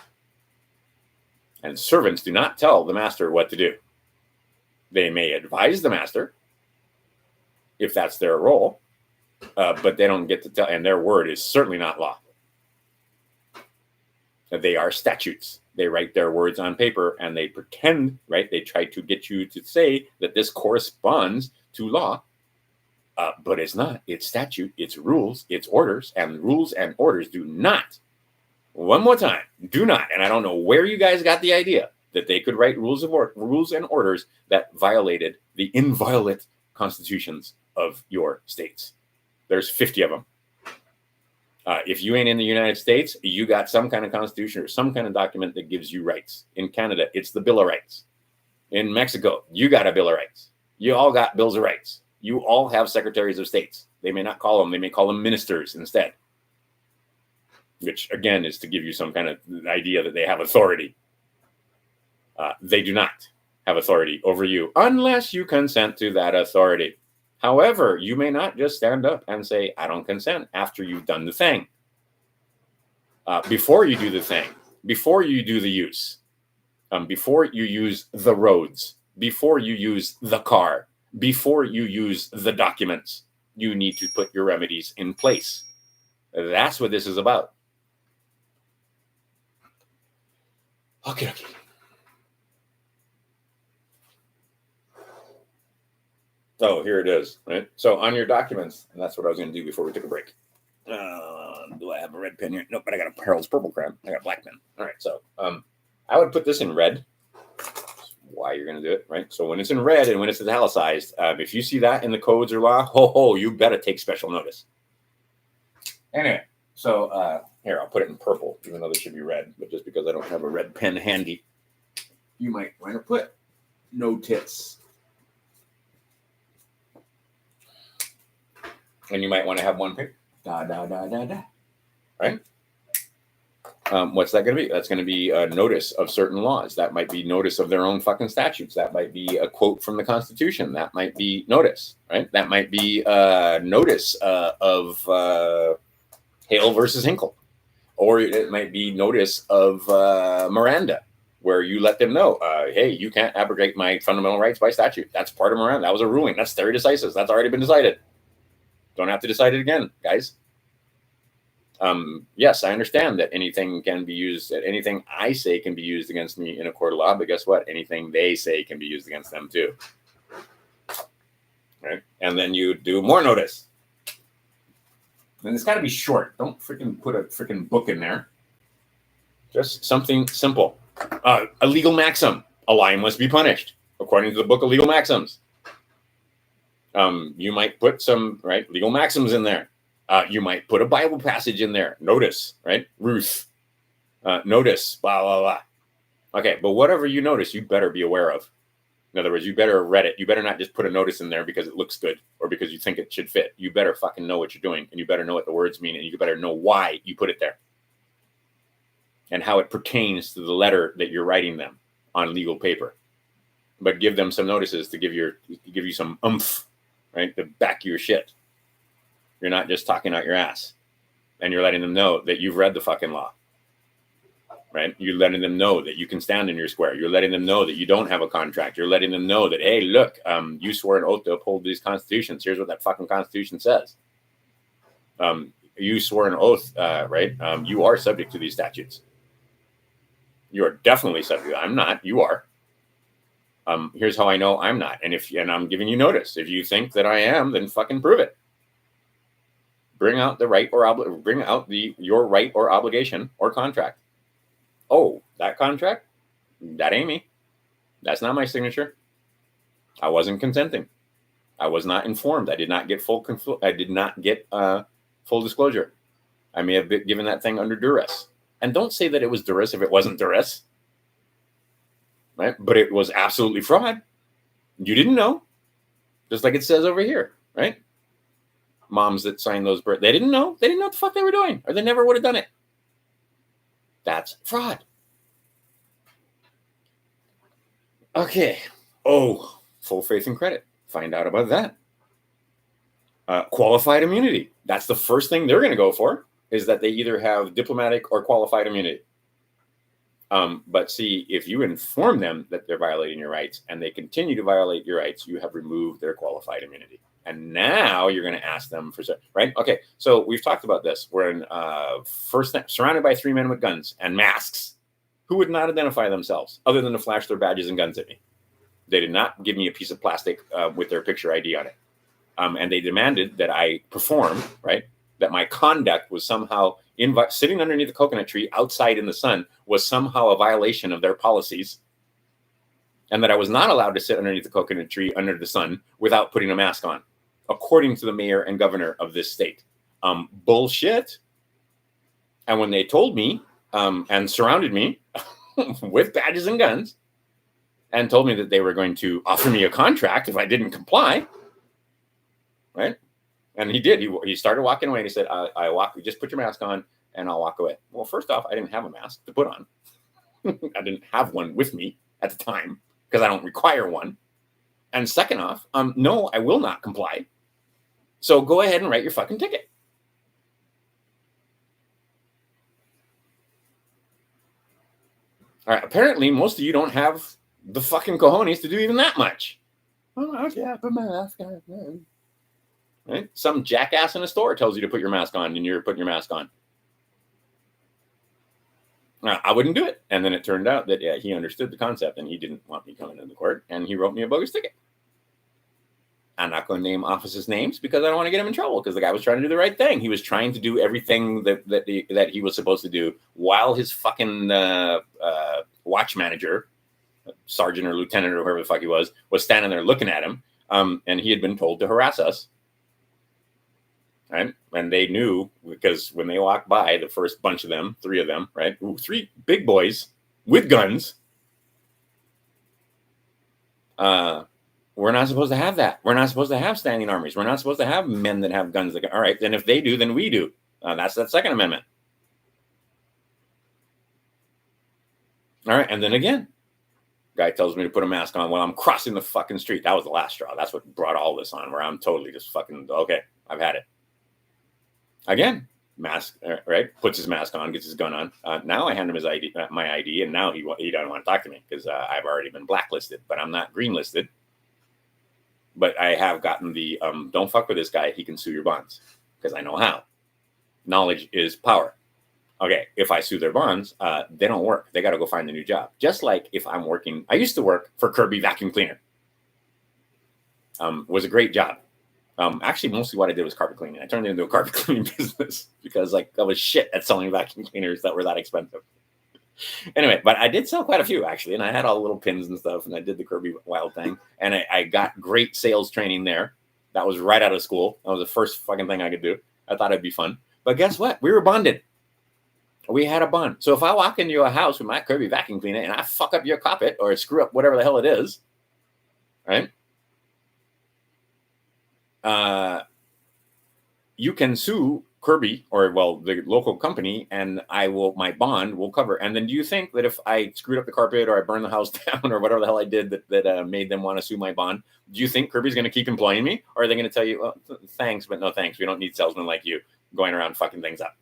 [SPEAKER 1] And servants do not tell the master what to do. They may advise the master, if that's their role, but they don't get to tell, and their word is certainly not law. They are statutes. They write their words on paper, and they pretend, right? They try to get you to say that this corresponds to law. But it's not. It's statute, it's rules, it's orders, and rules and orders do not, one more time, do not, and I don't know where you guys got the idea that they could write rules and orders that violated the inviolate constitutions of your states. There's 50 of them. If you ain't in the United States, you got some kind of constitution or some kind of document that gives you rights. In Canada, it's the Bill of Rights. In Mexico, you got a Bill of Rights. You all got Bills of Rights. You all have secretaries of states. They may not call them, they may call them ministers instead. Which, again, is to give you some kind of idea that they have authority. They do not have authority over you unless you consent to that authority. However, you may not just stand up and say, I don't consent after you've done the thing. Before you do the thing, before you do the use, before you use the roads, before you use the car, before you use the documents, you need to put your remedies in place. That's what this is about. Okay. So here it is, right? So on your documents, and that's what I was going to do before we took a break. Do I have a red pen here? Nope, but I got a Harold's purple crayon. I got a black pen. All right, so I would put this in red. That's why you're going to do it, right? So when it's in red and when it's italicized, if you see that in the codes or law, you better take special notice. Anyway, so here, I'll put it in purple, even though this should be red. But just because I don't have a red pen handy, you might want to put no tits. And you might want to have one pick. Right? What's that going to be? That's going to be a notice of certain laws. That might be notice of their own fucking statutes. That might be a quote from the Constitution. That might be notice, right? That might be notice of Hale versus Hinkle. Or it might be notice of Miranda, where you let them know, hey, you can't abrogate my fundamental rights by statute. That's part of Miranda. That was a ruling. That's stare decisis. That's already been decided. Don't have to decide it again, guys. Yes, I understand that anything can be used, that anything I say can be used against me in a court of law, but guess what? Anything they say can be used against them too. Right? And then you do more notice. And it's got to be short. Don't freaking put a freaking book in there. Just something simple. A legal maxim. A lion must be punished, according to the book of legal maxims. You might put some legal maxims in there. You might put a Bible passage in there. Notice, right? Ruth. Notice, blah, blah, blah. Okay, but whatever you notice, you better be aware of. In other words, you better have read it. You better not just put a notice in there because it looks good or because you think it should fit. You better fucking know what you're doing, and you better know what the words mean, and you better know why you put it there and how it pertains to the letter that you're writing them on legal paper. But give them some notices to give you some oomph, right, to back your shit. You're not just talking out your ass, and you're letting them know that you've read the fucking law. Right? You're letting them know that you can stand in your square. You're letting them know that you don't have a contract. You're letting them know that, hey, look, you swore an oath to uphold these constitutions. Here's what that fucking constitution says. You swore an oath, right? You are subject to these statutes. You are definitely subject. I'm not. You are. Here's how I know I'm not. And I'm giving you notice. If you think that I am, then fucking prove it. Bring out the right or your right or obligation or contract. Oh, that contract? That ain't me. That's not my signature. I wasn't consenting. I was not informed. I did not get full disclosure. I may have been given that thing under duress. And don't say that it was duress if it wasn't duress. Right? But it was absolutely fraud. You didn't know. Just like it says over here, right? Moms that signed those births, they didn't know. They didn't know what the fuck they were doing, or they never would have done it. That's fraud. Okay. Oh, full faith and credit. Find out about that. Qualified immunity. That's the first thing they're going to go for, is that they either have diplomatic or qualified immunity. But see, if you inform them that they're violating your rights and they continue to violate your rights, you have removed their qualified immunity. And now you're going to ask them for, right? Okay. So we've talked about this. We're in surrounded by 3 men with guns and masks who would not identify themselves other than to flash their badges and guns at me. They did not give me a piece of plastic with their picture ID on it. And they demanded that I perform, right? That my conduct was somehow sitting underneath the coconut tree outside in the sun was somehow a violation of their policies. And that I was not allowed to sit underneath the coconut tree under the sun without putting a mask on, according to the mayor and governor of this state. Bullshit. And when they told me and surrounded me with badges and guns and told me that they were going to offer me a contract if I didn't comply, right? And he did. He started walking away and he said, just put your mask on and I'll walk away. Well, first off, I didn't have a mask to put on. I didn't have one with me at the time because I don't require one. And second off, no, I will not comply. So go ahead and write your fucking ticket. All right. Apparently, most of you don't have the fucking cojones to do even that much. Oh, okay, I put my mask on. Right? Some jackass in a store tells you to put your mask on, and you're putting your mask on. I wouldn't do it. And then it turned out that he understood the concept, and he didn't want me coming into court, and he wrote me a bogus ticket. I'm not going to name officers' names because I don't want to get him in trouble, because the guy was trying to do the right thing. He was trying to do everything that he was supposed to do while his fucking watch manager, sergeant or lieutenant or whoever the fuck he was standing there looking at him, and he had been told to harass us. Right? And they knew, because when they walked by, the first bunch of them, 3 of them, right? 3 big boys with guns. We're not supposed to have that. We're not supposed to have standing armies. We're not supposed to have men that have guns. All right, then if they do, then we do. That's that Second Amendment. All right, and then again, guy tells me to put a mask on while I'm crossing the fucking street. That was the last straw. That's what brought all this on, where I'm totally just fucking, okay, I've had it. Again, mask, right? Puts his mask on, gets his gun on. Now I hand him his ID, my ID, and now he doesn't want to talk to me because I've already been blacklisted, but I'm not green listed. But I have gotten the don't fuck with this guy. He can sue your bonds because I know how. Knowledge is power. Okay, if I sue their bonds, they don't work. They got to go find a new job. Just like if I'm working, I used to work for Kirby Vacuum Cleaner. Was a great job. Actually, mostly what I did was carpet cleaning. I turned it into a carpet cleaning business because I was shit at selling vacuum cleaners that were that expensive. Anyway, but I did sell quite a few, actually, and I had all the little pins and stuff, and I did the Kirby Wild thing, and I got great sales training there. That was right out of school. That was the first fucking thing I could do. I thought it'd be fun. But guess what? We were bonded. We had a bond. So if I walk into your house with my Kirby vacuum cleaner and I fuck up your carpet or screw up whatever the hell it is, right? You can sue Kirby or the local company, and my bond will cover. And then do you think that if I screwed up the carpet or I burned the house down or whatever the hell I did that made them want to sue my bond, do you think Kirby's going to keep employing me, or are they going to tell you, well, thanks, but no thanks. We don't need salesmen like you going around fucking things up.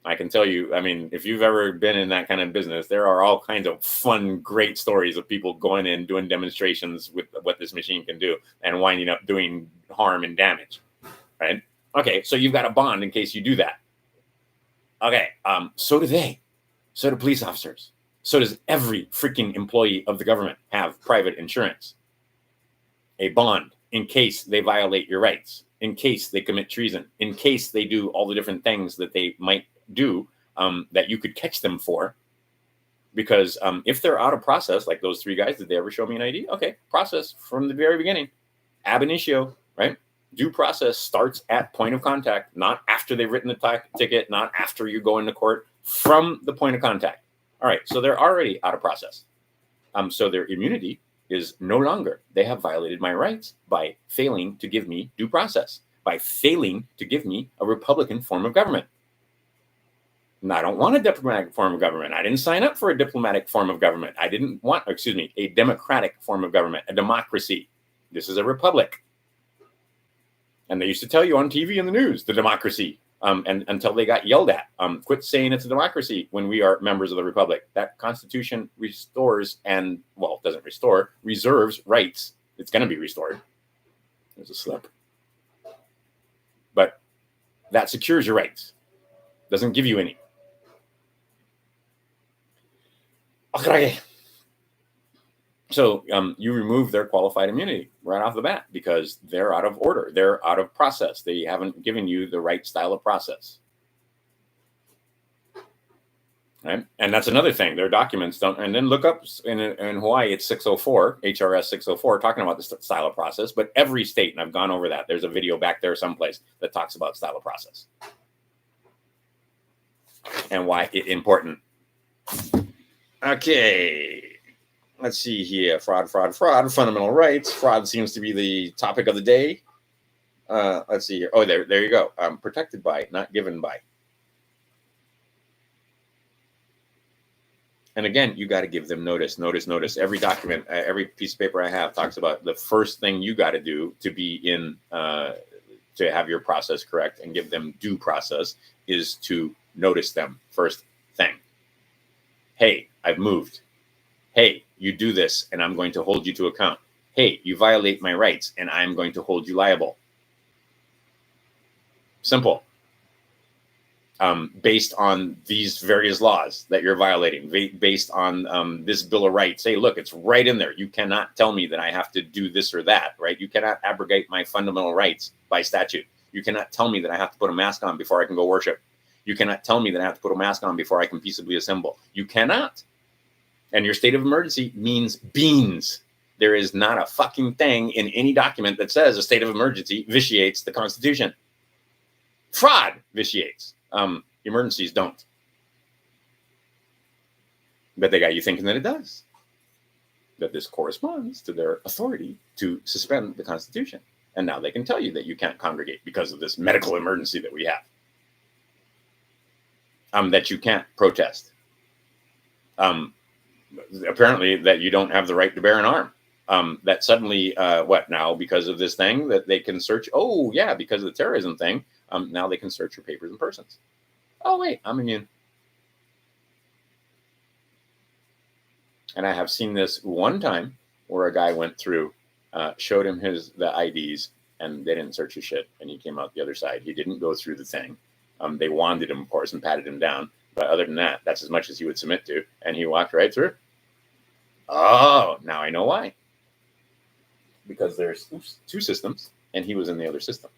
[SPEAKER 1] I can tell you, I mean, if you've ever been in that kind of business, there are all kinds of fun, great stories of people going in, doing demonstrations with what this machine can do and winding up doing harm and damage, right? Okay, so you've got a bond in case you do that. Okay, so do they. So do police officers. So does every freaking employee of the government have private insurance. A bond in case they violate your rights, in case they commit treason, in case they do all the different things that they might do that you could catch them for. Because if they're out of process, like those three guys, did they ever show me an ID? Okay, process from the very beginning. Ab initio, right? Due process starts at point of contact, not after they've written the ticket, not after you go into court, from the point of contact. All right, so they're already out of process. So their immunity is no longer. They have violated my rights by failing to give me due process, by failing to give me a Republican form of government. And I don't want a diplomatic form of government. I didn't sign up for a diplomatic form of government. I didn't want, a democratic form of government, a democracy. This is a republic. And they used to tell you on TV and the news, the democracy, and until they got yelled at. Quit saying it's a democracy when we are members of the republic. That Constitution restores doesn't restore, reserves rights. It's going to be restored. There's a slip. But that secures your rights. Doesn't give you any. Okay. So you remove their qualified immunity right off the bat because they're out of order. They're out of process. They haven't given you the right style of process. Right? And that's another thing. Their documents don't. And then look up in Hawaii, it's 604, HRS 604, talking about the style of process. But every state, and I've gone over that. There's a video back there someplace that talks about style of process and why it's important. Okay. Let's see here. Fraud, fundamental rights. Fraud seems to be the topic of the day. Let's see here. Oh, there you go. Protected by, not given by. And again, you got to give them notice. Every document, every piece of paper I have talks about the first thing you got to do to be in, to have your process correct and give them due process is to notice them first thing. Hey, I've moved. Hey, you do this and I'm going to hold you to account. Hey, you violate my rights and I'm going to hold you liable. Simple. Based on these various laws that you're violating, based on this Bill of Rights. Hey, look, it's right in there. You cannot tell me that I have to do this or that, right? You cannot abrogate my fundamental rights by statute. You cannot tell me that I have to put a mask on before I can go worship. You cannot tell me that I have to put a mask on before I can peaceably assemble. You cannot. And your state of emergency means beans. There is not a fucking thing in any document that says a state of emergency vitiates the Constitution. Fraud vitiates. Emergencies don't. But they got you thinking that it does. That this corresponds to their authority to suspend the Constitution. And now they can tell you that you can't congregate because of this medical emergency that we have. That you can't protest. Apparently that you don't have the right to bear an arm. That suddenly, because of this thing that they can search, because of the terrorism thing, now they can search your papers and persons. Oh, wait, I'm immune. And I have seen this one time where a guy went through, showed him the IDs, and they didn't search his shit, and he came out the other side. He didn't go through the thing. They wanded him, of course, and patted him down. But other than that, that's as much as he would submit to. And he walked right through. Oh, now I know why. Because there's two systems, and he was in the other system.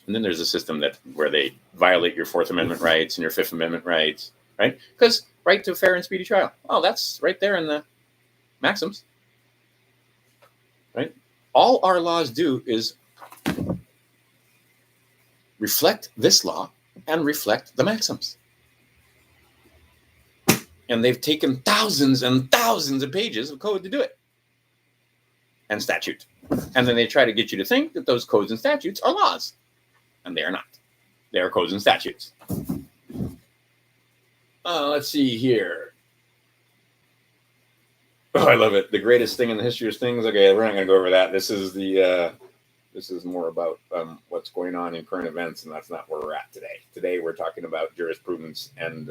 [SPEAKER 1] And then there's a system where they violate your Fourth Amendment rights and your Fifth Amendment rights, right? Because right to a fair and speedy trial. Oh, that's right there in the maxims, right? All our laws do is reflect this law and reflect the maxims. And they've taken thousands and thousands of pages of code to do it. and statute. And then they try to get you to think that those codes and statutes are laws. And they are not. They are codes and statutes. Let's see here. Oh, I love it. The greatest thing in the history of things. Okay, we're not going to go over that. This is more about what's going on in current events, and that's not where we're at today. Today, we're talking about jurisprudence and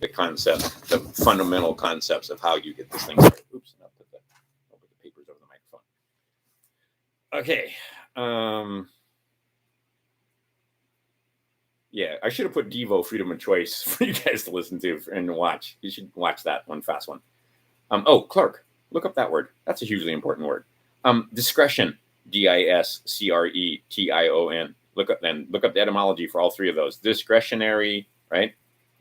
[SPEAKER 1] the concept, the fundamental concepts of how you get this thing started. Oops, I'll put the papers over the microphone. Okay. Yeah, I should have put Devo, Freedom of Choice, for you guys to listen to and watch. You should watch that one, fast one. Clerk. Look up that word. That's a hugely important word. Discretion. Discretion. Look up the etymology for all three of those. Discretionary, right?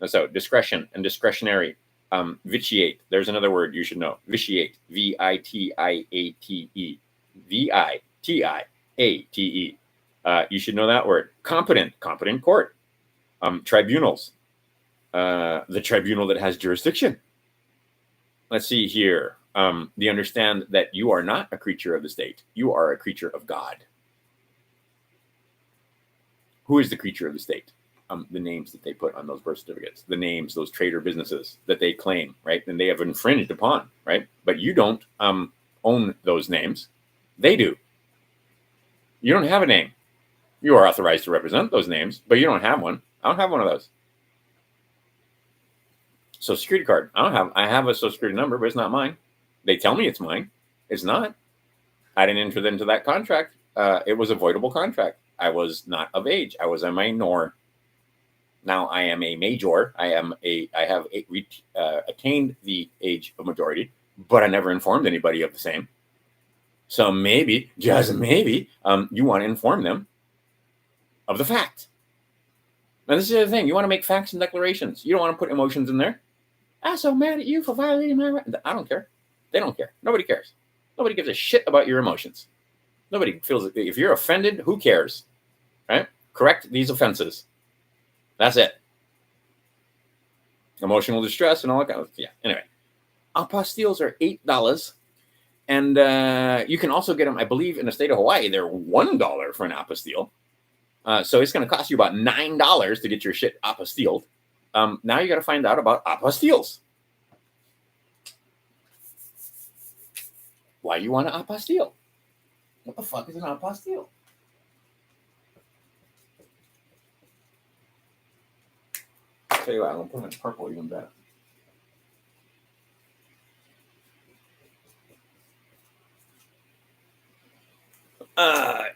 [SPEAKER 1] So discretion and discretionary. Vitiate. There's another word you should know. Vitiate. Vitiate. Vitiate. You should know that word. Competent court. Tribunals. The tribunal that has jurisdiction. Let's see here. They understand that you are not a creature of the state. You are a creature of God. Who is the creature of the state? The names that they put on those birth certificates, the names, those trade or businesses that they claim, right? And they have infringed upon, right? But you don't own those names. They do. You don't have a name. You are authorized to represent those names, but you don't have one. I don't have one of those. Social Security card. I have a Social Security number, but it's not mine. They tell me it's mine. It's not. I didn't enter into that contract. It was a voidable contract. I was not of age. I was a minor. Now I am a major. I have attained the age of majority, but I never informed anybody of the same. So maybe, just maybe, you want to inform them of the fact. Now, this is the other thing. You want to make facts and declarations. You don't want to put emotions in there. I'm so mad at you for violating my right. I don't care. They don't care. Nobody cares. Nobody gives a shit about your emotions. Nobody feels it. If you're offended, who cares? Right? Correct these offenses. That's it. Emotional distress and all that kind of, yeah. Anyway, apostilles are $8. And you can also get them, I believe, in the state of Hawaii, they're $1 for an apostille. So it's going to cost you about $9 to get your shit apostilled. Now you got to find out about apostilles. Why do you want an apostille? What the fuck is an apostille? I'll tell you what, I'm going to put it in purple even better.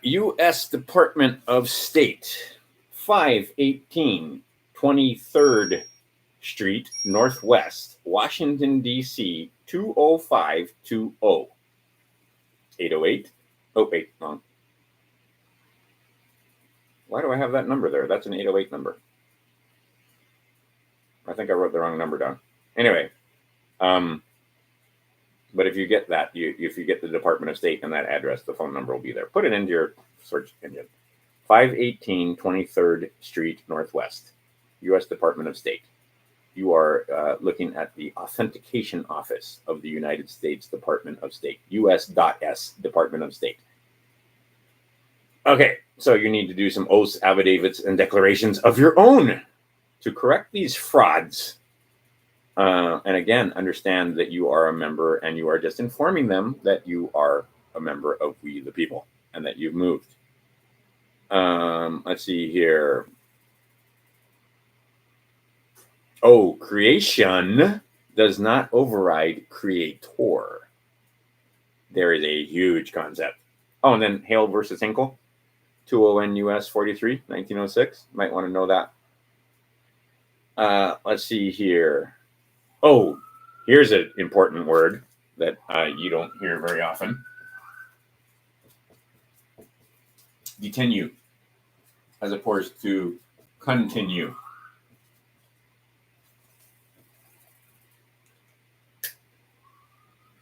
[SPEAKER 1] U.S. Department of State, 518 23rd Street, Northwest, Washington, D.C., 20520. 808. Oh, wait, wrong. Why do I have that number there? That's an 808 number. I think I wrote the wrong number down. Anyway, but if you get that, if you get the Department of State and that address, the phone number will be there. Put it into your search engine. 518 23rd Street, Northwest, U.S. Department of State. You are looking at the Authentication Office of the United States Department of State, US.S, Department of State. Okay, so you need to do some oaths, affidavits, and declarations of your own to correct these frauds. And again, understand that you are a member and you are just informing them that you are a member of We the People and that you've moved. Let's see here. Oh, creation does not override creator. There is a huge concept. Oh, and then Hale versus Hinkle, 201 US 43, 1906. Might want to know that. Let's see here. Oh, here's an important word that you don't hear very often. Detinue, as opposed to continue.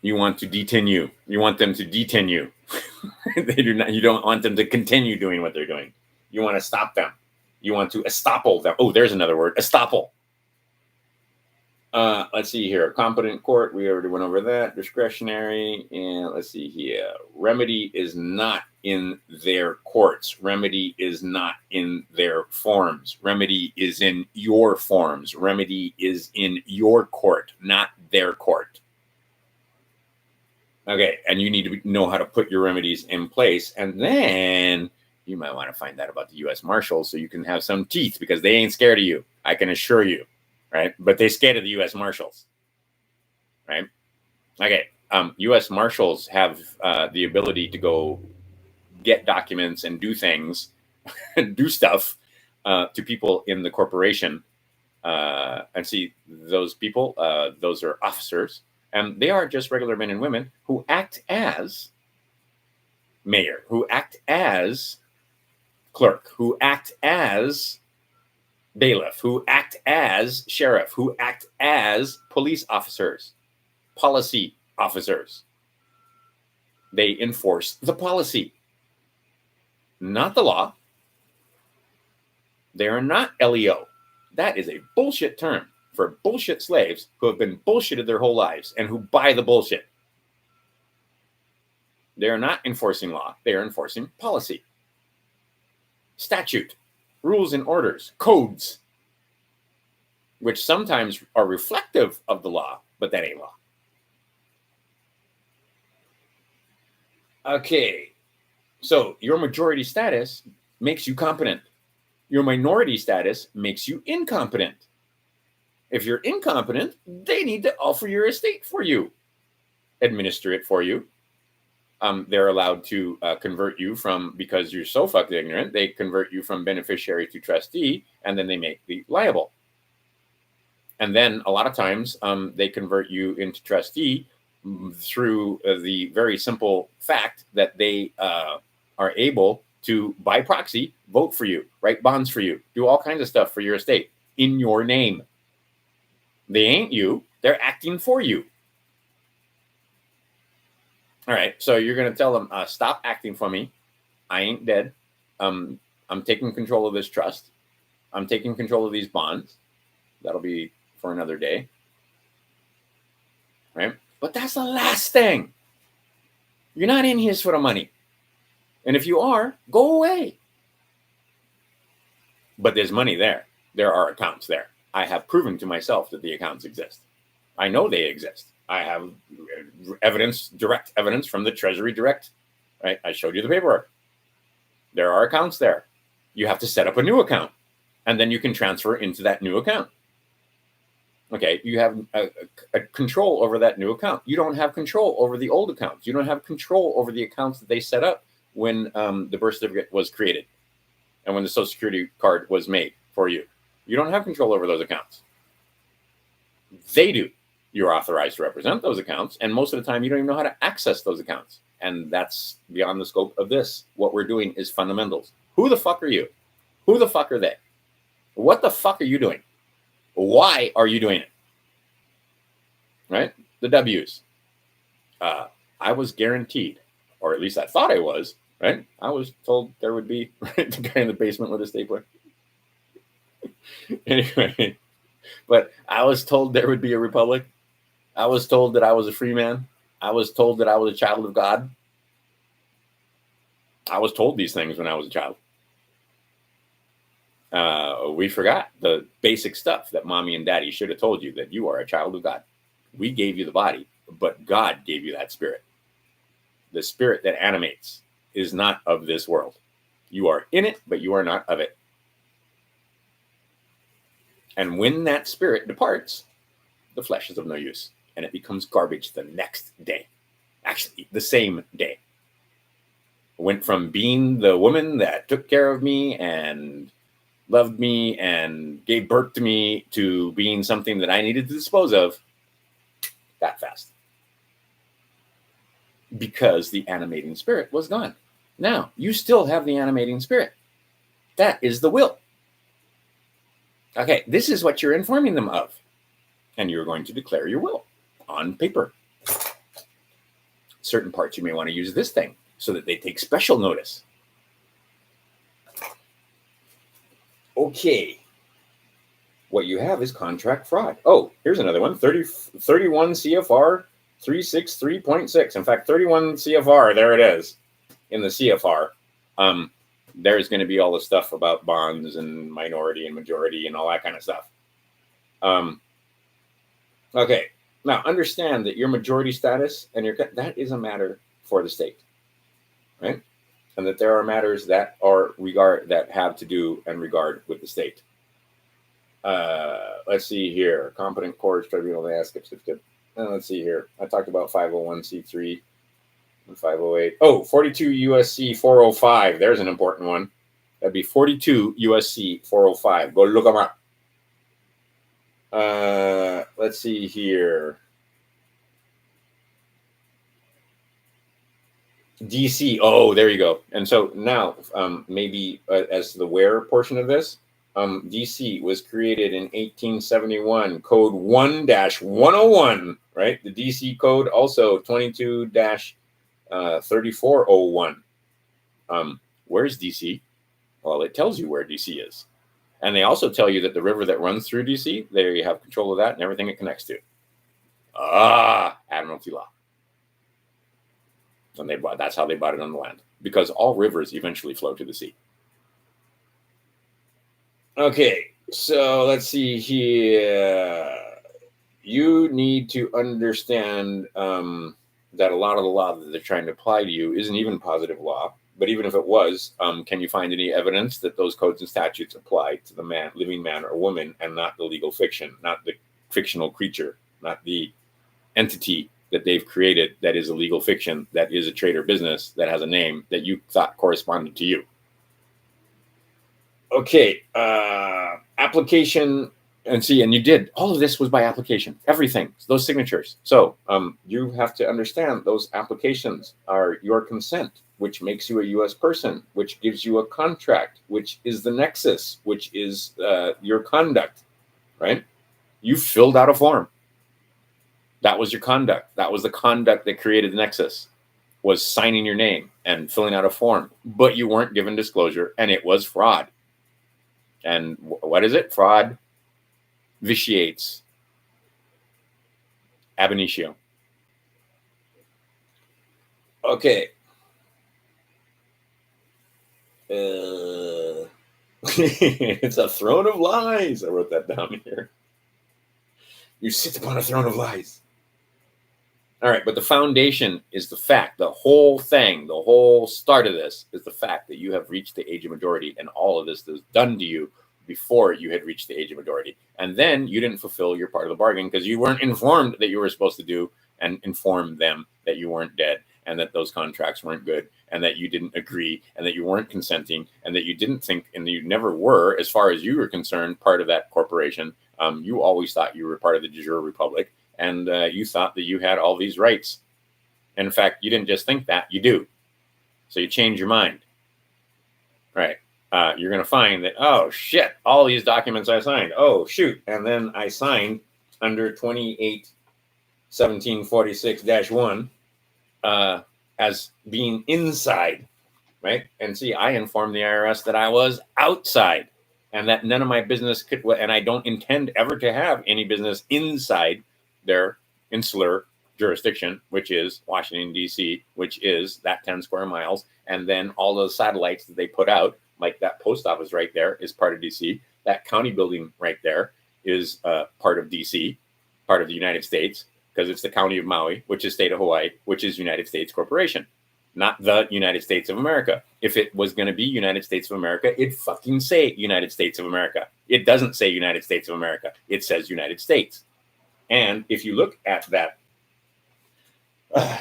[SPEAKER 1] You want to detain you. You want them to detain you. They do not. You don't want them to continue doing what they're doing. You want to stop them. You want to estoppel them. Oh, there's another word. Estoppel. Let's see here. Competent court. We already went over that. Discretionary. And let's see here. Remedy is not in their courts. Remedy is not in their forms. Remedy is in your forms. Remedy is in your court, not their court. Okay. And you need to know how to put your remedies in place. And then you might want to find out about the U.S. Marshals so you can have some teeth, because they ain't scared of you. I can assure you. Right? But they're scared of the U.S. Marshals. Right? Okay. U.S. Marshals have the ability to go get documents and do things, do stuff to people in the corporation. And see, those people, those are officers, and they are just regular men and women who act as mayor, who act as clerk, who act as bailiff, who act as sheriff, who act as police officers, policy officers. They enforce the policy, not the law. They are not LEO. That is a bullshit term for bullshit slaves who have been bullshitted their whole lives and who buy the bullshit. They are not enforcing law. They are enforcing policy, statute, rules and orders, codes, which sometimes are reflective of the law, but that ain't law. Okay, so your majority status makes you competent. Your minority status makes you incompetent. If you're incompetent, they need to offer your estate for you, administer it for you. They're allowed to convert you from, because you're so fucking ignorant, they convert you from beneficiary to trustee, and then they make the liable. And then a lot of times they convert you into trustee through the very simple fact that they are able to, by proxy, vote for you, write bonds for you, do all kinds of stuff for your estate in your name. They ain't you. They're acting for you. All right, so you're going to tell them, stop acting for me. I ain't dead. I'm taking control of this trust. I'm taking control of these bonds. That'll be for another day. Right? But that's the last thing. You're not in here for the money. And if you are, go away. But there's money there. There are accounts there. I have proven to myself that the accounts exist. I know they exist. I have evidence, direct evidence from the Treasury Direct. Right? I showed you the paperwork. There are accounts there. You have to set up a new account, and then you can transfer into that new account. Okay, you have a control over that new account. You don't have control over the old accounts. You don't have control over the accounts that they set up when the birth certificate was created and when the Social Security card was made for you. You don't have control over those accounts. They do. You're authorized to represent those accounts, and most of the time you don't even know how to access those accounts. And that's beyond the scope of this. What we're doing is fundamentals. Who the fuck are you? Who the fuck are they? What the fuck are you doing? Why are you doing it? Right? The W's. I was guaranteed, or at least I thought I was, right? I was told there would be, right, the guy in the basement with a stapler. Anyway, but I was told there would be a republic. I was told that I was a free man. I was told that I was a child of God. I was told these things when I was a child. We forgot the basic stuff that mommy and daddy should have told you, that you are a child of God. We gave you the body, but God gave you that spirit. The spirit that animates is not of this world. You are in it, but you are not of it. And when that spirit departs, the flesh is of no use, and it becomes garbage the next day. Actually, the same day. Went from being the woman that took care of me and loved me and gave birth to me to being something that I needed to dispose of that fast. Because the animating spirit was gone. Now, you still have the animating spirit. That is the will. Okay, this is what you're informing them of. And you're going to declare your will on paper. Certain parts you may want to use this thing so that they take special notice. Okay. what you have is contract fraud. Oh, here's another one, 31 CFR 363.6. In fact, 31 CFR, there it is in the CFR. There's going to be all the stuff about bonds and minority and majority and all that kind of stuff. Okay, now understand that your majority status and that is a matter for the state, right? And that there are matters that have to do and regard with the state. Let's see here. Competent courts, tribunal, let's see here. I talked about 501c3 and 508. Oh, 42 USC 405. There's an important one. That'd be 42 USC 405. Go look them up. Let's see here. DC. Oh, there you go. And so now, maybe as to the where portion of this, DC was created in 1871, code 1-101, right? The DC code also 22-3401. Where's DC? Well, it tells you where DC is. And they also tell you that the river that runs through DC, there you have control of that and everything it connects to. Admiralty law. And that's how they bought it on the land, because all rivers eventually flow to the sea. Okay, so let's see here. You need to understand that a lot of the law that they're trying to apply to you isn't even positive law. But even if it was, can you find any evidence that those codes and statutes apply to the living man or woman, and not the legal fiction, not the fictional creature, not the entity that they've created that is a legal fiction, that is a trade or business, that has a name that you thought corresponded to you? Okay, application, and you did, all of this was by application, everything, those signatures. So you have to understand those applications are your consent, which makes you a U.S. person, which gives you a contract, which is the nexus, which is your conduct, right? You filled out a form. That was your conduct. That was the conduct that created the nexus, was signing your name and filling out a form. But you weren't given disclosure, and it was fraud. And what is it? Fraud vitiates ab initio. Okay. It's a throne of lies. I wrote that down here. You sit upon a throne of lies. All right, but the foundation is the fact, the whole thing, the whole start of this is the fact that you have reached the age of majority, and all of this was done to you before you had reached the age of majority. And then you didn't fulfill your part of the bargain because you weren't informed that you were supposed to do and inform them that you weren't dead, and that those contracts weren't good, and that you didn't agree, and that you weren't consenting, and that you didn't think, and you never were, as far as you were concerned, part of that corporation. You always thought you were part of the de jure republic, and you thought that you had all these rights. And in fact, you didn't just think that, you do. So you change your mind. Right. You're going to find that, oh, shit, all these documents I signed. Oh, shoot. And then I signed under 28-1746-1 as being inside, right? And see, I informed the IRS that I was outside, and that none of my business could, and I don't intend ever to have any business inside their insular jurisdiction, which is Washington, D.C., which is that 10 square miles. And then all those satellites that they put out, like that post office right there is part of D.C. That county building right there is part of D.C., part of the United States, because it's the county of Maui, which is state of Hawaii, which is United States Corporation, not the United States of America. If it was going to be United States of America, it'd fucking say United States of America. It doesn't say United States of America. It says United States. And if you look at that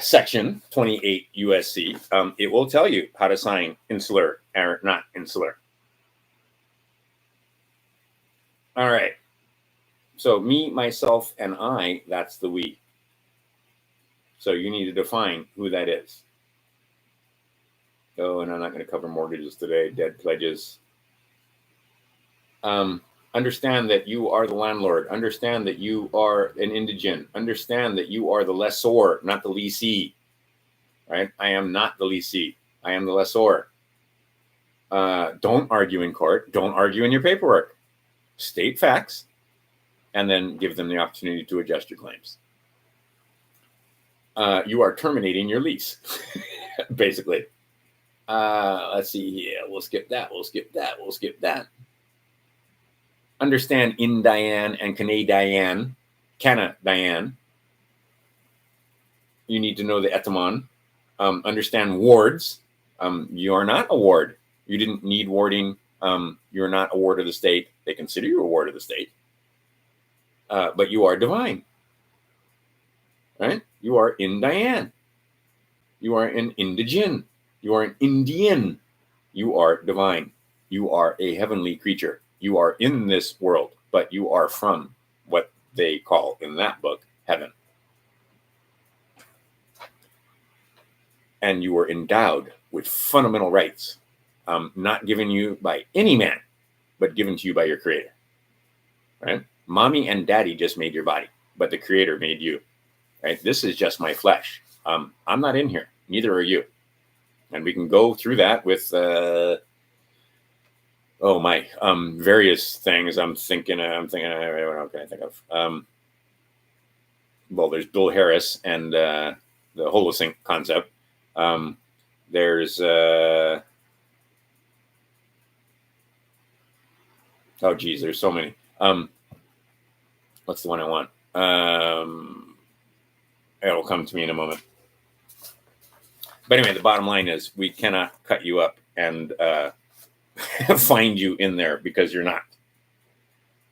[SPEAKER 1] section 28 USC, it will tell you how to sign insular or not insular. All right. So me, myself, and I, that's the we. So you need to define who that is. Oh, and I'm not going to cover mortgages today, dead pledges. Understand that you are the landlord. Understand that you are an indigent. Understand that you are the lessor, not the leasee. Right? I am not the leasee. I am the lessor. Don't argue in court. Don't argue in your paperwork. State facts and then give them the opportunity to adjust your claims. You are terminating your lease, basically. Let's see here. We'll skip that. We'll skip that. We'll skip that. Understand in Diane and Canna Diane. You need to know the etymon. Understand wards. You are not a ward. You didn't need warding. You're not a ward of the state. They consider you a ward of the state. But you are divine. Right? You are in Diane. You are an indigene. You are an Indian. You are divine. You are a heavenly creature. You are in this world, but you are from what they call in that book heaven. And you were endowed with fundamental rights, not given you by any man, but given to you by your creator. Right? Mommy and daddy just made your body, but the creator made you. Right? This is just my flesh. I'm not in here. Neither are you. And we can go through that with various things. I'm thinking. What can I think of? Well, there's Bill Harris and the holosync concept. There's there's so many. What's the one I want? It'll come to me in a moment. But anyway, the bottom line is we cannot cut you up and find you in there because you're not.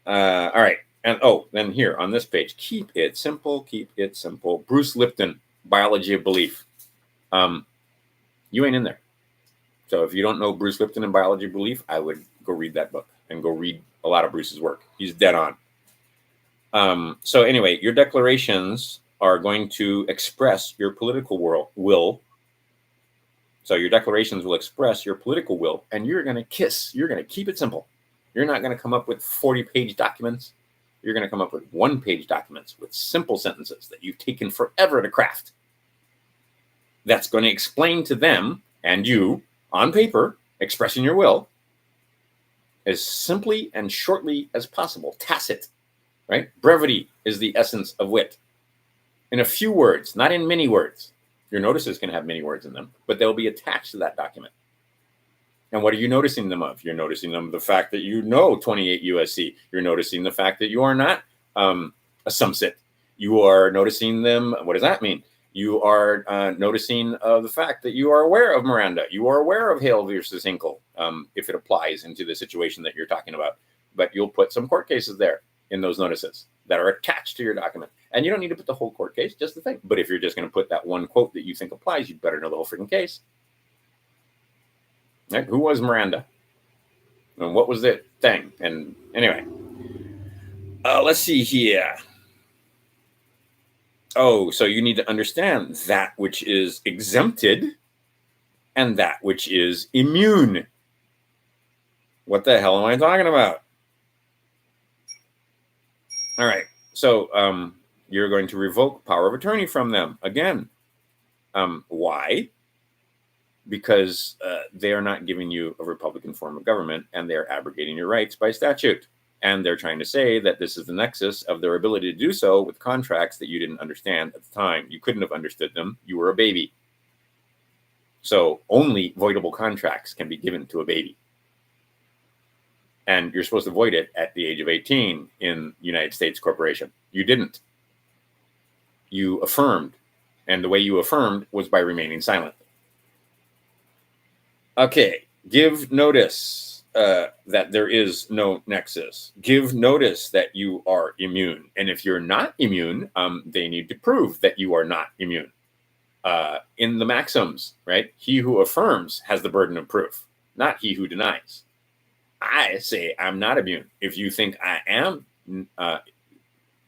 [SPEAKER 1] All right. And then here on this page, keep it simple, keep it simple. Bruce Lipton, Biology of Belief. You ain't in there. So if you don't know Bruce Lipton and Biology of Belief, I would go read that book and go read a lot of Bruce's work. He's dead on. So anyway, your declarations are going to express your political will. So your declarations will express your political will, and you're going to keep it simple. You're not going to come up with 40-page documents. You're going to come up with one-page documents with simple sentences that you've taken forever to craft. That's going to explain to them and you on paper, expressing your will as simply and shortly as possible. Tacit, right? Brevity is the essence of wit. In a few words, not in many words. Your notices can have many words in them, but they'll be attached to that document. And what are you noticing them of? You're noticing them the fact that you know 28 USC. You're noticing the fact that you are not a sumsit. You are noticing them. What does that mean? You are noticing the fact that you are aware of Miranda. You are aware of Hale versus Hinkle, if it applies into the situation that you're talking about. But you'll put some court cases there in those notices that are attached to your document. And you don't need to put the whole court case, just the thing. But if you're just going to put that one quote that you think applies, you'd better know the whole freaking case. Right? Who was Miranda? And what was the thing? And anyway, let's see here. Oh, so you need to understand that which is exempted and that which is immune. What the hell am I talking about? All right. So you're going to revoke power of attorney from them again. Why? Because they are not giving you a Republican form of government and they're abrogating your rights by statute. And they're trying to say that this is the nexus of their ability to do so with contracts that you didn't understand at the time. You couldn't have understood them. You were a baby. So only voidable contracts can be given to a baby. And you're supposed to void it at the age of 18 in United States Corporation. You didn't. You affirmed. And the way you affirmed was by remaining silent. Okay. Give notice that there is no nexus. Give notice that you are immune. And if you're not immune, they need to prove that you are not immune. In the maxims, right? He who affirms has the burden of proof, not he who denies. I say I'm not immune. If you think I am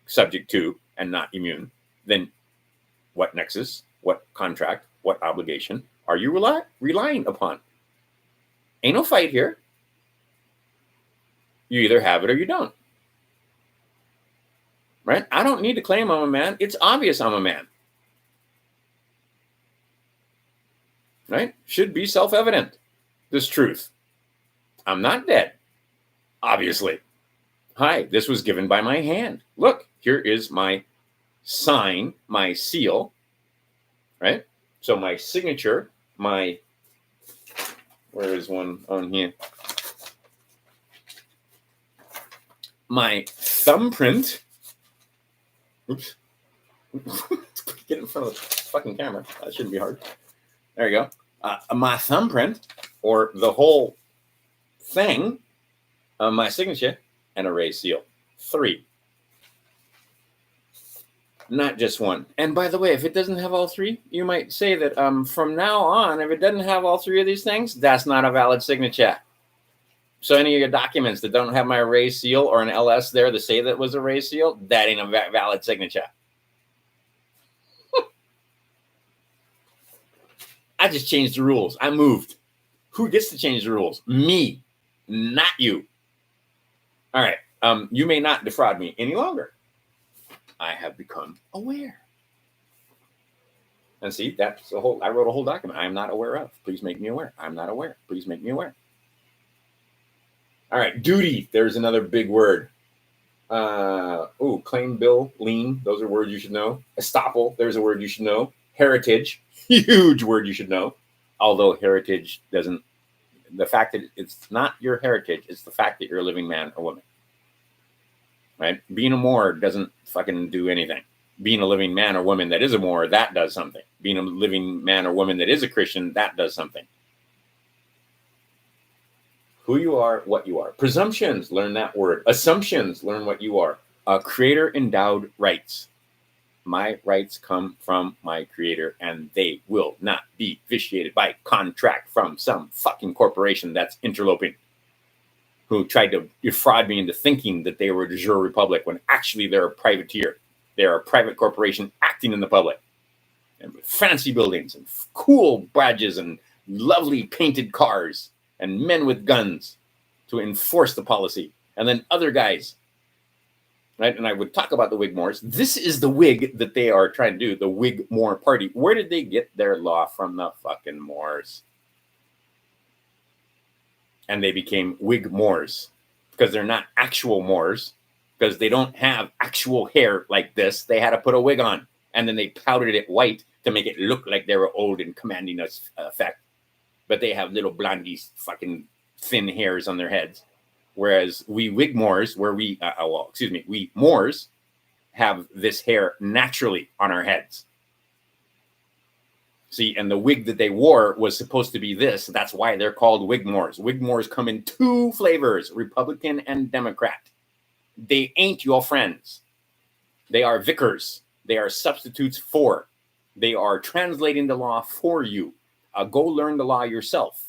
[SPEAKER 1] subject to and not immune, then what nexus, what contract, what obligation are you relying upon? Ain't no fight here. You either have it or you don't. Right? I don't need to claim I'm a man. It's obvious I'm a man. Right? Should be self-evident, this truth. I'm not dead, obviously. Hi, this was given by my hand. Look, here is my sign, my seal, right? So my signature, where is one on here? My thumbprint. Oops. Get in front of the fucking camera. That shouldn't be hard. There you go. My thumbprint, or the whole thing, my signature, and a raised seal. 3. Not just one. And by the way, if it doesn't have all 3, you might say that from now on, if it doesn't have all 3 of these things, that's not a valid signature. So any of your documents that don't have my raised seal or an LS there to say that was a raised seal, that ain't a valid signature. I just changed the rules. I moved. Who gets to change the rules? Me, not you. All right. You may not defraud me any longer. I have become aware. And see, that's the whole, I wrote a whole document. I am not aware of. Please make me aware. I'm not aware. Please make me aware. All right. Duty. There's another big word. Claim, bill, lien. Those are words you should know. Estoppel. There's a word you should know. Heritage. Huge word you should know. Although heritage doesn't, the fact that it's not your heritage, it's the fact that you're a living man or woman. Right? Being a Moor doesn't fucking do anything. Being a living man or woman that is a Moor, that does something. Being a living man or woman that is a Christian, that does something. Who you are, what you are. Presumptions, learn that word. Assumptions, learn what you are. Creator endowed rights. My rights come from my creator, and they will not be vitiated by contract from some fucking corporation that's interloping, who tried to defraud me into thinking that they were a de jure republic when actually they're a privateer. They're a private corporation acting in the public, and with fancy buildings and cool badges and lovely painted cars and men with guns to enforce the policy. And then other guys, right? And I would talk about the Whig-Moors. This is the Whig that they are trying to do, the Whig-Moor party. Where did they get their law from? The fucking Moors. And they became Whig-Moors because they're not actual Moors, because they don't have actual hair like this. They had to put a wig on, and then they powdered it white to make it look like they were old and commanding effect. But they have little blondies, fucking thin hairs on their heads. Whereas we Whig-Moors, we Moors have this hair naturally on our heads. See, and the wig that they wore was supposed to be this. That's why they're called Whig-Moors. Whig-Moors come in 2 flavors, Republican and Democrat. They ain't your friends. They are vicars. They are substitutes for. They are translating the law for you. Go learn the law yourself.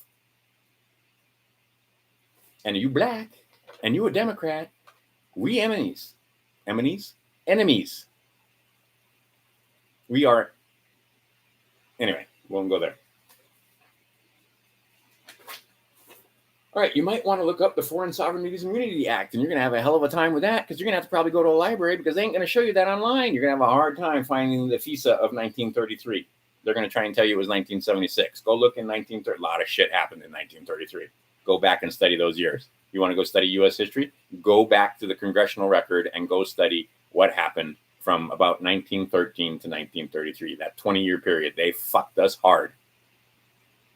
[SPEAKER 1] And you black, and you a Democrat, we enemies. Enemies. We are, anyway, we won't go there. All right, you might want to look up the Foreign Sovereign Immunity Act, and you're going to have a hell of a time with that, because you're going to have to probably go to a library, because they ain't going to show you that online. You're going to have a hard time finding the FISA of 1933. They're going to try and tell you it was 1976. Go look in 1930. A lot of shit happened in 1933. Go back and study those years. You want to go study U.S. history? Go back to the congressional record and go study what happened from about 1913 to 1933. That 20-year period. They fucked us hard.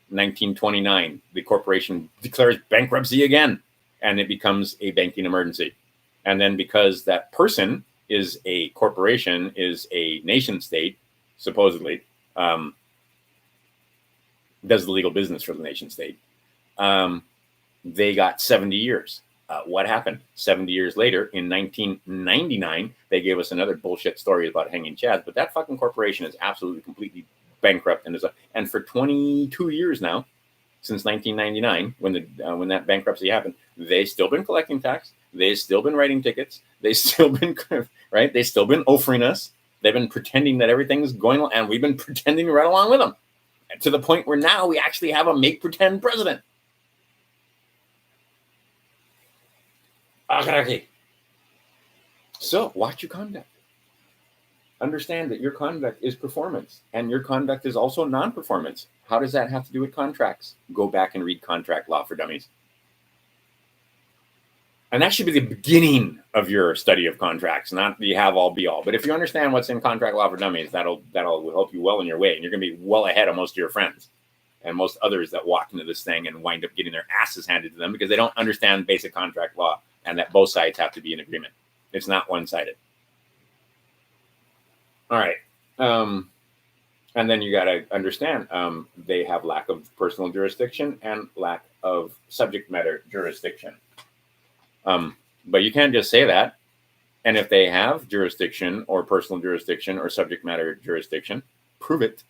[SPEAKER 1] 1929, the corporation declares bankruptcy again, and it becomes a banking emergency. And then because that person is a corporation, is a nation state, supposedly, does the legal business for the nation state, they got 70 years. What happened? 70 years later, in 1999, they gave us another bullshit story about hanging chads, but that fucking corporation is absolutely, completely bankrupt. And for 22 years now, since 1999, when that bankruptcy happened, they've still been collecting tax. They've still been writing tickets. They've still been, right? They've still been offering us. They've been pretending that everything's going on, and we've been pretending right along with them, to the point where now we actually have a make-pretend president. So watch your conduct. Understand that your conduct is performance, and your conduct is also non-performance. How does that have to do with contracts? Go back and read Contract Law for Dummies. And that should be the beginning of your study of contracts, not the have all be all. But if you understand what's in contract law for dummies, that'll help you well in your way, and you're going to be well ahead of most of your friends and most others that walk into this thing and wind up getting their asses handed to them because they don't understand basic contract law and that both sides have to be in agreement. It's not one-sided. All right. And then you got to understand they have lack of personal jurisdiction and lack of subject matter jurisdiction. But you can't just say that. And if they have jurisdiction or personal jurisdiction or subject matter jurisdiction, prove it.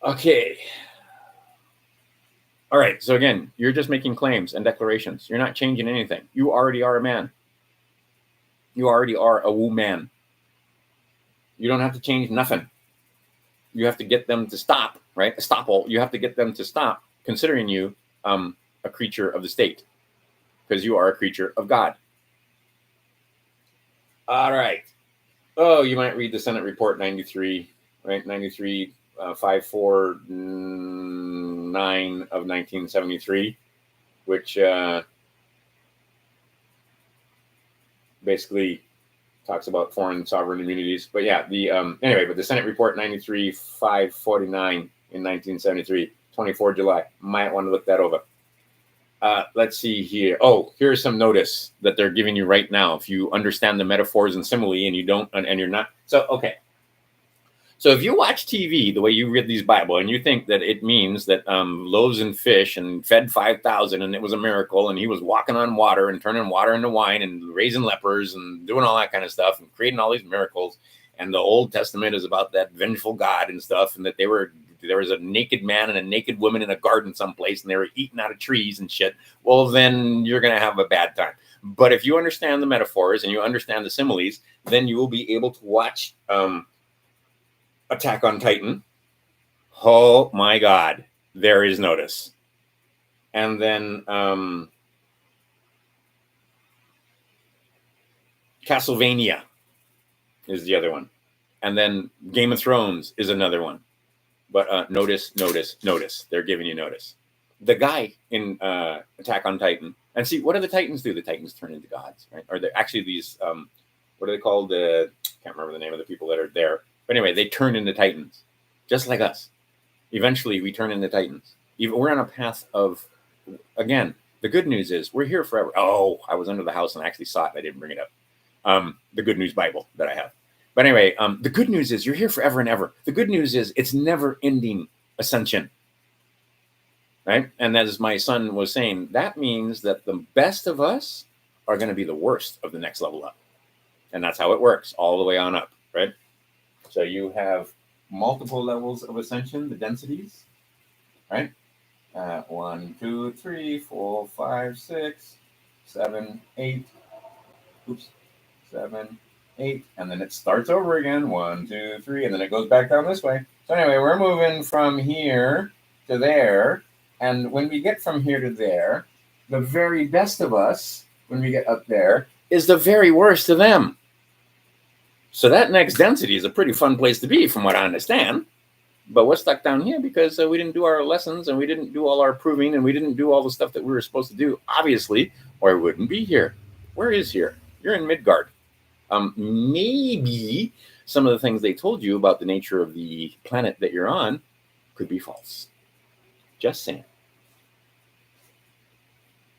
[SPEAKER 1] Okay. All right. So again, you're just making claims and declarations. You're not changing anything. You already are a man. You already are a woman. You don't have to change nothing. You have to get them to stop, right? You have to get them to stop considering you a creature of the state because you are a creature of God. All right. Oh, you might read the Senate Report 93, right? 93, 549 of 1973, which basically talks about foreign sovereign immunities. But yeah, anyway, but the Senate Report 93, 549 in 1973, 24 July. Might want to look that over. Let's see here. Oh, here's some notice that they're giving you right now. If you understand the metaphors and simile and you don't, and you're not. So, okay. So if you watch TV the way you read these Bible and you think that it means that loaves and fish and fed 5,000 and it was a miracle and he was walking on water and turning water into wine and raising lepers and doing all that kind of stuff and creating all these miracles, and the Old Testament is about that vengeful God and stuff, and that there was a naked man and a naked woman in a garden someplace and they were eating out of trees and shit, well, then you're going to have a bad time. But if you understand the metaphors and you understand the similes, then you will be able to watch Attack on Titan. Oh my God, there is notice. And then Castlevania is the other one. And then Game of Thrones is another one. But notice. They're giving you notice. The guy in Attack on Titan. And see, what do the Titans do? The Titans turn into gods, right? Or they're actually these, what are they called? Can't remember the name of the people that are there. But anyway, they turn into Titans, just like us. Eventually, we turn into Titans. We're on a path of, again, the good news is we're here forever. Oh, I was under the house and I actually saw it. I didn't bring it up. The Good News Bible that I have. But anyway, the good news is you're here forever and ever. The good news is it's never-ending ascension, right? And as my son was saying, that means that the best of us are going to be the worst of the next level up. And that's how it works all the way on up, right? So you have multiple levels of ascension, the densities, right? 1, 2, 3, 4, 5, 6, 7, 8. Oops. 7, 8. And then it starts over again. 1, 2, 3. And then it goes back down this way. So anyway, we're moving from here to there. And when we get from here to there, the very best of us, when we get up there, is the very worst of them. So that next density is a pretty fun place to be, from what I understand. But we're stuck down here because we didn't do our lessons and we didn't do all our proving and we didn't do all the stuff that we were supposed to do, obviously, or we wouldn't be here. Where is here? You're in Midgard. Maybe some of the things they told you about the nature of the planet that you're on could be false. Just saying.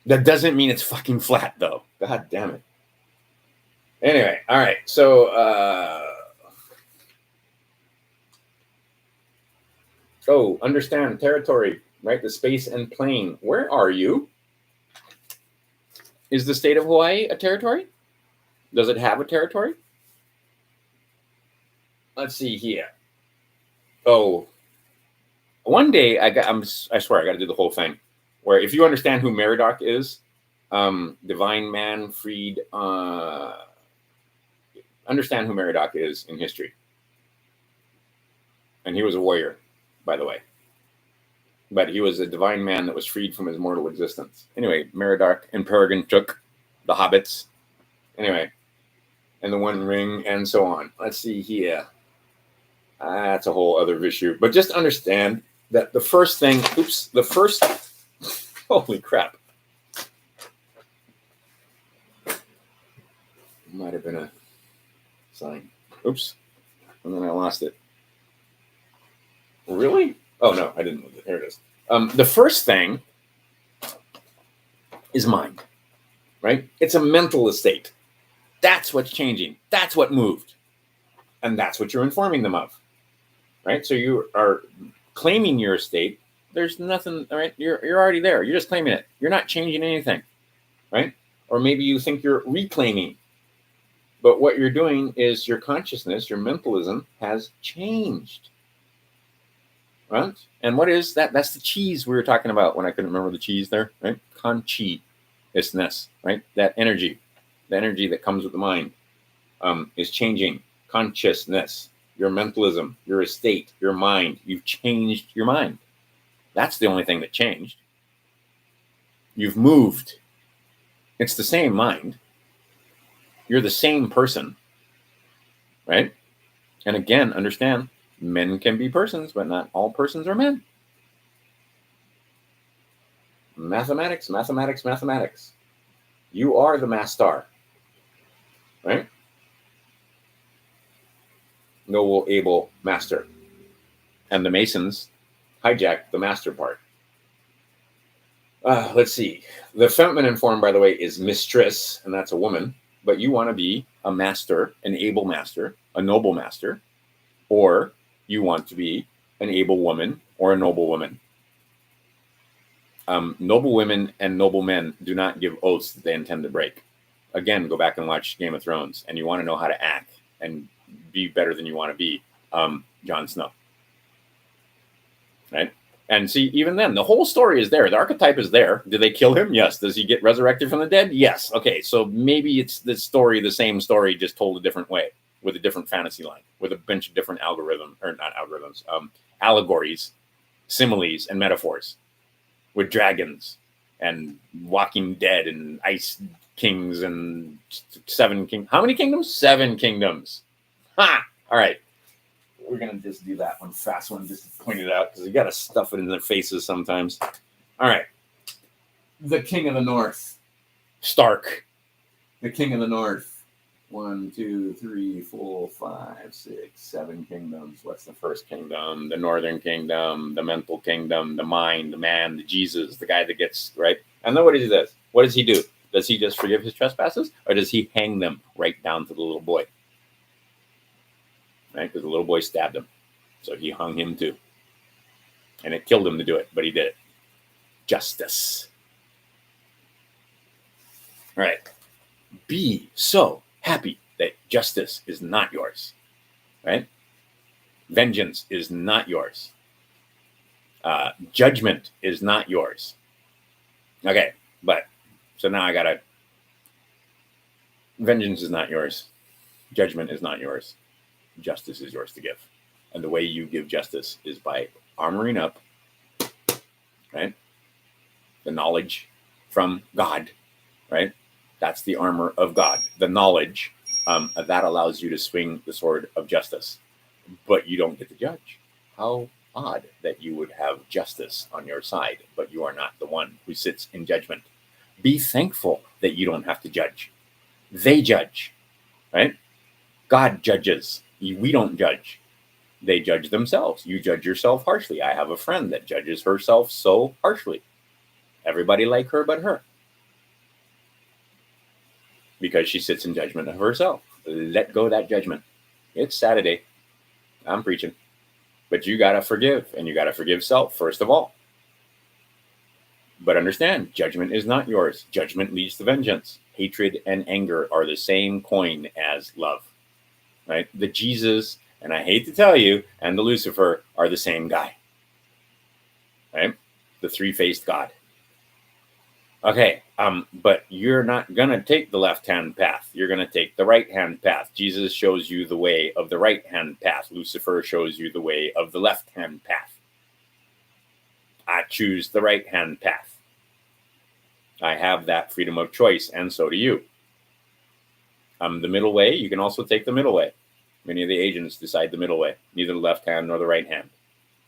[SPEAKER 1] That doesn't mean it's fucking flat, though. God damn it. Anyway, all right. So, understand territory, right? The space and plane. Where are you? Is the state of Hawaii a territory? Does it have a territory? Let's see here. Oh, one day I swear I got to do the whole thing. Where if you understand who Merodach is, divine man, freed. Understand who Merodach is in history. And he was a warrior, by the way. But he was a divine man that was freed from his mortal existence. Anyway, Merodach and Peregrine took the hobbits. Anyway, and the One Ring and so on. Let's see here. That's a whole other issue. But just understand that the first thing, Holy crap. Might have been a sign. Oops. And then I lost it. Really? Oh, no, I didn't lose it. Here it is. The first thing is mind, right? It's a mental estate. That's what's changing. That's what moved. And that's what you're informing them of, right? So you are claiming your estate. There's nothing, right? You're already there. You're just claiming it. You're not changing anything, right? Or maybe you think you're reclaiming. But what you're doing is your consciousness, your mentalism has changed, right? And what is that? That's the cheese we were talking about when I couldn't remember the cheese there, right? Consciousness, right? That energy, the energy that comes with the mind is changing. Consciousness, your mentalism, your estate, your mind. You've changed your mind. That's the only thing that changed. You've moved. It's the same mind. You're the same person, right? And again, understand, men can be persons, but not all persons are men. Mathematics, mathematics, mathematics. You are the master, right? Noble, able, master. And the Masons hijacked the master part. Let's see. The feminine form, by the way, is mistress, and that's a woman. But you want to be a master, an able master, a noble master, or you want to be an able woman or a noble woman. Noble women and noble men do not give oaths that they intend to break. Again, go back and watch Game of Thrones, and you want to know how to act and be better than you want to be. Jon Snow, right? And see, even then, the whole story is there. The archetype is there. Do they kill him? Yes. Does he get resurrected from the dead? Yes. Okay, so maybe it's the story, the same story, just told a different way, with a different fantasy line, with a bunch of different allegories, similes, and metaphors, with dragons and walking dead and ice kings and 7 kingdoms. How many kingdoms? 7 kingdoms. Ha! All right. We're going to just do that one fast one, just to point it out, because you got to stuff it in their faces sometimes. All right. The King of the North. Stark. The King of the North. 1, 2, 3, 4, 5, 6, 7 kingdoms. What's the first kingdom? The Northern Kingdom, the mental kingdom, the mind, the man, the Jesus, the guy that gets, right? And then what does he do? What does he do? Does he just forgive his trespasses, or does he hang them right down to the little boy? Right? Because the little boy stabbed him. So he hung him too. And it killed him to do it, but he did it. Justice. All right. Be so happy that justice is not yours. Right? Vengeance is not yours. Judgment is not yours. Okay, but so now I gotta. Vengeance is not yours. Judgment is not yours. Justice is yours to give. And the way you give justice is by armoring up, right? The knowledge from God, right? That's the armor of God. The knowledge that allows you to swing the sword of justice. But you don't get to judge. How odd that you would have justice on your side, but you are not the one who sits in judgment. Be thankful that you don't have to judge. They judge, right? God judges. We don't judge. They judge themselves. You judge yourself harshly. I have a friend that judges herself so harshly. Everybody like her but her. Because she sits in judgment of herself. Let go of that judgment. It's Saturday. I'm preaching. But you got to forgive. And you got to forgive self first of all. But understand, judgment is not yours. Judgment leads to vengeance. Hatred and anger are the same coin as love. Right? The Jesus, and I hate to tell you, and the Lucifer are the same guy. Right? The three-faced God. Okay, but you're not going to take the left-hand path. You're going to take the right-hand path. Jesus shows you the way of the right-hand path. Lucifer shows you the way of the left-hand path. I choose the right-hand path. I have that freedom of choice, and so do you. The middle way, you can also take the middle way. Many of the agents decide the middle way, neither the left hand nor the right hand.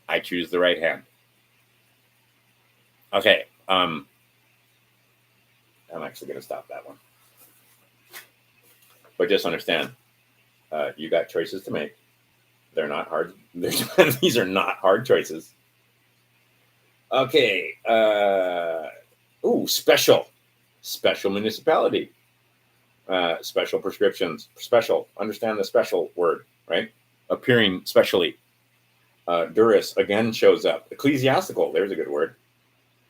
[SPEAKER 1] I choose the right hand. Okay, I'm actually going to stop that one. But just understand, you got choices to make. They're not hard. These are not hard choices. Okay. Special municipality. Special prescriptions. Special. Understand the special word, right? Appearing specially. Duris again shows up. Ecclesiastical. There's a good word.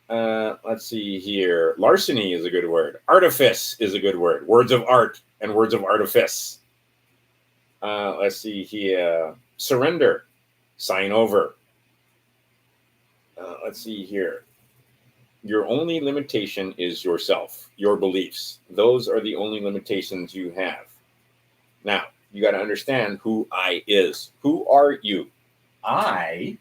[SPEAKER 1] Let's see here. Larceny is a good word. Artifice is a good word. Words of art and words of artifice. Let's see here. Surrender. Sign over. Let's see here. Your only limitation is yourself, your beliefs. Those are the only limitations you have. Now, you got to understand who I is. Who are you? I.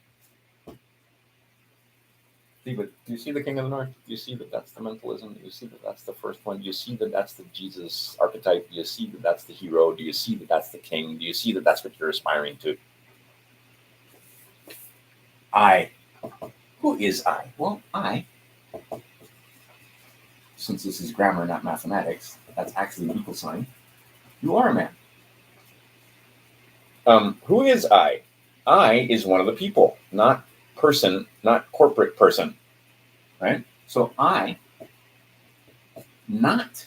[SPEAKER 1] Do you see the King of the North? Do you see that that's the mentalism? Do you see that that's the first one? Do you see that that's the Jesus archetype? Do you see that that's the hero? Do you see that that's the king? Do you see that that's what you're aspiring to? I. Who is I? Well, I, since this is grammar, not mathematics, that's actually an equal sign. You are a man. Who is I? I is one of the people, not person, not corporate person, right? So I, not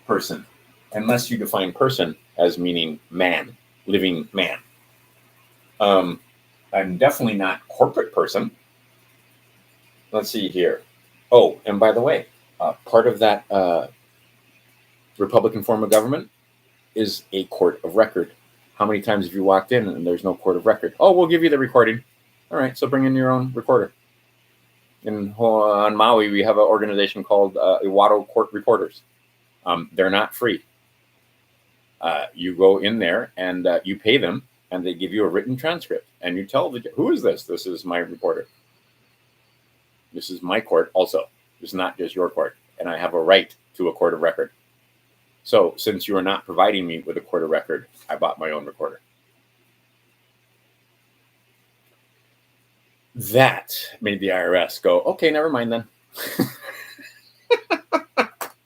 [SPEAKER 1] person, unless you define person as meaning man, living man. I'm definitely not corporate person. Let's see here. Oh, and by the way, part of that Republican form of government is a court of record. How many times have you walked in and there's no court of record? Oh, we'll give you the recording. All right, so bring in your own recorder. On Maui, we have an organization called Iwato Court Reporters. They're not free. You go in there and you pay them, and they give you a written transcript. And you tell who is this? This is my reporter. This is my court also. It's not just your court. And I have a right to a court of record. So since you are not providing me with a court of record, I bought my own recorder. That made the IRS go, okay, never mind then.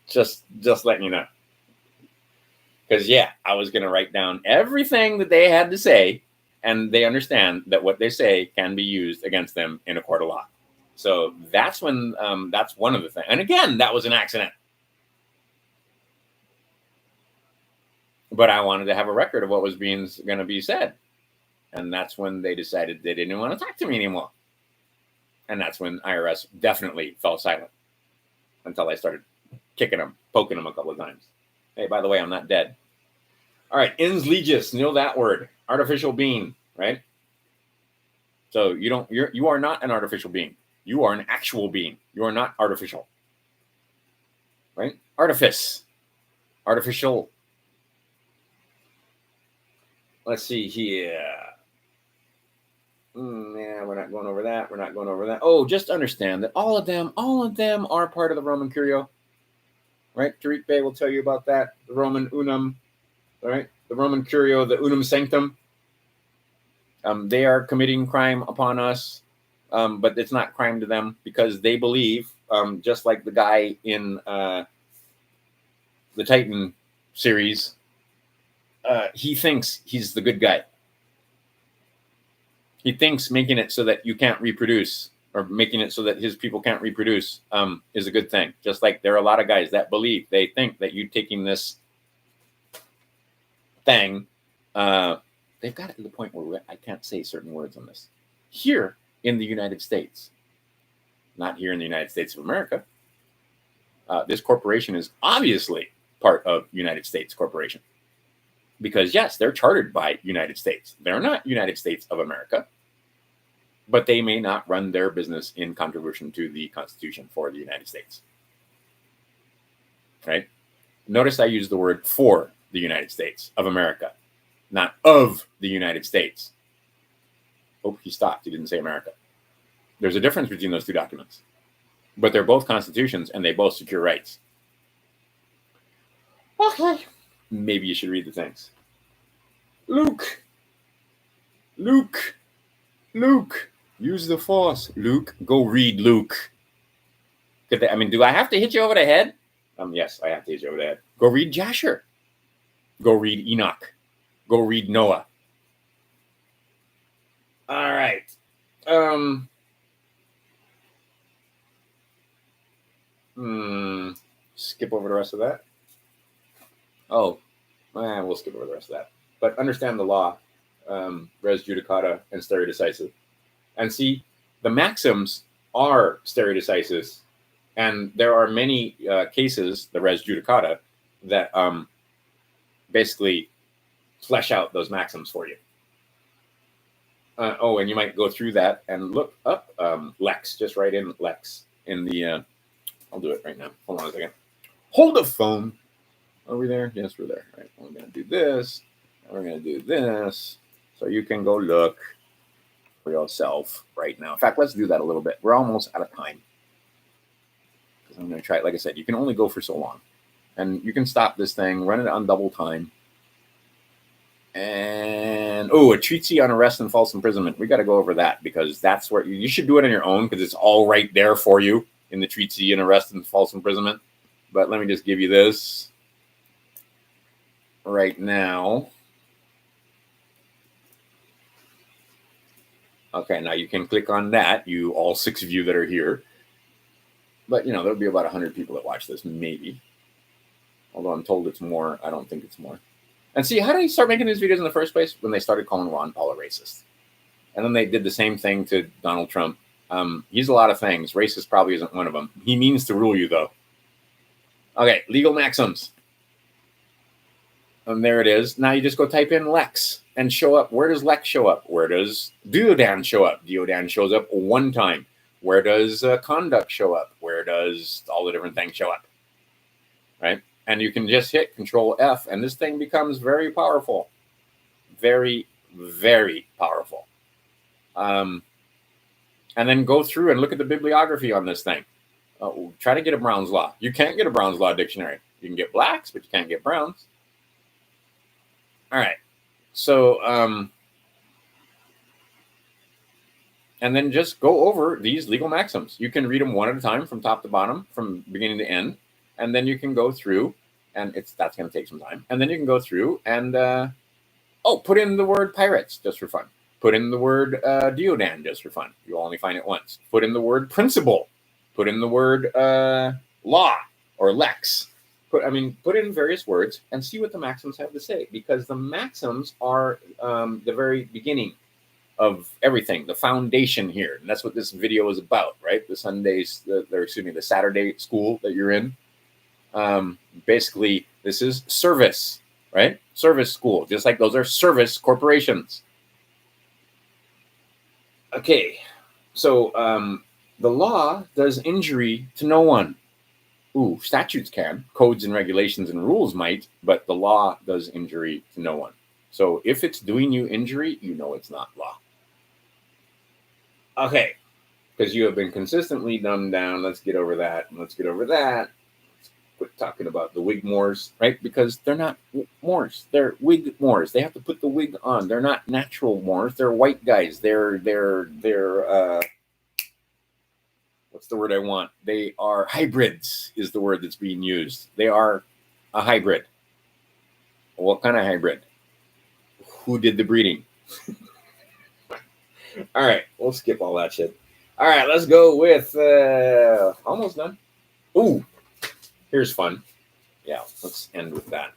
[SPEAKER 1] just letting you know. Because, yeah, I was going to write down everything that they had to say, and they understand that what they say can be used against them in a court of law. So that's when, that's one of the things. And again, that was an accident. But I wanted to have a record of what was going to be said. And that's when they decided they didn't want to talk to me anymore. And that's when IRS definitely fell silent until I started kicking them, poking them a couple of times. Hey, by the way, I'm not dead. All right, ins legis, know that word. Artificial being, right? So you are not an artificial being. You are an actual being. You are not artificial. Right? Artifice. Artificial. Let's see here. Yeah, we're not going over that. We're not going over that. Oh, just understand that all of them are part of the Roman Curio. Right? Tariq Bey will tell you about that. The Roman Unum, right? The Roman Curio, the Unum Sanctum. They are committing crime upon us, but it's not crime to them because they believe, just like the guy in the Titan series, he thinks he's the good guy. He thinks making it so that you can't reproduce or making it so that his people can't reproduce is a good thing. Just like there are a lot of guys that believe, they think that you taking this thing, they've got it to the point where I can't say certain words on this. Here in the United States, not here in the United States of America, this corporation is obviously part of United States Corporation. Because yes, they're chartered by United States. They're not United States of America, but they may not run their business in contribution to the Constitution for the United States. Right? Notice I use the word for the United States of America, not of the United States. Oh, he stopped. He didn't say America. There's a difference between those two documents, but they're both constitutions and they both secure rights. Okay. Maybe you should read the things. Luke. Use the force, Luke. Go read Luke. Do I have to hit you over the head? Yes, I have to hit you over the head. Go read Jasher. Go read Enoch. Go read Noah. All right. Skip over the rest of that. Oh, we'll skip over the rest of that. But understand the law, res judicata and stare decisis. And see, the maxims are stare decisis. And there are many cases, the res judicata, that basically flesh out those maxims for you. And you might go through that and look up lex, just write in lex in the, I'll do it right now. Hold on a second. Hold the phone. Are we there? Yes, we're there. All right, we're going to do this. And we're going to do this. So you can go look for yourself right now. In fact, let's do that a little bit. We're almost out of time. Because I'm going to try it. Like I said, you can only go for so long. And you can stop this thing, run it on double time. And, a treatise on arrest and false imprisonment. We got to go over that because that's where you should do it on your own because it's all right there for you in the treatise on arrest and false imprisonment. But let me just give you this right now. Okay, now you can click on that, all 6 of you that are here. But, there'll be about 100 people that watch this, maybe. Although I'm told it's more. I don't think it's more. And see, how did he start making these videos in the first place? When they started calling Ron Paul a racist. And then they did the same thing to Donald Trump. He's a lot of things. Racist probably isn't one of them. He means to rule you, though. Okay, legal maxims. And there it is. Now you just go type in Lex and show up. Where does Lex show up? Where does Deodan show up? Deodan shows up one time. Where does conduct show up? Where does all the different things show up? Right? And you can just hit Control F, and this thing becomes very powerful. Very, very powerful. And then go through and look at the bibliography on this thing. Try to get a Brown's Law. You can't get a Brown's Law dictionary. You can get Black's, but you can't get Brown's. All right. So, and then just go over these legal maxims. You can read them one at a time from top to bottom, from beginning to end. And then you can go through, and that's going to take some time. And then you can go through and, put in the word pirates just for fun. Put in the word Deodan just for fun. You'll only find it once. Put in the word principle. Put in the word law or lex. Put in various words and see what the maxims have to say, because the maxims are the very beginning of everything, the foundation here. And that's what this video is about, right? The Saturday school that you're in. Basically, this is service, right? Service school, just like those are service corporations. Okay, so the law does injury to no one. Statutes can, codes and regulations and rules might, but the law does injury to no one. So if it's doing you injury, it's not law. Okay, because you have been consistently dumbed down. Let's get over that. Let's quit talking about the wig Moors, right? Because they're not Moors. They're wig Moors. They have to put the wig on. They're not natural Moors. They're white guys. They're what's the word I want? They are hybrids is the word that's being used. They are a hybrid. What kind of hybrid? Who did the breeding? All right, we'll skip all that shit. All right, let's go with almost done. Here's fun. Yeah, let's end with that.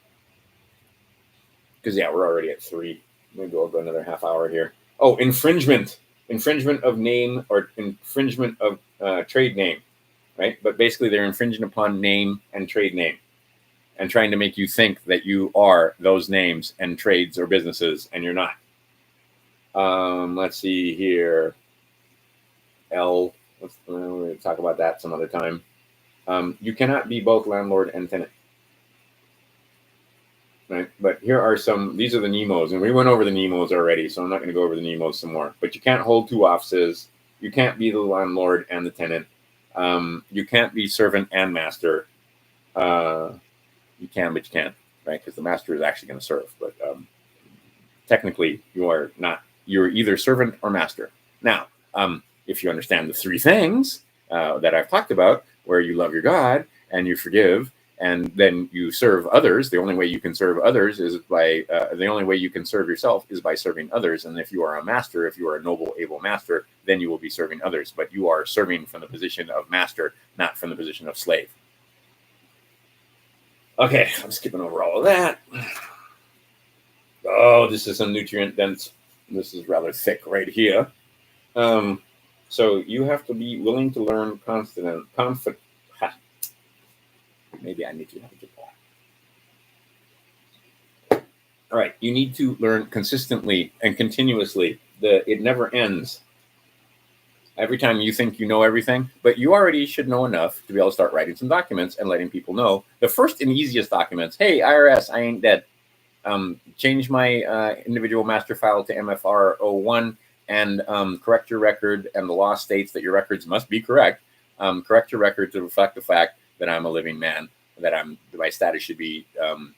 [SPEAKER 1] Because, we're already at 3. Maybe we'll go another half hour here. Infringement. Infringement of name or infringement of trade name, right? But basically they're infringing upon name and trade name and trying to make you think that you are those names and trades or businesses, and you're not. Let's see here. We'll talk about that some other time. You cannot be both landlord and tenant. Right? But here are these are the NEMOs, and we went over the NEMOs already, so I'm not going to go over the NEMOs some more. But you can't hold 2 offices. You can't be the landlord and the tenant. You can't be servant and master. You can, but you can't, right? Because the master is actually going to serve. But technically, you are not. You're either servant or master. Now, If you understand the three things that I've talked about, where you love your God and you forgive, and then you serve others. The only way you can serve others is by, the only way you can serve yourself is by serving others. And if you are a master, if you are a noble, able master, then you will be serving others. But you are serving from the position of master, not from the position of slave. Okay, I'm skipping over all of that. Oh, this is some nutrient dense. This is rather thick right here. So you have to be willing to learn confident. Maybe I need to have a good ball. All right, you need to learn consistently and continuously. It never ends. Every time you think you know everything, but you already should know enough to be able to start writing some documents and letting people know. The first and easiest documents, hey, IRS, I ain't dead. Change my individual master file to MFR 01 and correct your record. And the law states that your records must be correct. Correct your record to reflect the fact that I'm a living man, that my status should be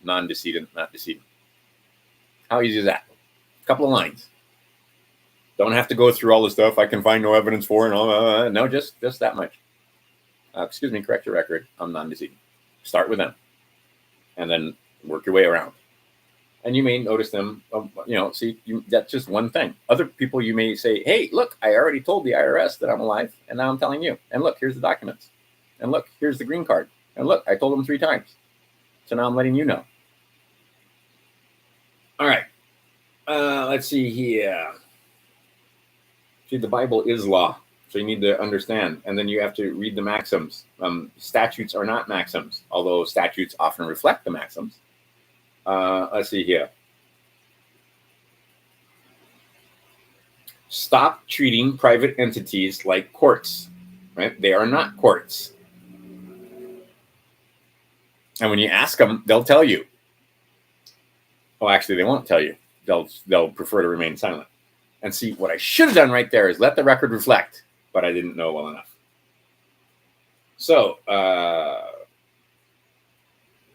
[SPEAKER 1] non-decedent, not decedent. How easy is that? A couple of lines. Don't have to go through all the stuff I can find no evidence for and all. No, just that much. Excuse me, correct your record. I'm non-decedent. Start with them, and then work your way around. And you may notice them. That's just one thing. Other people, you may say, "Hey, look, I already told the IRS that I'm alive, and now I'm telling you. And look, here's the documents. And look, here's the green card. And look, I told them 3 times. So now I'm letting you know." All right. Let's see here. See, the Bible is law, so you need to understand. And then you have to read the maxims. Statutes are not maxims, although statutes often reflect the maxims. Let's see here. Stop treating private entities like courts, right? They are not courts. And when you ask them, they'll tell you. Oh, actually, they won't tell you. They'll prefer to remain silent. And see, what I should have done right there is let the record reflect, but I didn't know well enough. So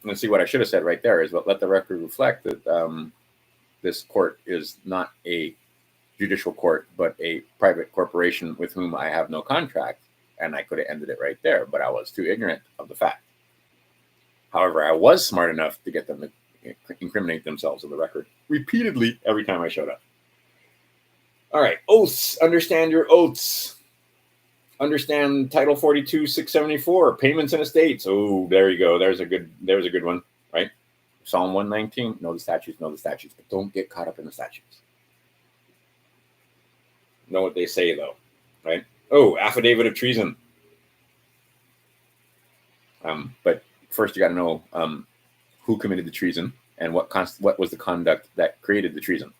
[SPEAKER 1] let's see, what I should have said right there is, but let the record reflect that this court is not a judicial court, but a private corporation with whom I have no contract. And I could have ended it right there, but I was too ignorant of the fact. However, I was smart enough to get them to incriminate themselves on the record repeatedly every time I showed up. All right, oaths. Understand your oaths. Understand Title 42, 674, payments and estates. Oh, there you go. There's a good one, right? Psalm 119. Know the statutes, but don't get caught up in the statutes. Know what they say, though, right? Oh, affidavit of treason. But first, you got to know who committed the treason and what was the conduct that created the treason.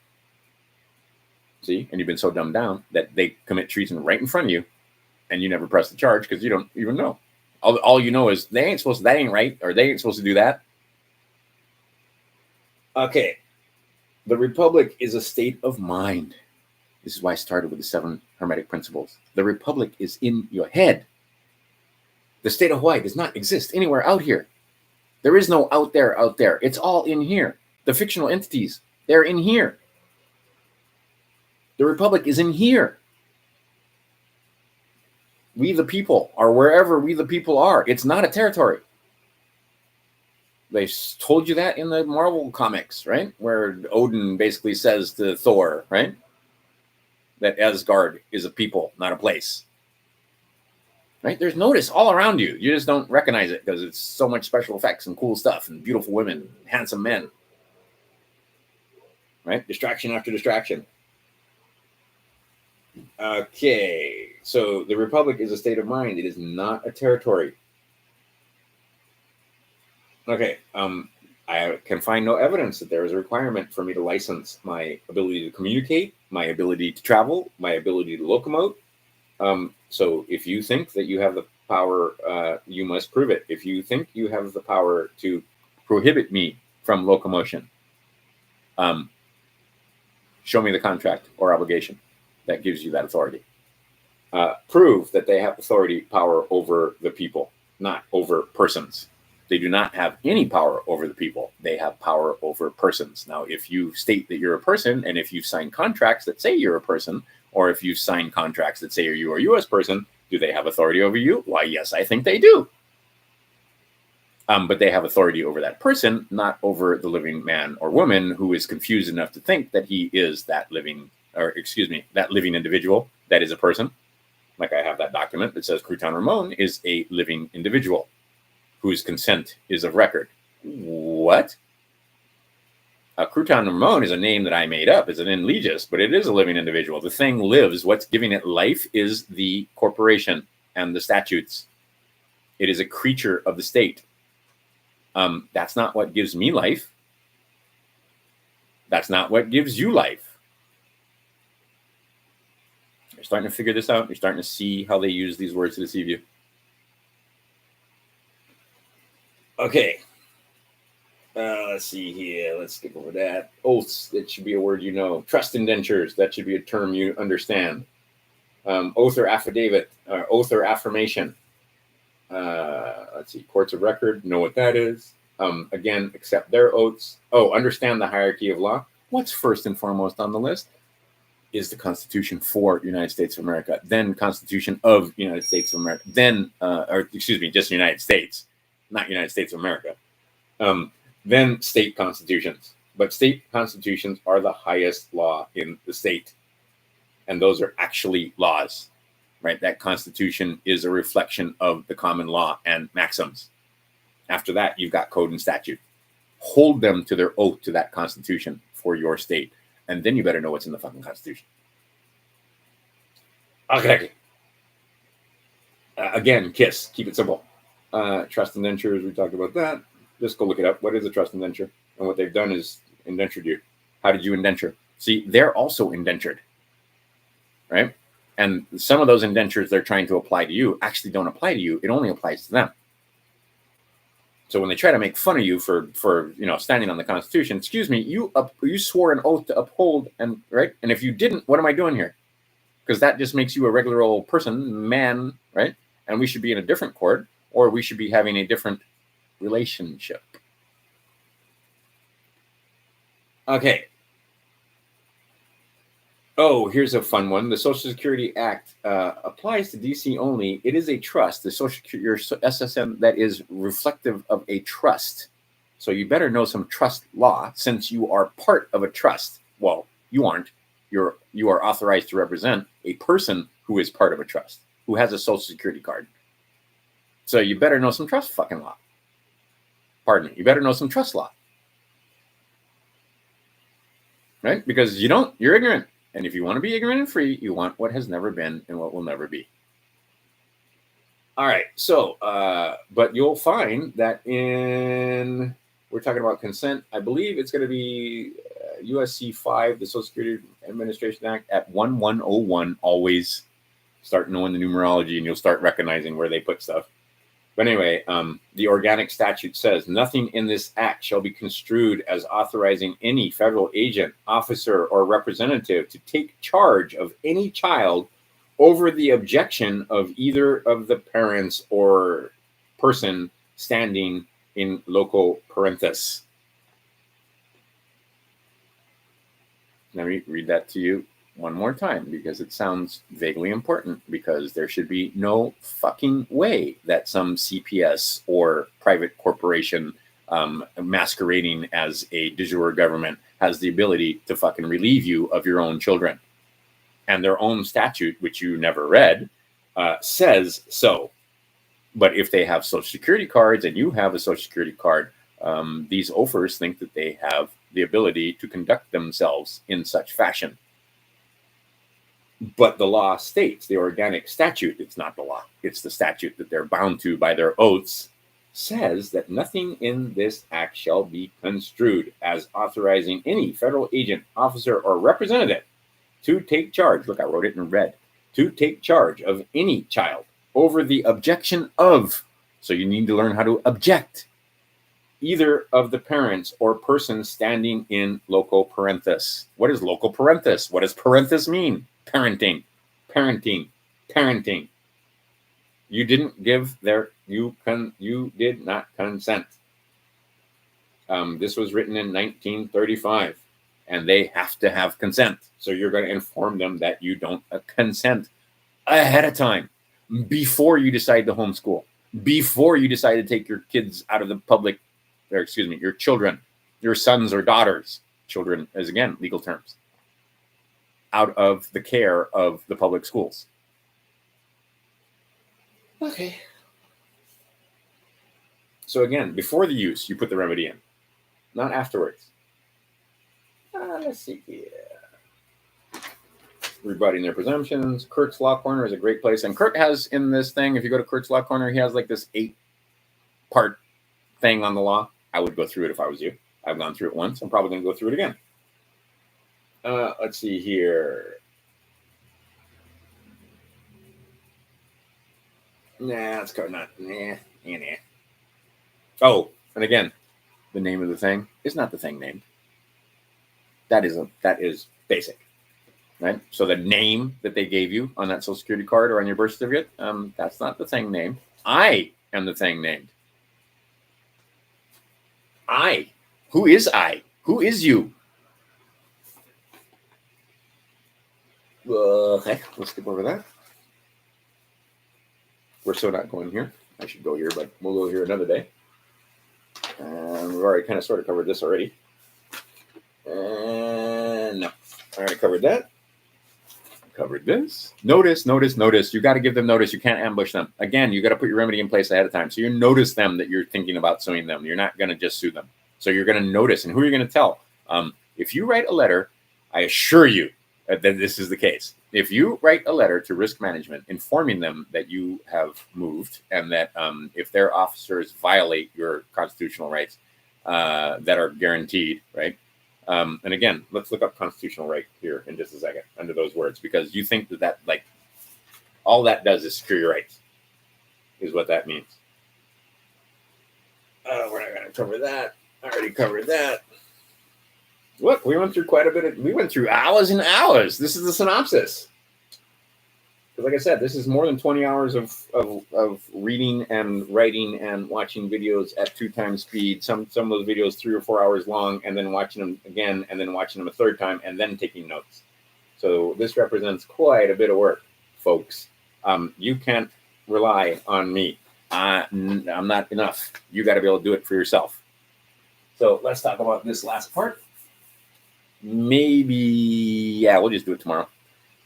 [SPEAKER 1] See, and you've been so dumbed down that they commit treason right in front of you, and you never press the charge because you don't even know. All you know is that ain't right, or they ain't supposed to do that. Okay, the Republic is a state of mind. This is why I started with the 7 Hermetic principles. The Republic is in your head. The state of Hawaii does not exist anywhere out here. There is no out there. It's all in here. The fictional entities, they're in here. The Republic is in here. We the people are wherever we the people are. It's not a territory. They told you that in the Marvel comics, right? Where Odin basically says to Thor, right? That Asgard is a people, not a place. Right? There's notice all around you. You just don't recognize it because it's so much special effects and cool stuff and beautiful women, handsome men. Right? Distraction after distraction. Okay, so the Republic is a state of mind. It is not a territory. Okay, I can find no evidence that there is a requirement for me to license my ability to communicate, my ability to travel, my ability to locomote. So if you think that you have the power, you must prove it. If you think you have the power to prohibit me from locomotion, show me the contract or obligation that gives you that authority. Prove that they have authority, power over the people, not over persons. They do not have any power over the people. They have power over persons. Now, if you state that you're a person, and if you sign contracts that say you're a person, Or if you sign contracts that say you are a U.S. person, do they have authority over you? Why, yes, I think they do. But they have authority over that person, not over the living man or woman who is confused enough to think that he is that living individual that is a person. Like I have that document that says Crouton Ramon is a living individual whose consent is of record. What? Crouton Ramon is a name that I made up. It's an in legis, but it is a living individual. The thing lives. What's giving it life is the corporation and the statutes. It is a creature of the state. That's not what gives me life. That's not what gives you life. You're starting to figure this out. You're starting to see how they use these words to deceive you. Okay. Let's see here. Let's skip over that. Oaths, that should be a word you know. Trust indentures, that should be a term you understand. Oath or affidavit, oath or affirmation. Let's see, courts of record, know what that is. Again, accept their oaths. Oh, understand the hierarchy of law. What's first and foremost on the list is the Constitution for United States of America, then Constitution of United States of America, then, just United States, not United States of America. Then state constitutions. But state constitutions are the highest law in the state. And those are actually laws, right? That constitution is a reflection of the common law and maxims. After that, you've got code and statute. Hold them to their oath to that constitution for your state. And then you better know what's in the fucking constitution. Okay. Again, KISS. Keep it simple. Trust indentures, we talked about that. Just go look it up. What is a trust indenture? And what they've done is indentured you. How did you indenture? See, they're also indentured, right? And some of those indentures they're trying to apply to you actually don't apply to you. It only applies to them. So when they try to make fun of you for standing on the Constitution, excuse me, you swore an oath to uphold, and right? And if you didn't, what am I doing here? Because that just makes you a regular old person, man, right? And we should be in a different court, or we should be having a different relationship. Okay. Oh, here's a fun one. The Social Security Act applies to DC only. It is a trust. The Social Security, your SSN, that is reflective of a trust. So you better know some trust law since you are part of a trust. Well, you aren't. You are authorized to represent a person who is part of a trust, who has a Social Security card. So you better know some trust fucking law. Pardon me. You better know some trust law. Right? Because you don't, you're ignorant. And if you want to be ignorant and free, you want what has never been and what will never be. All right. So, but you'll find that we're talking about consent. I believe it's going to be USC 5, the Social Security Administration Act, at 1101. Always start knowing the numerology and you'll start recognizing where they put stuff. But anyway, the organic statute says nothing in this act shall be construed as authorizing any federal agent, officer, or representative to take charge of any child over the objection of either of the parents or person standing in loco parentis. Let me read that to you one more time because it sounds vaguely important, because there should be no fucking way that some CPS or private corporation masquerading as a de jure government has the ability to fucking relieve you of your own children. And their own statute, which you never read, says so. But if they have Social Security cards and you have a Social Security card, these offers think that they have the ability to conduct themselves in such fashion. But the law states, the organic statute, it's not the law, it's the statute that they're bound to by their oaths, says that nothing in this act shall be construed as authorizing any federal agent, officer, or representative to take charge. Look, I wrote it in red. To take charge of any child over the objection of. So you need to learn how to object. Either of the parents or persons standing in loco parentis. What is loco parentis? What does parentis mean? Parenting. You didn't give you did not consent. This was written in 1935. and they have to have consent. So you're going to inform them that you don't consent ahead of time, before you decide to homeschool, before you decide to take your kids out of the public, or excuse me, your children, your sons or daughters, children is again legal terms, out of the care of the public schools. Okay. So again, before the use, you put the remedy in, not afterwards. Let's see here. Rebutting their presumptions. Kurt's Law Corner is a great place. And Kurt has in this thing, if you go to Kurt's Law Corner, he has like this 8-part thing on the law. I would go through it if I was you. I've gone through it once. I'm probably going to go through it again. Let's see here. Nah, let's go. Not. Nah. Oh, and again, the name of the thing is not the thing named. That is basic, right? So the name that they gave you on that Social Security card or on your birth certificate, that's not the thing named. I am the thing named. I. Who is I? Who is you? Okay, let's skip over that. We're so not going here. I should go here, but we'll go here another day. We've already kind of sort of covered this already. No, I already covered that. Covered this. Notice. You got to give them notice. You can't ambush them. Again, you got to put your remedy in place ahead of time. So you notice them that you're thinking about suing them. You're not going to just sue them. So you're going to notice. And who are you going to tell? If you write a letter, I assure you that this is the case. If you write a letter to risk management informing them that you have moved and that if their officers violate your constitutional rights that are guaranteed, right? And again, let's look up constitutional right here in just a second under those words, because you think that like all that does is secure your rights is what that means. We're not going to cover that. I already covered that. Look, we went through quite a bit. We went through hours and hours. This is the synopsis. Because like I said, this is more than 20 hours of reading and writing and watching videos at 2 times speed. Some of those videos 3 or 4 hours long, and then watching them again, and then watching them a third time, and then taking notes. So this represents quite a bit of work, folks. You can't rely on me. I'm not enough. You got to be able to do it for yourself. So let's talk about this last part. Maybe, we'll just do it tomorrow.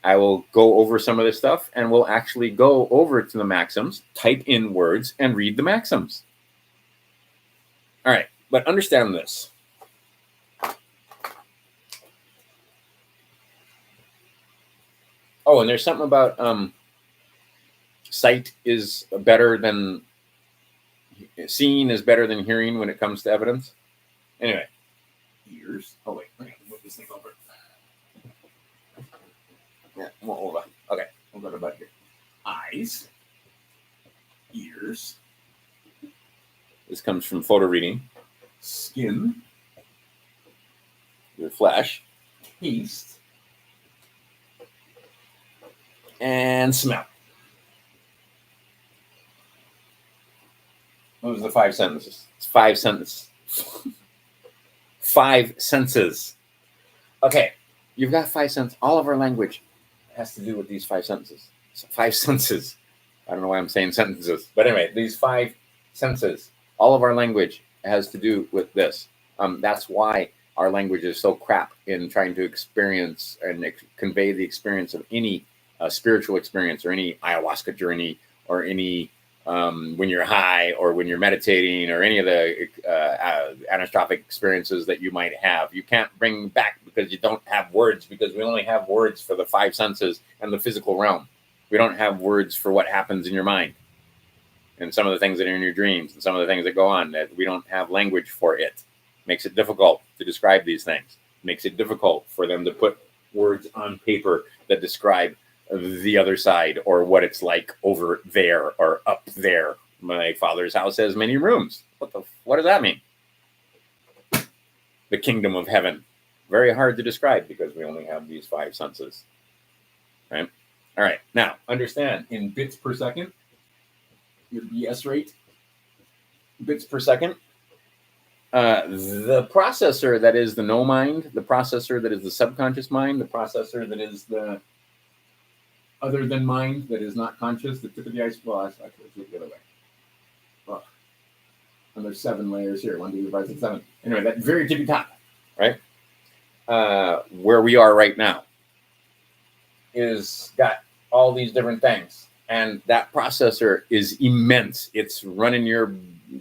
[SPEAKER 1] I will go over some of this stuff, and we'll actually go over to the maxims, type in words, and read the maxims. All right, but understand this. Oh, and there's something about sight is better than seeing is better than hearing when it comes to evidence. Anyway, ears. Oh wait, I gotta move this thing over. Yeah, more over. Okay, we'll go to about here. Eyes, ears. This comes from photo reading. Skin, your flesh, taste, and smell. Those are the 5 sentences. It's 5 sentences. 5 senses. Okay, you've got 5 senses. All of our language has to do with these 5 sentences. So 5 senses. I don't know why I'm saying sentences, but anyway, these 5 senses. All of our language has to do with this. That's why our language is so crap in trying to experience and convey the experience of any spiritual experience or any ayahuasca journey or any when you're high or when you're meditating or any of the anatropic experiences that you might have. You can't bring back because you don't have words, because we only have words for the 5 senses and the physical realm. We don't have words for what happens in your mind and some of the things that are in your dreams and some of the things that go on. That we don't have language for it. Makes it difficult to describe these things. Makes it difficult for them to put words on paper that describe the other side or what it's like over there or up there. My father's house has many rooms. What does that mean? The kingdom of heaven. Very hard to describe because we only have these 5 senses. Right? All right. Now, understand, in bits per second, your BS rate, bits per second, The processor that is the no mind, the processor that is the subconscious mind, the processor that is the other than mind, that is not conscious, the tip of the iceberg. Well, I can do it the other way. Well, and there's 7 layers here. 1, 2, 3, 4, 5, 6, 7. Anyway, that very tippy top, right? Where we are right now is got all these different things. And that processor is immense. It's running your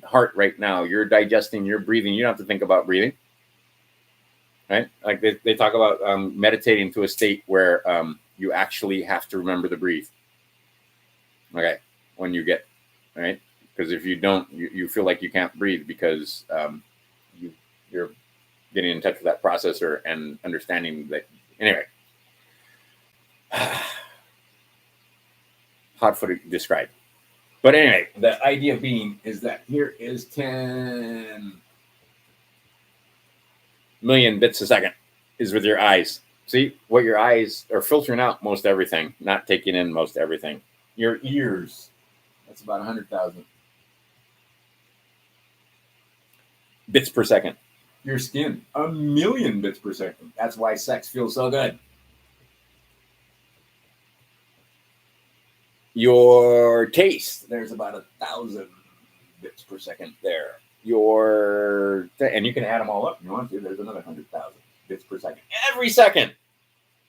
[SPEAKER 1] heart right now. You're digesting, you're breathing. You don't have to think about breathing, right? Like they talk about meditating to a state where you actually have to remember to breathe. Okay, when you get, right? Because if you don't, you feel like you can't breathe because you're getting in touch with that processor and understanding that. Anyway, hard for to describe. But anyway, the idea being is that here is 10 million bits a second is with your eyes. See what your eyes are filtering out most everything, not taking in most everything. Your ears, that's about 100,000 bits per second. Your skin, 1,000,000 bits per second. That's why sex feels so good. Your taste, there's about 1,000 bits per second there. And you can add them all up if you want to. There's another 100,000 bits per second. Every second,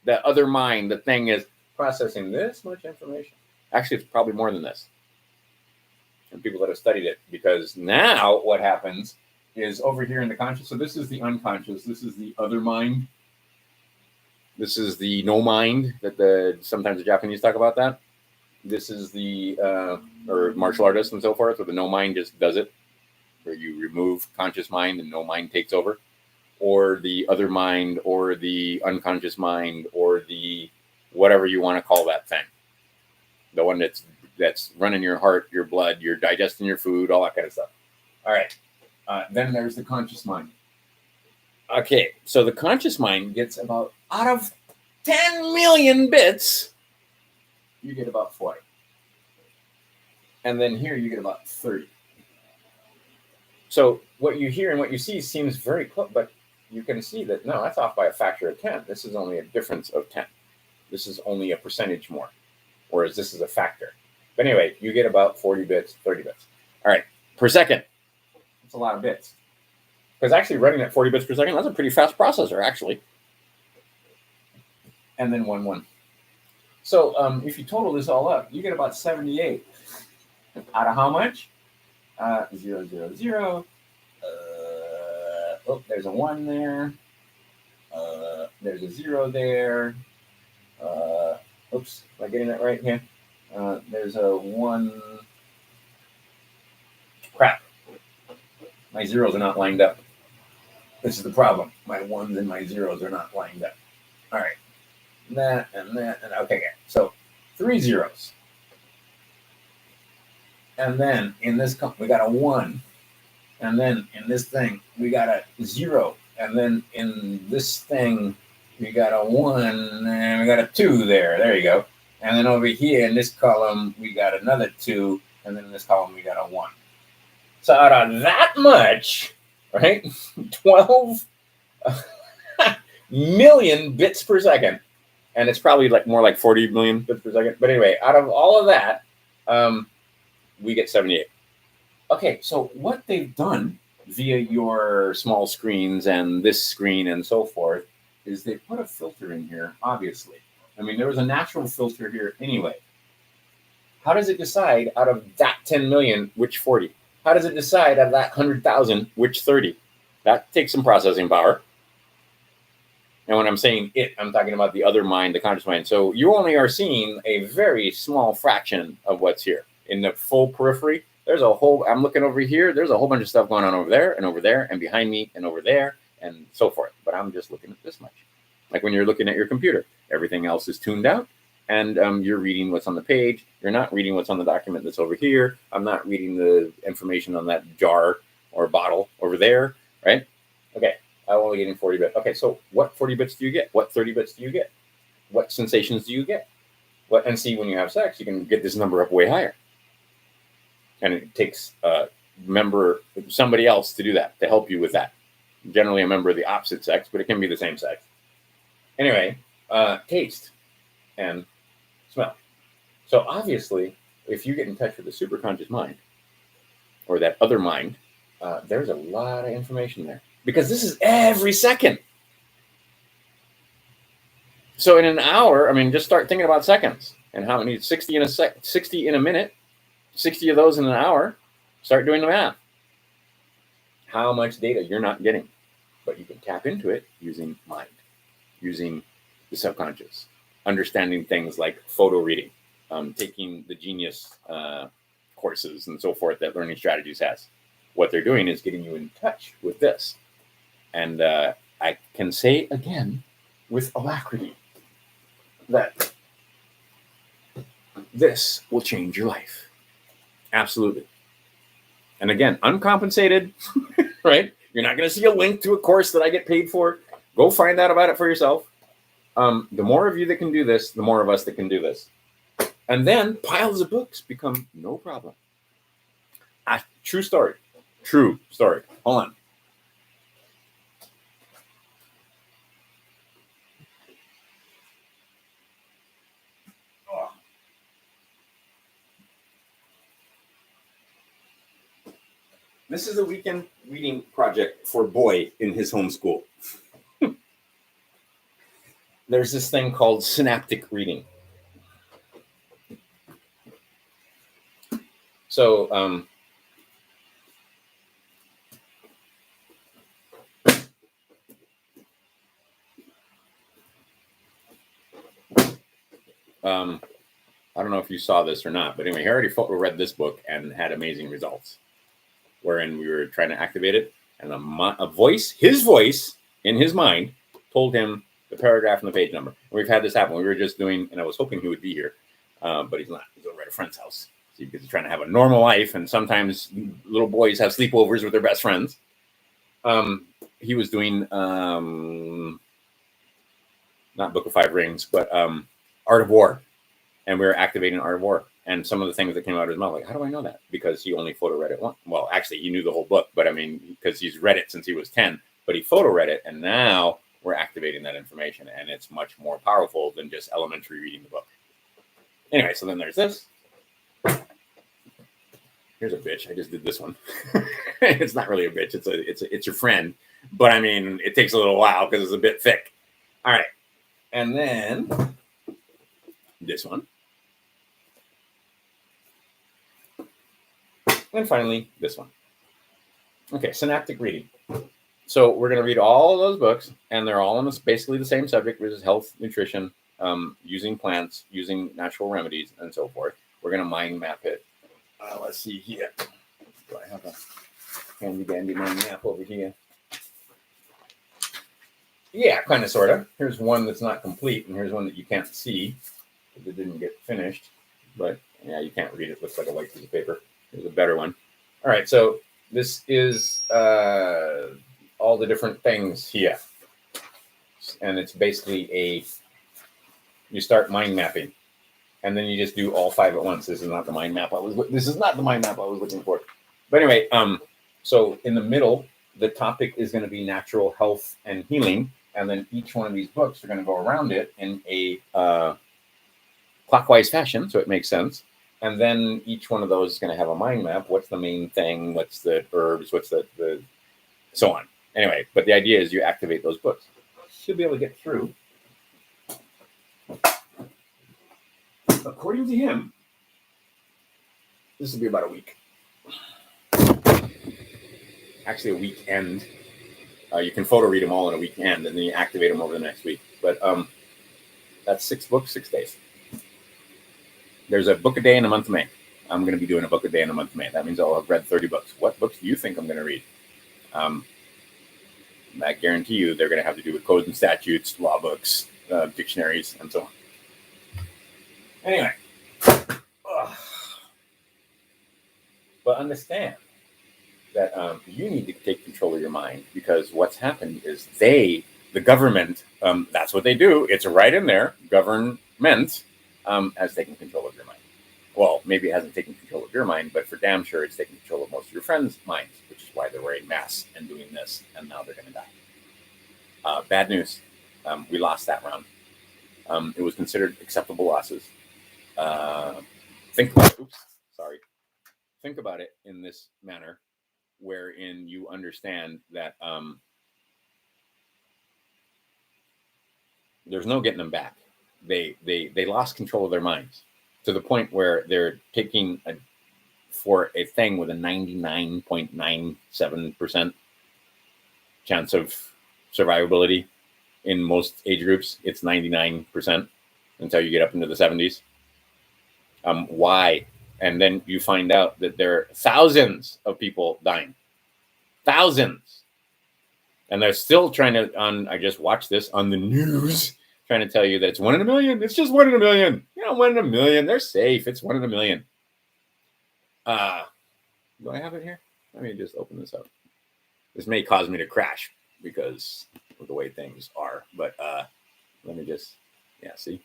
[SPEAKER 1] the other mind, the thing is processing this much information. Actually, it's probably more than this. And people that have studied it, because now what happens is over here in the conscious. So this is the unconscious. This is the other mind. This is the no mind that sometimes the Japanese talk about that. This is the or martial artists and so forth, where the no mind just does it, where you remove conscious mind and no mind takes over, or the other mind, or the unconscious mind, or the whatever you want to call that thing, the one that's running your heart, your blood, you're digesting your food, all that kind of stuff. All right, then there's the conscious mind. Okay, so the conscious mind gets about out of 10 million bits. You get about 40. And then here you get about 30. So what you hear and what you see seems very close, but you can see that, no, that's off by a factor of 10. This is only a difference of 10. This is only a percentage more, whereas this is a factor. But anyway, you get about 40 bits, 30 bits. All right, per second. That's a lot of bits. Because actually running at 40 bits per second, that's a pretty fast processor, actually. And then 1. So if you total this all up, you get about 78. Out of how much? 0, 0, 0. Oh, there's a 1 there. There's a 0 there. Oops, am I getting that right here? There's a 1. Crap. My zeros are not lined up. This is the problem. My 1s and my 0s are not lined up. All right. That and that and okay. So 3 zeros. And then in this we got a 1. And then in this thing we got a 0. And then in this thing we got a 1 and we got a 2 there. There you go. And then over here in this column we got another 2. And then in this column we got a 1. So out of that much, right? 12 million bits per second. And it's probably like more like 40 million bits per second. But anyway, out of all of that, we get 78. Okay, so what they've done via your small screens and this screen and so forth is they put a filter in here, obviously. I mean, there was a natural filter here anyway. How does it decide out of that 10 million, which 40? How does it decide out of that 100,000, which 30? That takes some processing power. And when I'm saying it, I'm talking about the other mind, the conscious mind. So you only are seeing a very small fraction of what's here. In the full periphery, there's a whole, I'm looking over here, there's a whole bunch of stuff going on over there, and behind me, and over there, and so forth. But I'm just looking at this much. Like when you're looking at your computer, everything else is tuned out, and you're reading what's on the page. You're not reading what's on the document that's over here. I'm not reading the information on that jar or bottle over there, right? Okay. I'm only getting 40 bits. Okay, so what 40 bits do you get? What 30 bits do you get? What sensations do you get? And see, when you have sex, you can get this number up way higher. And it takes member, somebody else to do that, to help you with that. Generally a member of the opposite sex, but it can be the same sex. Anyway, taste and smell. So obviously, if you get in touch with the superconscious mind or that other mind, there's a lot of information there because this is every second. So in an hour, I mean, just start thinking about seconds and how many 60 in a minute, 60 of those in an hour. Start doing the math. How much data you're not getting, but you can tap into it using mind, using the subconscious, understanding things like photo reading, taking the genius courses and so forth that Learning Strategies has. What they're doing is getting you in touch with this. And I can say again with alacrity that this will change your life. Absolutely. And again, uncompensated, right? You're not going to see a link to a course that I get paid for. Go find out about it for yourself. The more of you that can do this, the more of us that can do this. And then piles of books become no problem. True story. True story. Hold on. This is a weekend reading project for Boy in his homeschool. There's this thing called synaptic reading. So, I don't know if you saw this or not, but anyway, he already read this book and had amazing results, wherein we were trying to activate it, and a voice, his voice in his mind, told him the paragraph and the page number. And we've had this happen. We were just doing, and I was hoping he would be here, but he's not. He's over at a friend's house because he's trying to have a normal life, and sometimes little boys have sleepovers with their best friends. He was doing not Book of Five Rings, but Art of War. And we were activating Art of War. And some of the things that came out of his mouth, like, how do I know that? Because he only photo read it once. Well, actually, he knew the whole book, but I mean, because he's read it since he was 10, but he photo read it. And now we're activating that information. And it's much more powerful than just elementary reading the book. Anyway, so then there's this. Here's a bitch. I just did this one. It's not really a bitch. It's your friend. But I mean, it takes a little while because it's a bit thick. All right. And then this one. And finally, this one. Okay, synaptic reading. So we're going to read all of those books, and they're all on basically the same subject, which is health, nutrition, using plants, using natural remedies, and so forth. We're going to mind map it. Let's see here. Do I have a handy-dandy mind map over here? Yeah, kind of, sort of. Here's one that's not complete, and here's one that you can't see because it didn't get finished. But, yeah, you can't read it. It looks like a white piece of paper. Here's a better one. All right, so this is all the different things here. And it's basically you start mind mapping. And then you just do all 5 at once. This is not the mind map I was looking for. But anyway, so in the middle, the topic is going to be natural health and healing. And then each one of these books are going to go around it in a clockwise fashion, so it makes sense. And then each one of those is going to have a mind map. What's the main thing? What's the herbs? What's the so on. Anyway, but the idea is you activate those books. You'll be able to get through. According to him, this will be about a week. Actually, a weekend. You can photo read them all in a weekend, and then you activate them over the next week. But that's 6 books, 6 days. There's a book a day in the month of May. I'm going to be doing a book a day in the month of May. That means I'll have read 30 books. What books do you think I'm going to read? I guarantee you they're going to have to do with codes and statutes, law books, dictionaries, and so on. Anyway. But understand that you need to take control of your mind, because what's happened is the government, that's what they do. It's right in there. Government has taken control of your mind. Well, maybe it hasn't taken control of your mind, but for damn sure it's taken control of most of your friends' minds, which is why they're wearing masks and doing this, and now they're going to die. Bad news. We lost that round. It was considered acceptable losses. Think about it. Oops, sorry. Think about it in this manner, wherein you understand that there's no getting them back. They lost control of their minds to the point where they're taking for a thing with a 99.97% chance of survivability. In most age groups, it's 99% until you get up into the 70s. Why? And then you find out that there are thousands of people dying. Thousands. And they're still trying to, I just watched this on the news, trying to tell you that it's 1 in a million. It's just 1 in a million. 1 in a million. They're safe. It's 1 in a million. Do I have it here? Let me just open this up. This may cause me to crash because of the way things are. But let me just, see.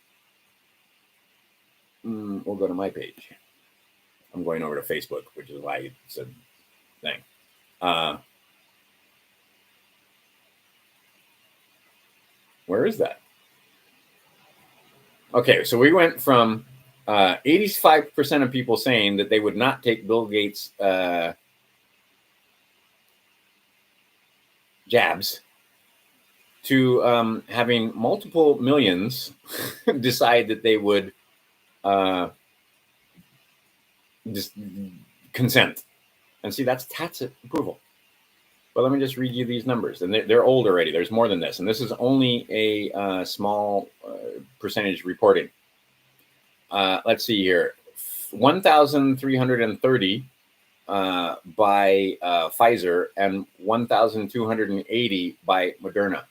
[SPEAKER 1] We'll go to my page. I'm going over to Facebook, which is why it's a thing. Where is that? Okay, so we went from 85% of people saying that they would not take Bill Gates' jabs to having multiple millions decide that they would just consent. And see, that's tacit approval. But let me just read you these numbers. And they're old already. There's more than this. And this is only a small percentage reporting. Let's see here. 1,330 by Pfizer and 1,280 by Moderna.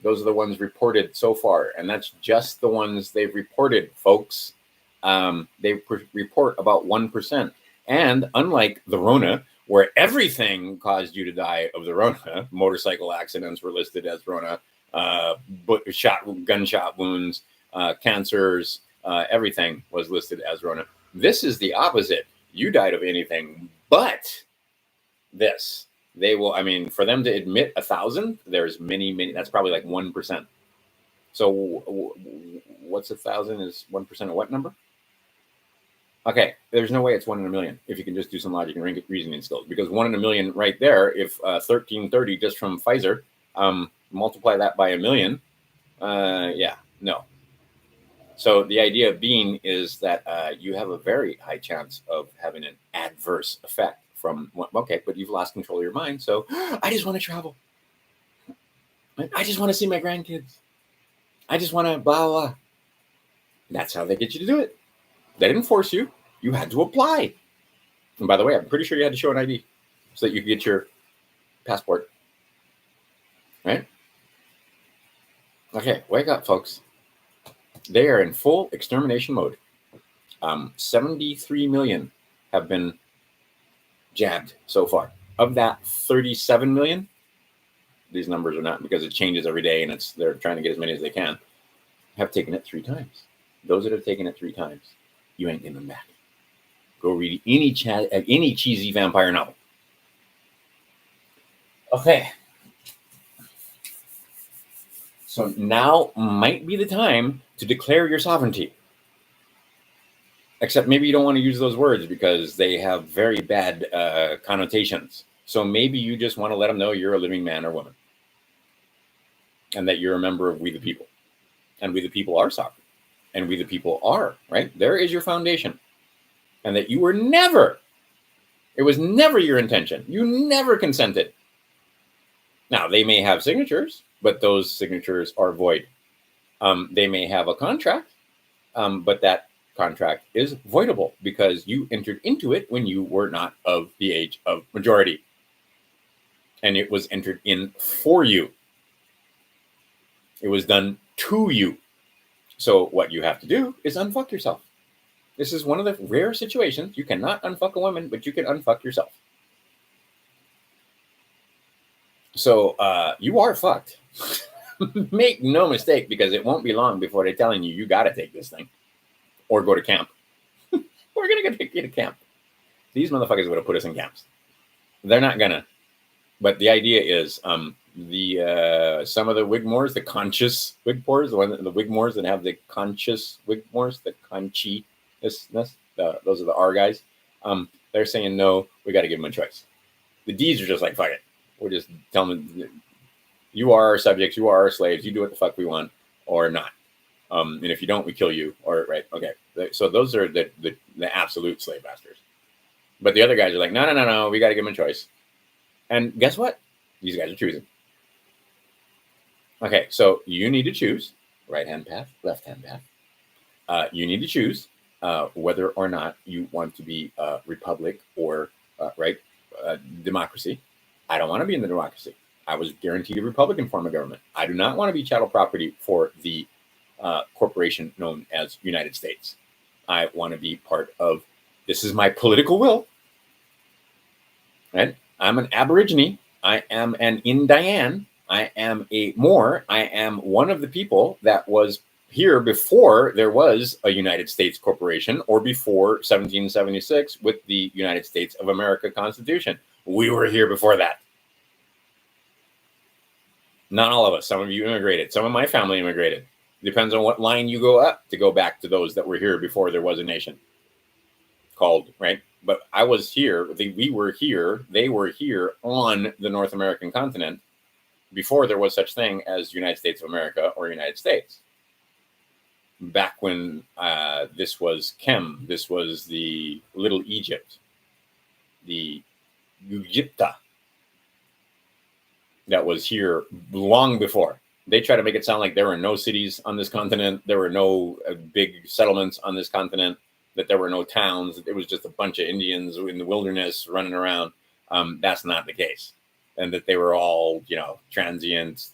[SPEAKER 1] Those are the ones reported so far. And that's just the ones they've reported, folks. They report about 1%. And unlike the Rona, where everything caused you to die of the Rona, motorcycle accidents were listed as Rona, gunshot wounds, cancers, everything was listed as Rona. This is the opposite. You died of anything but this. They will, for them to admit 1,000, there's many, that's probably like 1%. So what's 1,000 is 1% of what number? Okay, there's no way it's 1 in a million if you can just do some logic and reasoning skills. Because 1 in a million right there, if 1,330 just from Pfizer, multiply that by a million, no. So the idea being is that you have a very high chance of having an adverse effect from, okay, but you've lost control of your mind. So I just want to travel. I just want to see my grandkids. I just want to blah, blah, blah. That's how they get you to do it. They didn't force you. You had to apply. And by the way, I'm pretty sure you had to show an ID so that you could get your passport. Right? Okay, wake up, folks. They are in full extermination mode. 73 million have been jabbed so far. Of that, 37 million, these numbers are not because it changes every day and they're trying to get as many as they can, have taken it 3 times. Those that have taken it 3 times, you ain't getting them back. Go read any cheesy vampire novel. Okay. So now might be the time to declare your sovereignty. Except maybe you don't want to use those words because they have very bad connotations. So maybe you just want to let them know you're a living man or woman. And that you're a member of We the People. And We the People are sovereign. And We the People are, right? There is your foundation. And that you were never, it was never your intention. You never consented. Now, they may have signatures, but those signatures are void. They may have a contract, but that contract is voidable because you entered into it when you were not of the age of majority. And it was entered in for you. It was done to you. So what you have to do is unfuck yourself. This is one of the rare situations. You cannot unfuck a woman, but you can unfuck yourself. So you are fucked. Make no mistake, because it won't be long before they're telling you, you got to take this thing or go to camp. We're going to take you to camp. These motherfuckers would have put us in camps. They're not gonna. But the idea is the some of the Wigmores, the conscious Wigmores, the Wigmores that have the conscious Wigmores, the consciousness, those are the R guys. They're saying no, we got to give them a choice. The D's are just like, fuck it. We're just telling them, you are our subjects, you are our slaves, you do what the fuck we want or not. And if you don't, we kill you. Or right, okay. So those are the absolute slave masters. But the other guys are like, no, we got to give them a choice. And guess what? These guys are choosing. Okay, so you need to choose right-hand path, left-hand path. You need to choose whether or not you want to be a republic or democracy. I don't want to be in the democracy. I was guaranteed a Republican form of government. I do not want to be chattel property for the corporation known as United States. I want to be part of, this is my political will. Right? I'm an Aborigine. I am an Indian. I am a Moor. I am one of the people that was here before there was a United States corporation or before 1776 with the United States of America Constitution. We were here before that. Not all of us. Some of you immigrated. Some of my family immigrated. Depends on what line you go up to go back to those that were here before there was a nation called, right? But I was here, we were here, they were here on the North American continent before there was such thing as United States of America or United States. Back when this was Kem, this was the Little Egypt, the Egypta that was here long before. They try to make it sound like there were no cities on this continent, there were no big settlements on this continent, that there were no towns, it was just a bunch of Indians in the wilderness running around. That's not the case. And that they were all, transient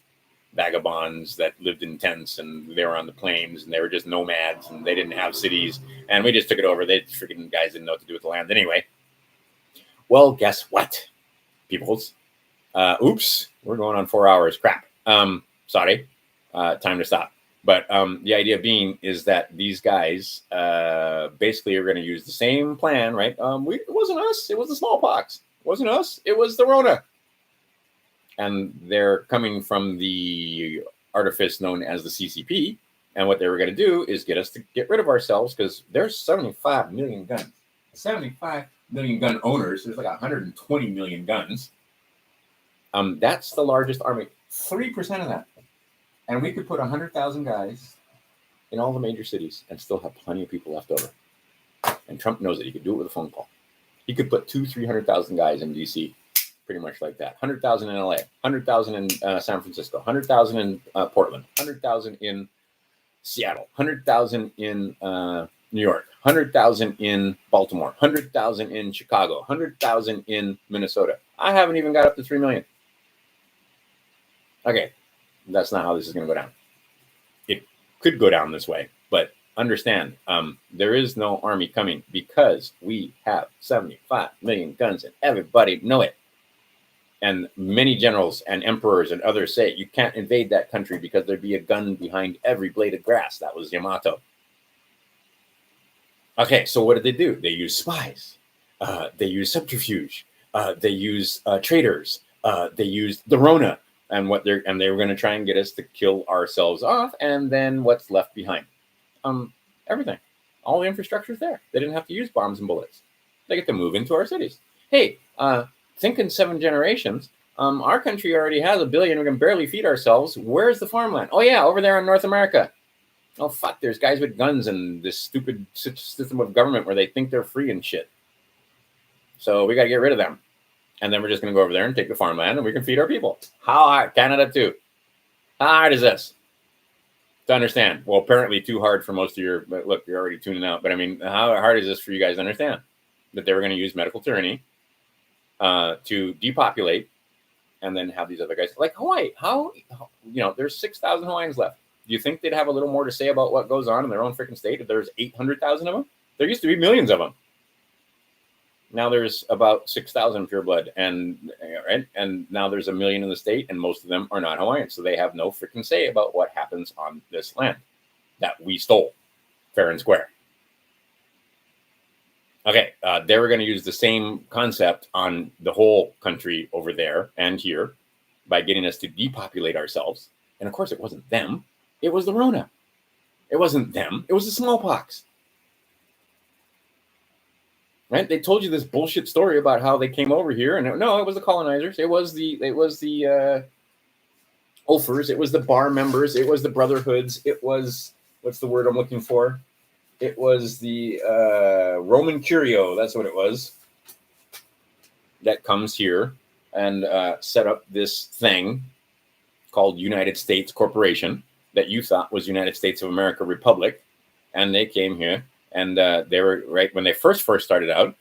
[SPEAKER 1] vagabonds that lived in tents and they were on the plains and they were just nomads and they didn't have cities. And we just took it over. They freaking guys didn't know what to do with the land anyway. Well, guess what, peoples? Oops, we're going on 4 hours. Crap. Sorry. Time to stop. But the idea being is that these guys basically are going to use the same plan, right? It wasn't us. It was the smallpox. It wasn't us. It was the Rona. And they're coming from the artifice known as the CCP. And what they were going to do is get us to get rid of ourselves because there's 75 million guns. 75 million gun owners. There's like 120 million guns. That's the largest army. 3% of that. And we could put 100,000 guys in all the major cities and still have plenty of people left over. And Trump knows it. He could do it with a phone call. He could put 200,000-300,000 guys in D.C., pretty much like that. 100,000 in L.A., 100,000 in San Francisco, 100,000 in Portland, 100,000 in Seattle, 100,000 in New York, 100,000 in Baltimore, 100,000 in Chicago, 100,000 in Minnesota. I haven't even got up to 3 million. Okay. That's not how this is going to go down. It could go down this way, but understand, there is no army coming because we have 75 million guns and everybody know it. And many generals and emperors and others say you can't invade that country because there'd be a gun behind every blade of grass. That was Yamato. Okay, so what did they do? They use spies. They use subterfuge. They use traitors. They used the Rona. And they were going to try and get us to kill ourselves off, and then what's left behind? Everything, all the infrastructure is there. They didn't have to use bombs and bullets. They get to move into our cities. Hey, think in 7 generations. Our country already has 1 billion. We can barely feed ourselves. Where's the farmland? Oh yeah, over there in North America. Oh fuck, there's guys with guns and this stupid system of government where they think they're free and shit. So we got to get rid of them. And then we're just going to go over there and take the farmland and we can feed our people. How hard? Canada too. How hard is this to understand? Well, apparently too hard for most of your, but look, you're already tuning out. But I mean, how hard is this for you guys to understand? That they were going to use medical tyranny to depopulate and then have these other guys like Hawaii. How there's 6,000 Hawaiians left. Do you think they'd have a little more to say about what goes on in their own freaking state if there's 800,000 of them? There used to be millions of them. Now there's about 6,000 pureblood, and now there's 1 million in the state, and most of them are not Hawaiian, so they have no freaking say about what happens on this land that we stole, fair and square. Okay, they were going to use the same concept on the whole country over there and here by getting us to depopulate ourselves. And of course, it wasn't them. It was the Rona. It wasn't them. It was the smallpox. Right? They told you this bullshit story about how they came over here, and no, it was the colonizers. It was the Ulfers. It was the bar members. It was the brotherhoods. It was, what's the word I'm looking for? It was the Roman Curio. That's what it was. That comes here and set up this thing called United States Corporation that you thought was United States of America Republic. And they came here, and they were, right, when they first started out,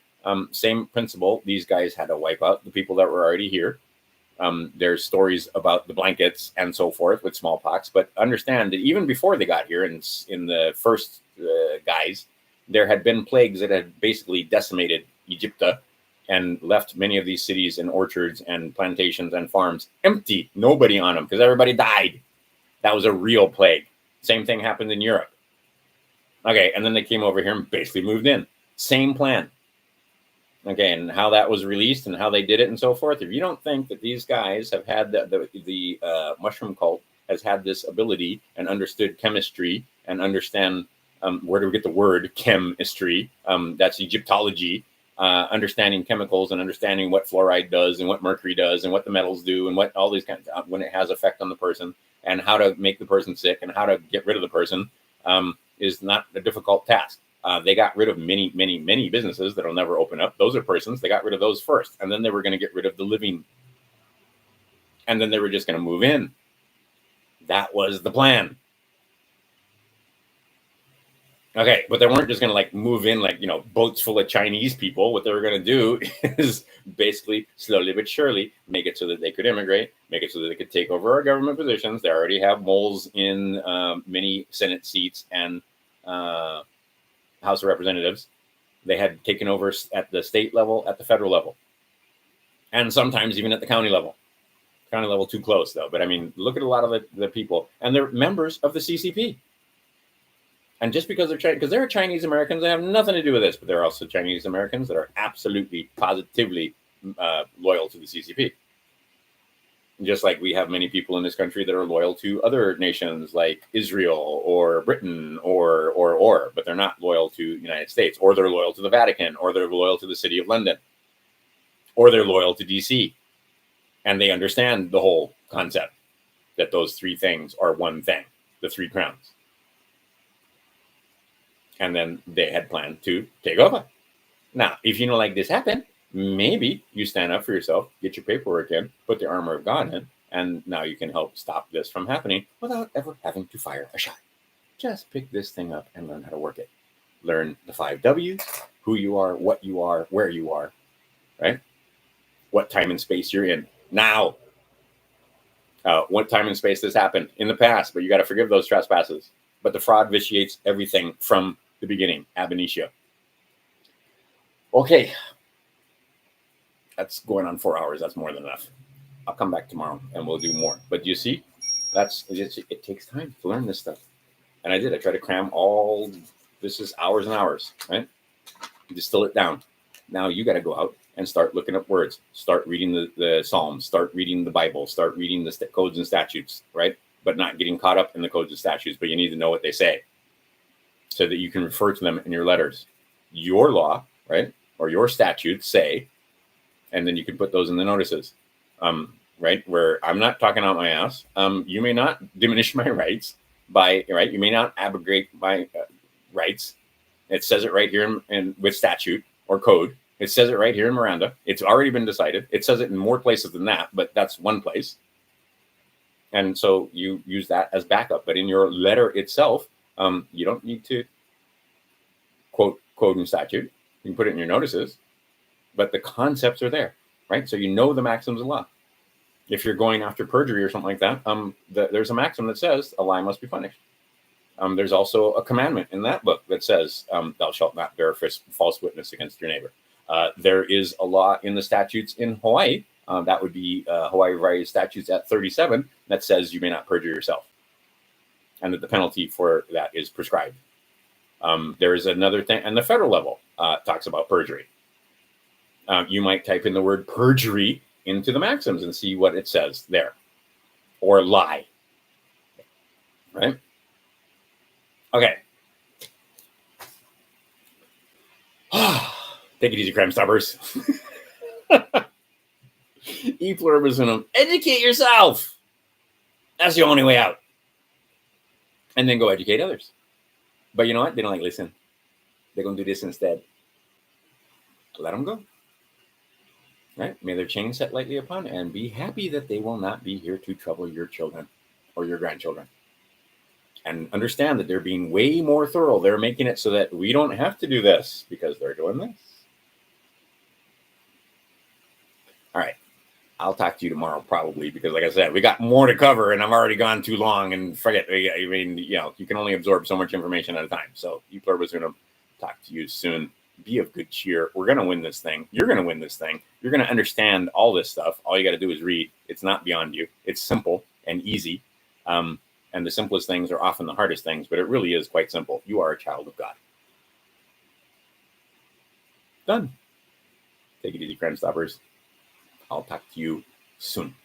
[SPEAKER 1] same principle. These guys had to wipe out the people that were already here. There's stories about the blankets and so forth with smallpox, but understand that even before they got here, in the first guys, there had been plagues that had basically decimated Egypt and left many of these cities and orchards and plantations and farms empty, nobody on them, because everybody died. That was a real plague. Same thing happened in Europe. Okay, and then they came over here and basically moved in. Same plan. Okay, and how that was released and how they did it and so forth. If you don't think that these guys have had the mushroom cult has had this ability and understood chemistry and understand where do we get the word chemistry? That's Egyptology. Understanding chemicals and understanding what fluoride does and what mercury does and what the metals do and what all these kinds of, when it has effect on the person and how to make the person sick and how to get rid of the person is not a difficult task. They got rid of many, many, many businesses that'll never open up. Those are persons. They got rid of those first. And then they were going to get rid of the living. And then they were just going to move in. That was the plan. Okay, but they weren't just going to like move in like, boats full of Chinese people. What they were going to do is basically slowly but surely make it so that they could immigrate, make it so that they could take over our government positions. They already have moles in many Senate seats and House of Representatives. They had taken over at the state level, at the federal level, and sometimes even at the county level. County level too close, though. But I mean, look at a lot of the people, and they're members of the CCP. And just because they're Chinese, because there are Chinese Americans that have nothing to do with this, but there are also Chinese Americans that are absolutely, positively loyal to the CCP. Just like we have many people in this country that are loyal to other nations like Israel or Britain or, but they're not loyal to the United States, or they're loyal to the Vatican, or they're loyal to the City of London, or they're loyal to DC. And they understand the whole concept that those three things are one thing, the three crowns. And then they had planned to take over. Now, if you don't like this happen, maybe you stand up for yourself, get your paperwork in, put the armor of God in, and now you can help stop this from happening without ever having to fire a shot. Just pick this thing up and learn how to work it. Learn the 5 W's, who you are, what you are, where you are, right? What time and space you're in now. What time and space this happened in the past, but you got to forgive those trespasses. But the fraud vitiates everything from the beginning, ab initio. Okay. That's going on 4 hours. That's more than enough. I'll come back tomorrow and we'll do more. But you see, it takes time to learn this stuff. And I did. I tried to cram all, this is hours and hours, right? Distill it down. Now you got to go out and start looking up words. Start reading the Psalms. Start reading the Bible. Start reading the codes and statutes, right? But not getting caught up in the codes and statutes, but you need to know what they say so that you can refer to them in your letters. Your law, right, or your statutes say, and then you can put those in the notices, right, where I'm not talking out my ass. You may not diminish my rights by, right, you may not abrogate my rights. It says it right here in with statute or code. It says it right here in Miranda. It's already been decided. It says it in more places than that, but that's one place. And so you use that as backup. But in your letter itself, you don't need to quote code and statute. You can put it in your notices, but the concepts are there, right? So you know the maxims of law. If you're going after perjury or something like that, there's a maxim that says a lie must be punished. There's also a commandment in that book that says thou shalt not bear false witness against your neighbor. There is a law in the statutes in Hawaii. That would be Hawaii Revised Statutes at 37 that says you may not perjure yourself, and that the penalty for that is prescribed. There is another thing, and the federal level. talks about perjury. You might type in the word perjury into the maxims and see what it says there, or lie. Right? Okay. Take it easy, crime stoppers. E pluribus unum. Educate yourself. That's the only way out. And then go educate others. But you know what? They don't like listen. They're going to do this instead. Let them go. Right? May their chain set lightly upon, and be happy that they will not be here to trouble your children or your grandchildren. And understand that they're being way more thorough. They're making it so that we don't have to do this because they're doing this. All right. I'll talk to you tomorrow probably because, like I said, we got more to cover and I've already gone too long. And forget, I mean, you can only absorb so much information at a time. So E pluribus unum, talk to you soon. Be of good cheer. We're going to win this thing. You're going to win this thing. You're going to understand all this stuff. All you got to do is read. It's not beyond you. It's simple and easy. And the simplest things are often the hardest things, but it really is quite simple. You are a child of God. Done. Take it easy, crime stoppers. I'll talk to you soon.